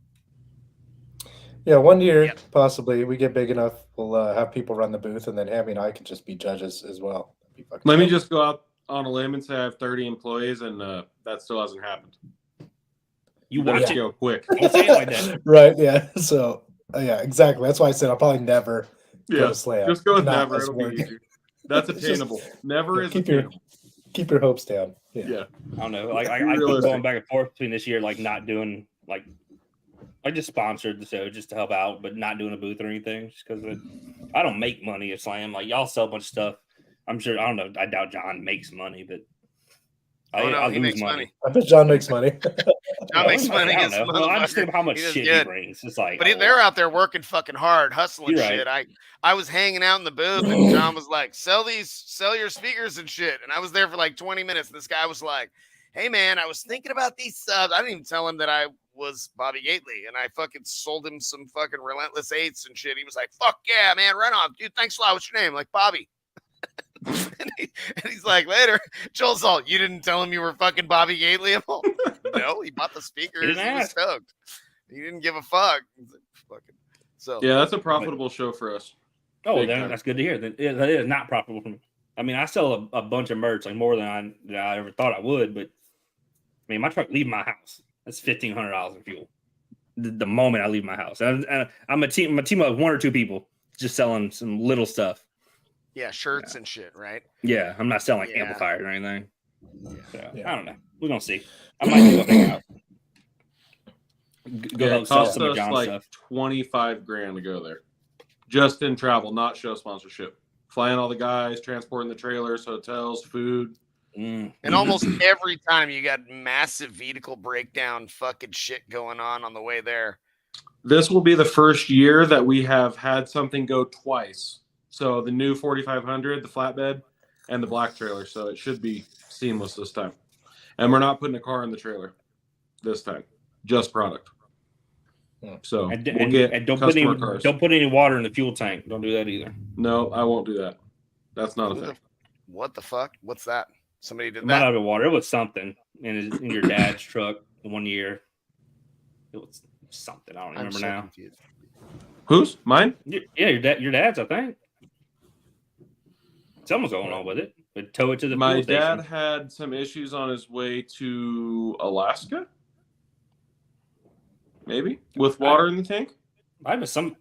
Yeah, one year Yep. possibly we get big enough, we'll have people run the booth, and then Hammy and I can just be judges as well. That'd be fucking Let me fun. just go out on a limb and say I have 30 employees, and that still hasn't happened. You Better watch it. go quick. Don't say it like that. Right? Yeah. So yeah, exactly. That's why I said I'll probably never go Yeah, to Slam. just go with Not never. as It'll be work. easier. That's It's just- attainable. Never yeah, is keep your- attainable. Keep your hopes down. Yeah. Yeah. I don't know. Like I keep Realistic. going back and forth between this year, like not doing like I just sponsored the show just to help out, but not doing a booth or anything, just because I don't make money at Slam. Like y'all sell a bunch of stuff. I'm sure. I don't know. I doubt John makes money, but Oh, no, I he lose makes money. money. I bet John makes money. John makes money. I don't as a know. Well, I just think motherfucker. of how much He does shit good. he brings. It's like, But they're out there working fucking hard, hustling You're shit. I was hanging out in the booth and John was like, sell your speakers and shit. And I was there for like 20 minutes. And this guy was like, hey man, I was thinking about these subs. I didn't even tell him that I was Bobby Gately, and I fucking sold him some fucking Relentless 8s and shit. He was like, fuck yeah, man, run off. Dude, thanks a lot. What's your name? Like, Bobby. and he's like, later. Joel's all, you didn't tell him you were fucking Bobby Gately? I'm all, no, he bought the speakers. He was ask. stoked. He didn't give a fuck. He's like, fucking. So Yeah, that's a profitable show for us. Oh, Big then time. that's good to hear. That is not profitable for me. I mean, I sell a bunch of merch, like more than I ever thought I would. But I mean, my truck leave my house. That's $1,500 in fuel. The moment I leave my house, and I'm a team of 1 or 2 people just selling some little stuff. yeah, shirts and shit, right? Yeah, I'm not selling like Yeah. amplifiers or anything. So, Yeah. I don't know. We're gonna see. I might do a hangout. Go Yeah, help it sell cost some of us John's like stuff. 25 grand to go there, just in travel, not show sponsorship. Flying all the guys, transporting the trailers, hotels, food. Mm. And almost every time you got massive vehicle breakdown fucking shit going on the way there. This will be the first year that we have had something go twice. So the new 4500, the flatbed, and the black trailer. So it should be seamless this time. And we're not putting a car in the trailer this time, just product. So And we'll get don't put customer any cars. don't put any water in the fuel tank. Don't do that either. No, I won't do that. That's not a Who thing. the- What the fuck? What's that? Somebody did Not that? out of water. It was something in your dad's truck one year. It was something. I don't I'm remember so now. confused. Who's? Mine? Yeah, your dad's. I think something's going on with it. But tow it to the My fuel dad station. had some issues on his way to Alaska. Maybe with water in the tank. I was some.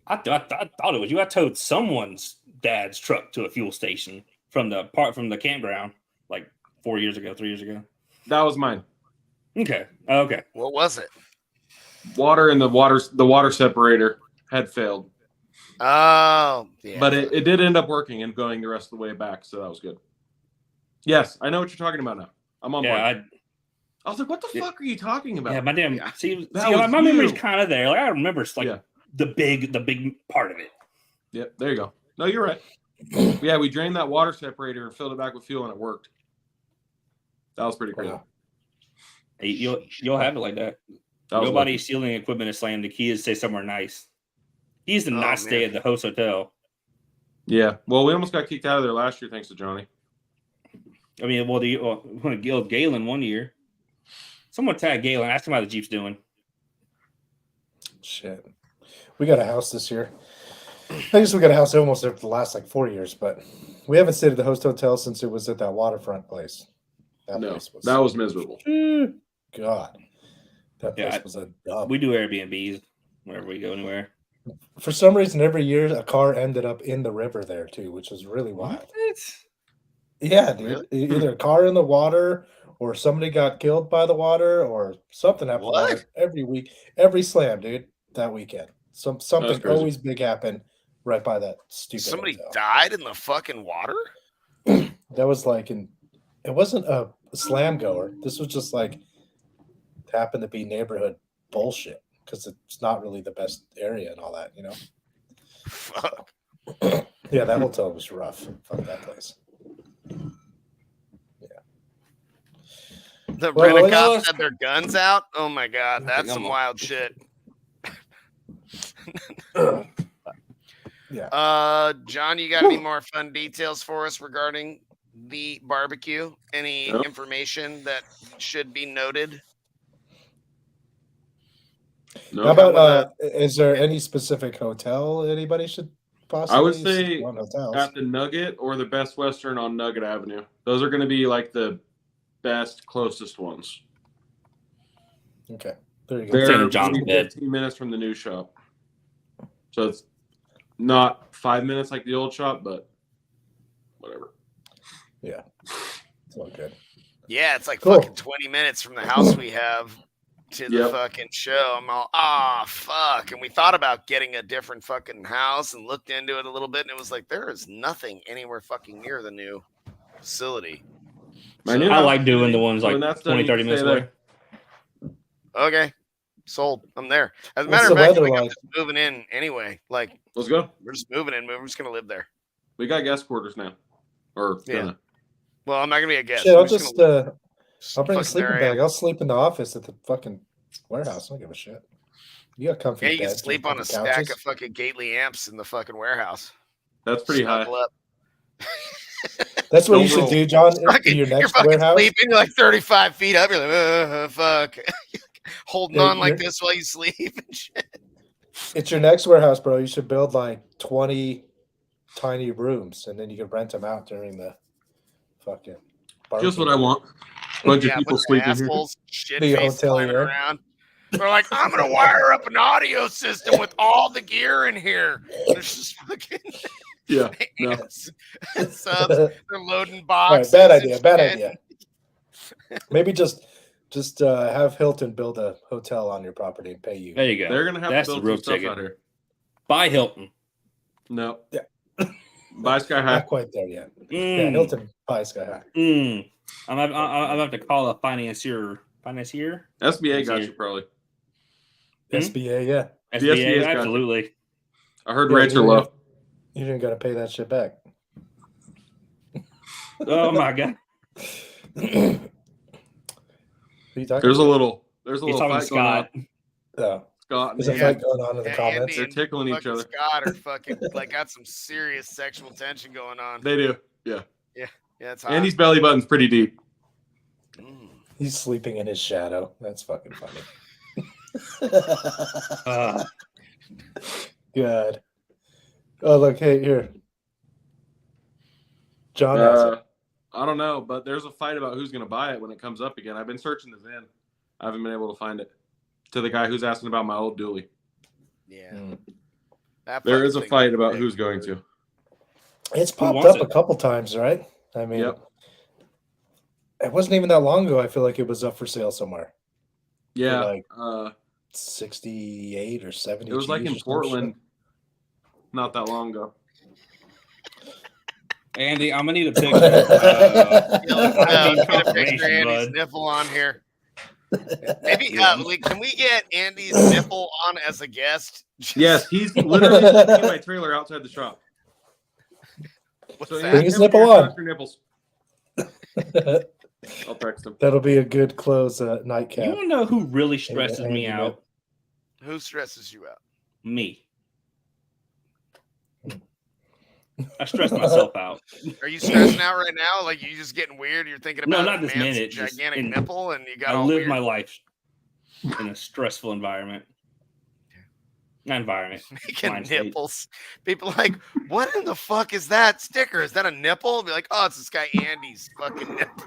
I thought it was you. I towed someone's dad's truck to a fuel station from the campground like 3 years ago. That was mine. Okay. Okay. What was it? Water in the water separator had failed, Oh, yeah. but it did end up working and going the rest of the way back, so that was good. Yes, I know what you're talking about now. I'm on board. Yeah, I was like, what the fuck are you talking about? yeah, my damn. Yeah. See, That was my memory's you. kind of there. Like I remember, like Yeah. the big part of it. Yep, there you go. No, you're right. Yeah, we drained that water separator and filled it back with fuel, and it worked. That was pretty crazy. Wow. Hey, you'll have it like that. That was Nobody's stealing equipment is slammed. The key is to stay somewhere nice. He used to not stay at the host hotel. Yeah. Well, we almost got kicked out of there last year thanks to Johnny. I mean, Galen one year. Someone tagged Galen. Ask him how the Jeep's doing. Shit. We got a house this year. I guess we got a house almost for the last like 4 years, but we haven't stayed at the host hotel since it was at that waterfront place. That was miserable. God. That place was a dump. We do Airbnbs whenever we go anywhere. For some reason, every year a car ended up in the river there too, which was really wild. What? Yeah, dude. Either a car in the water or somebody got killed by the water or something happened to the water every week. Every slam, dude, that weekend. Something always big happened right by that stupid Somebody hotel. died in the fucking water? That was like it wasn't a slam goer. This was just like happened to be neighborhood bullshit because it's not really the best area and all that, you know. Fuck. Yeah, that hotel was rough. Fuck that place. The Well, rent-a-cops had their guns out? Oh my god, that's some wild shit. Yeah. John, you got any more fun details for us regarding the barbecue? Any information that should be noted? No. How about is there any specific hotel anybody should possibly? I would say at the Nugget or the Best Western on Nugget Avenue. Those are going to be like the best, closest ones. Okay, there you go. They're John's 15 minutes from the new shop, so it's not 5 minutes like the old shop, but whatever. Yeah, it's all good. Yeah, it's like Cool. fucking 20 minutes from the house we have to the fucking show. I'm all, fuck. And we thought about getting a different fucking house and looked into it a little bit, and it was like, there is nothing anywhere fucking near the new facility. I like doing the ones like 20, 30 minutes away. Okay. Sold. I'm there. As a matter of fact, I'm just moving in anyway. Like, let's go. We're just moving in. We're just going to live there. We got guest quarters now. Well, I'm not going to be a guest. Shit, I'll bring a sleeping bag. I'll sleep in the office at the fucking warehouse. I don't give a shit. You got comfy beds. Yeah, you can sleep on a stack of fucking Gately amps in the fucking warehouse. That's pretty high. Up. That's what you should do, John. In your next warehouse. Sleeping like 35 feet up. You're like, fuck. Holding on like this while you sleep and shit. It's your next warehouse, bro. You should build like 20 tiny rooms, and then you can rent them out during the fucking barbecue. Just what I want. Bunch of people sleeping here. Shit face flying around. They're like, I'm gonna wire up an audio system with all the gear in here. There's just fucking subs. They're loading boxes. Right, bad idea. Maybe just have Hilton build a hotel on your property and pay you. There you go. They're gonna have to build some stuff out here. Buy Hilton. No. Yeah. Buy Sky High. Not quite there yet. Yeah, Hilton buy Sky High. I'm about to call a financier. SBA got you probably. SBA, yeah. SBA, absolutely. I heard rates are low. You didn't got to pay that shit back. Oh my god. There's a little fight Scott. going on. Scott and there's a fight going on in the comments. They're tickling each other. Scott are fucking like got some serious sexual tension going on. They do. Yeah. Yeah. Yeah, it's hot. Andy's belly button's pretty deep. He's sleeping in his shadow. That's fucking funny. Good. Oh, look, hey, here. John has it. I don't know, but there's a fight about who's going to buy it when it comes up again. I've been searching the VIN. I haven't been able to find it. To the guy who's asking about my old dually. Yeah. There is a fight about who's going to. It's popped up a couple times, right? I mean, it wasn't even that long ago. I feel like it was up for sale somewhere. Yeah. Like 68 or 70. It was like in Portland not that long ago. Andy, I'm gonna need a picture. Get a picture of confirmation, Andy's bud. nipple on here. Maybe can we get Andy's nipple on as a guest? Yes, he's literally sitting in my trailer outside the shop. What's So that? Bring his Andy, nipple show us on. your nipples. I'll text him. That'll be a good close You nightcap. want to know who really stresses me Andy, out? Who stresses you out? Me. I stress myself out. Are you stressing out right now? Like you just getting weird? You're thinking No, about not this man's minute, just gigantic in- nipple, and you got I all live weird. my life in a stressful environment. Not environment. Making mind state. nipples. People like, what in the fuck is that sticker? Is that a nipple? Be like, oh, it's this guy Andy's fucking nipple.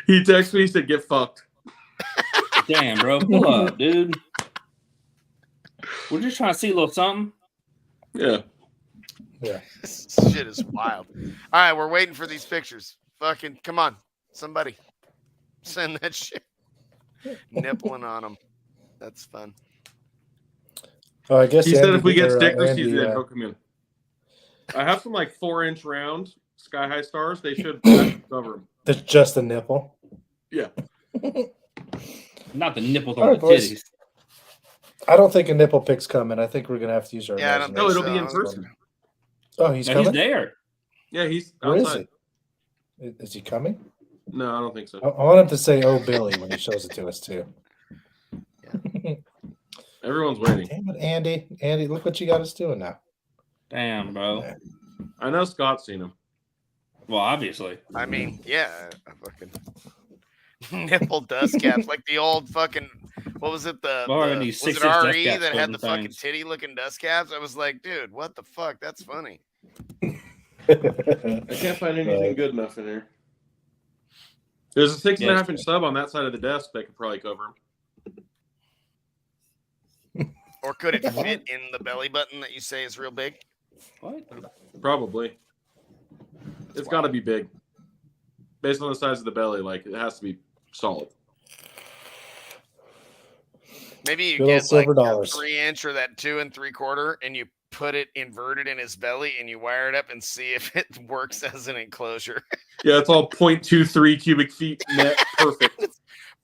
He texted me. He said, "Get fucked." Damn, bro. Pull up, dude. We're just trying to see a little something. Yeah. This shit is wild. All right, we're waiting for these pictures. Fucking come on, somebody send that shit. Nippling on them. That's fun. Oh, I guess He said Andy, if we get or, stickers, Andy, he's in. He'll come in. I have some like 4-inch round sky high stars. They should cover them. That's just a nipple. Yeah. Not the nipples All on right, the boys. titties. I don't think a nipple pic's coming. I think we're gonna have to use our. Yeah, I don't No, think it'll be in so. person. Oh, he's No, coming. he's there. Yeah, he's Where is outside. he? Is he coming? No, I don't think so. I want him to say "Oh, Billy" when he shows it to us too. Everyone's waiting. Damn it, Andy! Andy, look what you got us doing now. Damn, bro. I know Scott's seen him. Well, obviously. I mean, yeah, a fucking nipple dust caps, like the old fucking. What was it? These Was 6-inch it dust RE caps that had the floating fucking things. titty looking dust caps? I was like, dude, what the fuck? That's funny. I can't find anything good enough in here. There's a 6.5-inch sub on that side of the desk that could probably cover him. Or could it fit in the belly button that you say is real big? What? Probably. It's got to be big. Based on the size of the belly, like it has to be solid. Maybe you Good old get like silver a dollars. 3-inch or that 2 3/4, and you put it inverted in his belly, and you wire it up and see if it works as an enclosure. Yeah, it's all 0.23 cubic feet net. Perfect.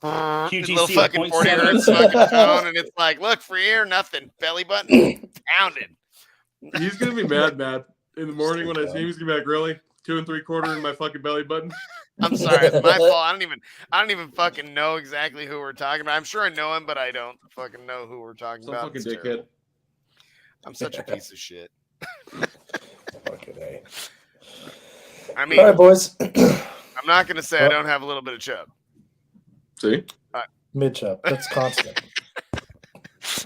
Little QTC fucking 40 hertz fucking tone, and it's like, look, free air, nothing. Belly button pounded. He's gonna be mad in the morning when I see him. He's gonna be like, "Really? 2 3/4 in my fucking belly button?" I'm sorry, it's my fault. I don't even fucking know exactly who we're talking about. I'm sure I know him, but I don't fucking know who we're talking Some about. fucking It's dickhead. terrible. I'm such a piece of shit. Fucking A. I All mean, right, boys. I'm not gonna say I don't have a little bit of chub. See? Mid chub. That's constant.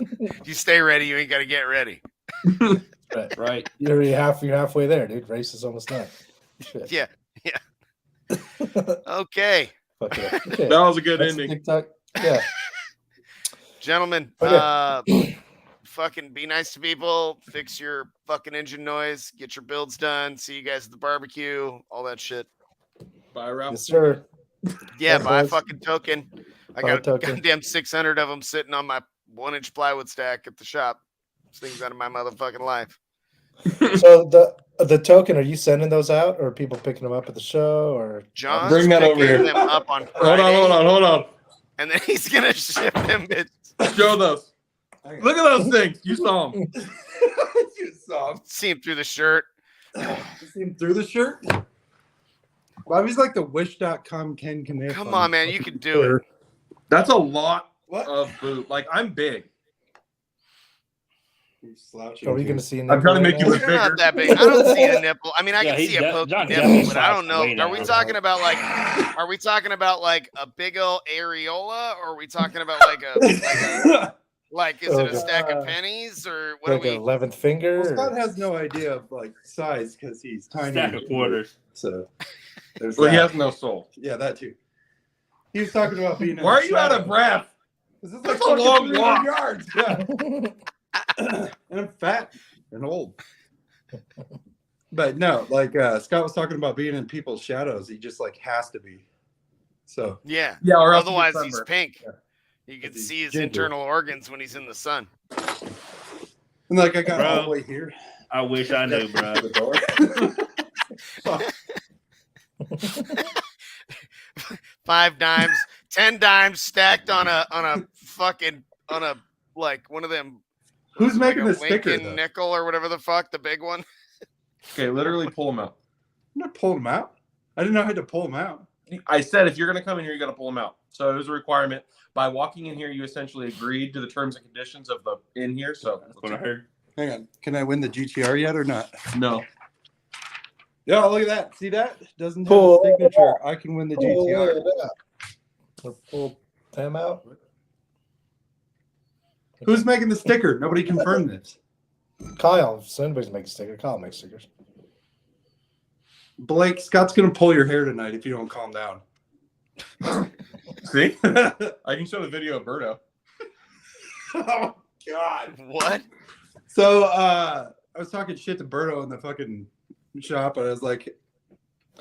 If you stay ready, you ain't gotta get ready. Right. Right. You're halfway there, dude. Race is almost done. Shit. Yeah. Okay, Fuck yeah. Okay. That was a good That's ending. TikTok. Yeah. gentlemen, Okay. fucking be nice to people, fix your fucking engine noise, get your builds done, see you guys at the barbecue, all that shit. Bye, Ralph. Yes, sir. Yeah, Yeah, buy a boys. fucking token. I Buy a got a token. goddamn 600 of them sitting on my 1-inch plywood stack at the shop. Things out of my motherfucking life. So the token, are you sending those out, or are people picking them up at the show, or John's Bring that over picking here. them up on Friday, Hold on. and then he's gonna ship them. Show those. Look at those things. You saw them. You saw him. See him through the shirt. See him through the shirt? Bobby's like the wish.com Ken Kniff. Come on, man, you can do it. That's a lot What? of boot. Like, I'm big. You're slouching. are we going to see? I'm trying to make you look You're bigger. not that big. I don't see the nipple. I mean, I Yeah, can he see a poke John nipple, definitely but I don't slouched know. way Are we down. talking about like? Are we talking about like a big old areola, or are we talking about like is it a stack of pennies, or what Like are an we? 11th finger? Well, Scott or- has no idea of like size because he's tiny. Stack of quarters. So there's Well, he that. has no soul. Yeah, that too. He was talking about being. in Why are the you out of shadow. breath? This is That's like a long 300 walk. yards. Yeah. And I'm fat and old. But no, like Scott was talking about being in people's shadows. He just like has to be. So Yeah. Yeah, or else Otherwise, you get he's sunburned. pink. Yeah. You can He's see his ginger. internal organs when he's in the sun. and like I got all Bro. the way here. I wish I knew, bro. The door. 5 dimes, 10 dimes stacked on a like one of them. Who's like making a the sticker? Lincoln Though? nickel or whatever the fuck, the big one. Okay, literally pull them out. I'm not pulling them out. I didn't know I had to pull them out. I said if you're going to come in here, you got to pull them out. So it was a requirement. By walking in here, you essentially agreed to the terms and conditions of the in here. So That's what I heard. Hang on. Can I win the GTR yet or not? no. Yeah, look at that. See that? Doesn't have Pull a signature. I can win the Oh, GTR. pull them out. Who's making the sticker? Nobody confirmed this. Kyle. If anybody's making a sticker, Kyle makes stickers. Blake, Scott's going to pull your hair tonight if you don't calm down. See? I can show the video of Berto. Oh, God. What? So I was talking shit to Berto in the fucking shop, and I was like,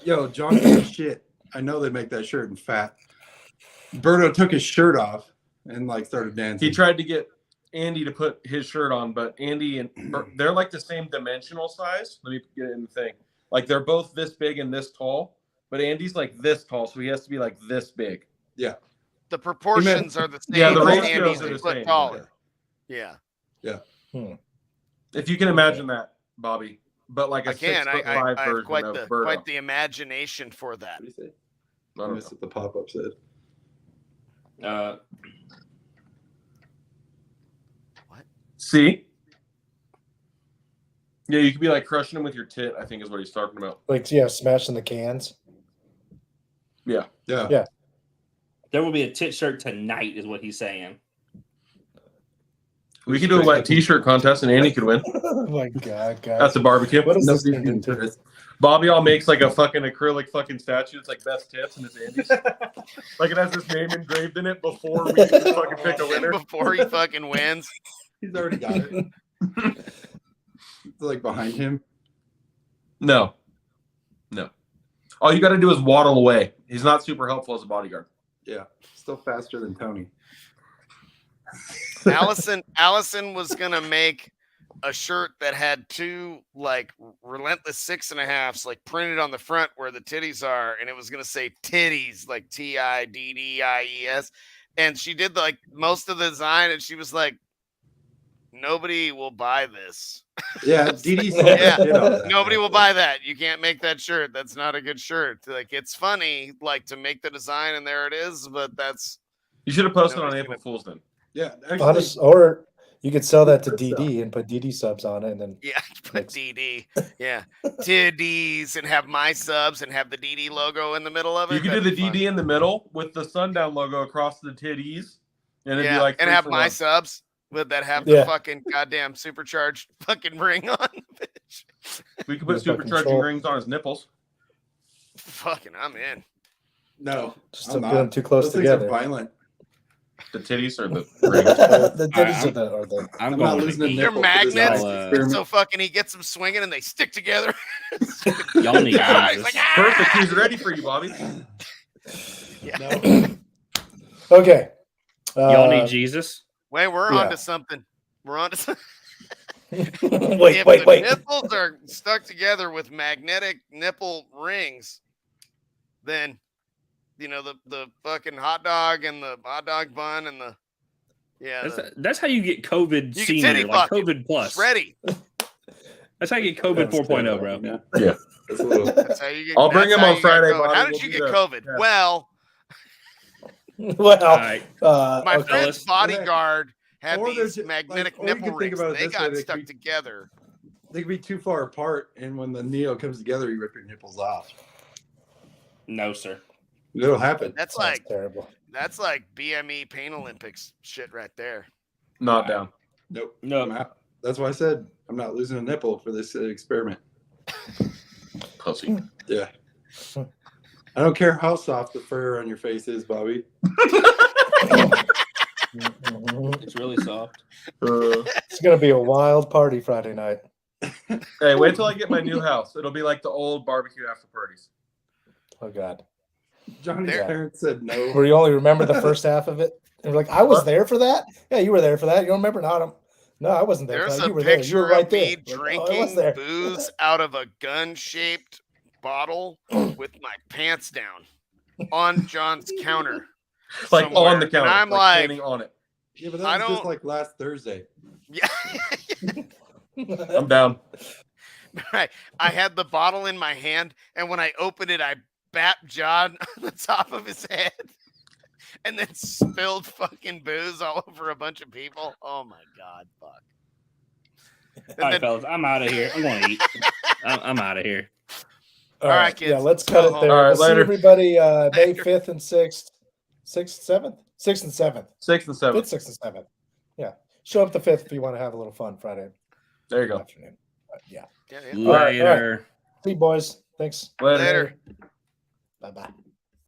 yo, John gives a shit. I know they make that shirt in fat. Berto took his shirt off and like started dancing. He tried to get Andy to put his shirt on, but Andy and they're like the same dimensional size. Let me get it in the thing. Like they're both this big and this tall, but Andy's like this tall, so he has to be like this big. Yeah. The proportions are the same. Yeah, the but ratios Andy's are a the foot same. taller. Yeah. If you can imagine that, Bobby. But like a I can. 6'5" I have version quite of the Berto. imagination for that. What do you say? I I don't missed know. what the pop-up said. See? Yeah, you could be like crushing him with your tit, I think is what he's talking about. Like, yeah, smashing the cans. Yeah. Yeah. Yeah. There will be a tit shirt tonight, is what he's saying. We could do a wet t-shirt contest and Andy could win. Oh my God, guys. That's a barbecue. What is this Nobody thing can do? do this. Bobby all makes like a fucking acrylic fucking statue. It's like best tits and it's Andy's. Like it has his name engraved in it before we even fucking pick a winner. Before he fucking wins. He's already got it. It's like behind him. No. All you got to do is waddle away. He's not super helpful as a bodyguard. Yeah. Still faster than Tony. Allison was gonna make a shirt that had 2 like relentless 6.5s like printed on the front where the titties are, and it was gonna say titties like TIDDIES, and she did like most of the design, and she was like, nobody will buy this. Yeah, DD. Yeah, nobody will buy that. You can't make that shirt. That's not a good shirt. Like it's funny, like to make the design, and there it is. But that's You should have posted on Nobody's April Fool's then. Yeah, Honest, or you could sell that to DD and put DD subs on it, and then yeah, put DD, yeah, TDs, and have my subs and have the DD logo in the middle of it. You could do That'd the be DD in the middle with the sundown logo across the titties. And it'd yeah, be like and 3 have for my 1. subs with that have Yeah. the fucking goddamn supercharged fucking ring on. Bitch. We could put Yeah, fucking supercharging troll. rings on his nipples. Fucking, I'm in. No, just I'm to put not. them too close Those things are together. violent. The titties or the rings. The titties are the I'm I'm not going with losing a Your nipple for this magnets, next experiment. so fucking he gets them swinging and they stick together. y'all need Yeah, he's Jesus. like, ah! Perfect. He's ready for you, Bobby. Yeah. Okay. Y'all need Jesus. Wait, we're Yeah. on to something. We're on to something. wait, If wait, the wait. nipples are stuck together with magnetic nipple rings, then you know the fucking hot dog and the hot dog bun and the That's how you get COVID You can senior, titty like fuck it. COVID plus. it's ready. That's how you get COVID That's 4.0, bro. Yeah. That's a little. That's how you get. I'll bring that's him how on you Friday, got COVID. Bobby. How did We'll you do get that. COVID? Yeah. Well, Well, All right. my okay. friend's bodyguard had Or these there's- magnetic or you nipple could think rings. about it They this way, got they stuck could- together. They could be too far apart, and when the neo comes together, you rip your nipples off. No, sir. It'll happen. That's Sounds like terrible. BME Pain Olympics shit right there. Not down. Nope. No. I'm out. That's why I said I'm not losing a nipple for this experiment. Pussy. Yeah. I don't care how soft the fur on your face is, Bobby. Mhm. It's really soft. It's gonna be a wild party Friday night. Hey, wait till I get my new house. It'll be like the old barbecue after parties. Oh God. Johnny's There- parents said no. Where you only remember the first half of it? And you're like, I was there for that? Yeah, you were there for that. You don't remember? No, I wasn't there There's for that. a You were there. You picture were right of there. me Like, oh, I was drinking there. booze out of a gun-shaped bottle with my pants down on John's counter. Like somewhere. on the counter. And I'm like, standing on it. Yeah, but I that was just don't- like last Thursday. yeah. I'm down. Right. I had the bottle in my hand, and when I opened it, I bapped John on the top of his head and then spilled fucking booze all over a bunch of people. Oh my God, fuck. And All right, then- fellas, I'm out of here. I'm going to eat. I'm out of here. All right, right, kids, yeah, let's go cut it home. there. All right, We'll see later. everybody May Later. 5th and 6th. 6th, 7th? 6th and 7th. 6th and 7th. 5th, 6th, and 7th. Yeah. Show up the 5th if you want to have a little fun Friday There you go. afternoon. Yeah. Yeah, yeah. right, all right. Later. See you, boys. Thanks. Later. Later. Bye-bye.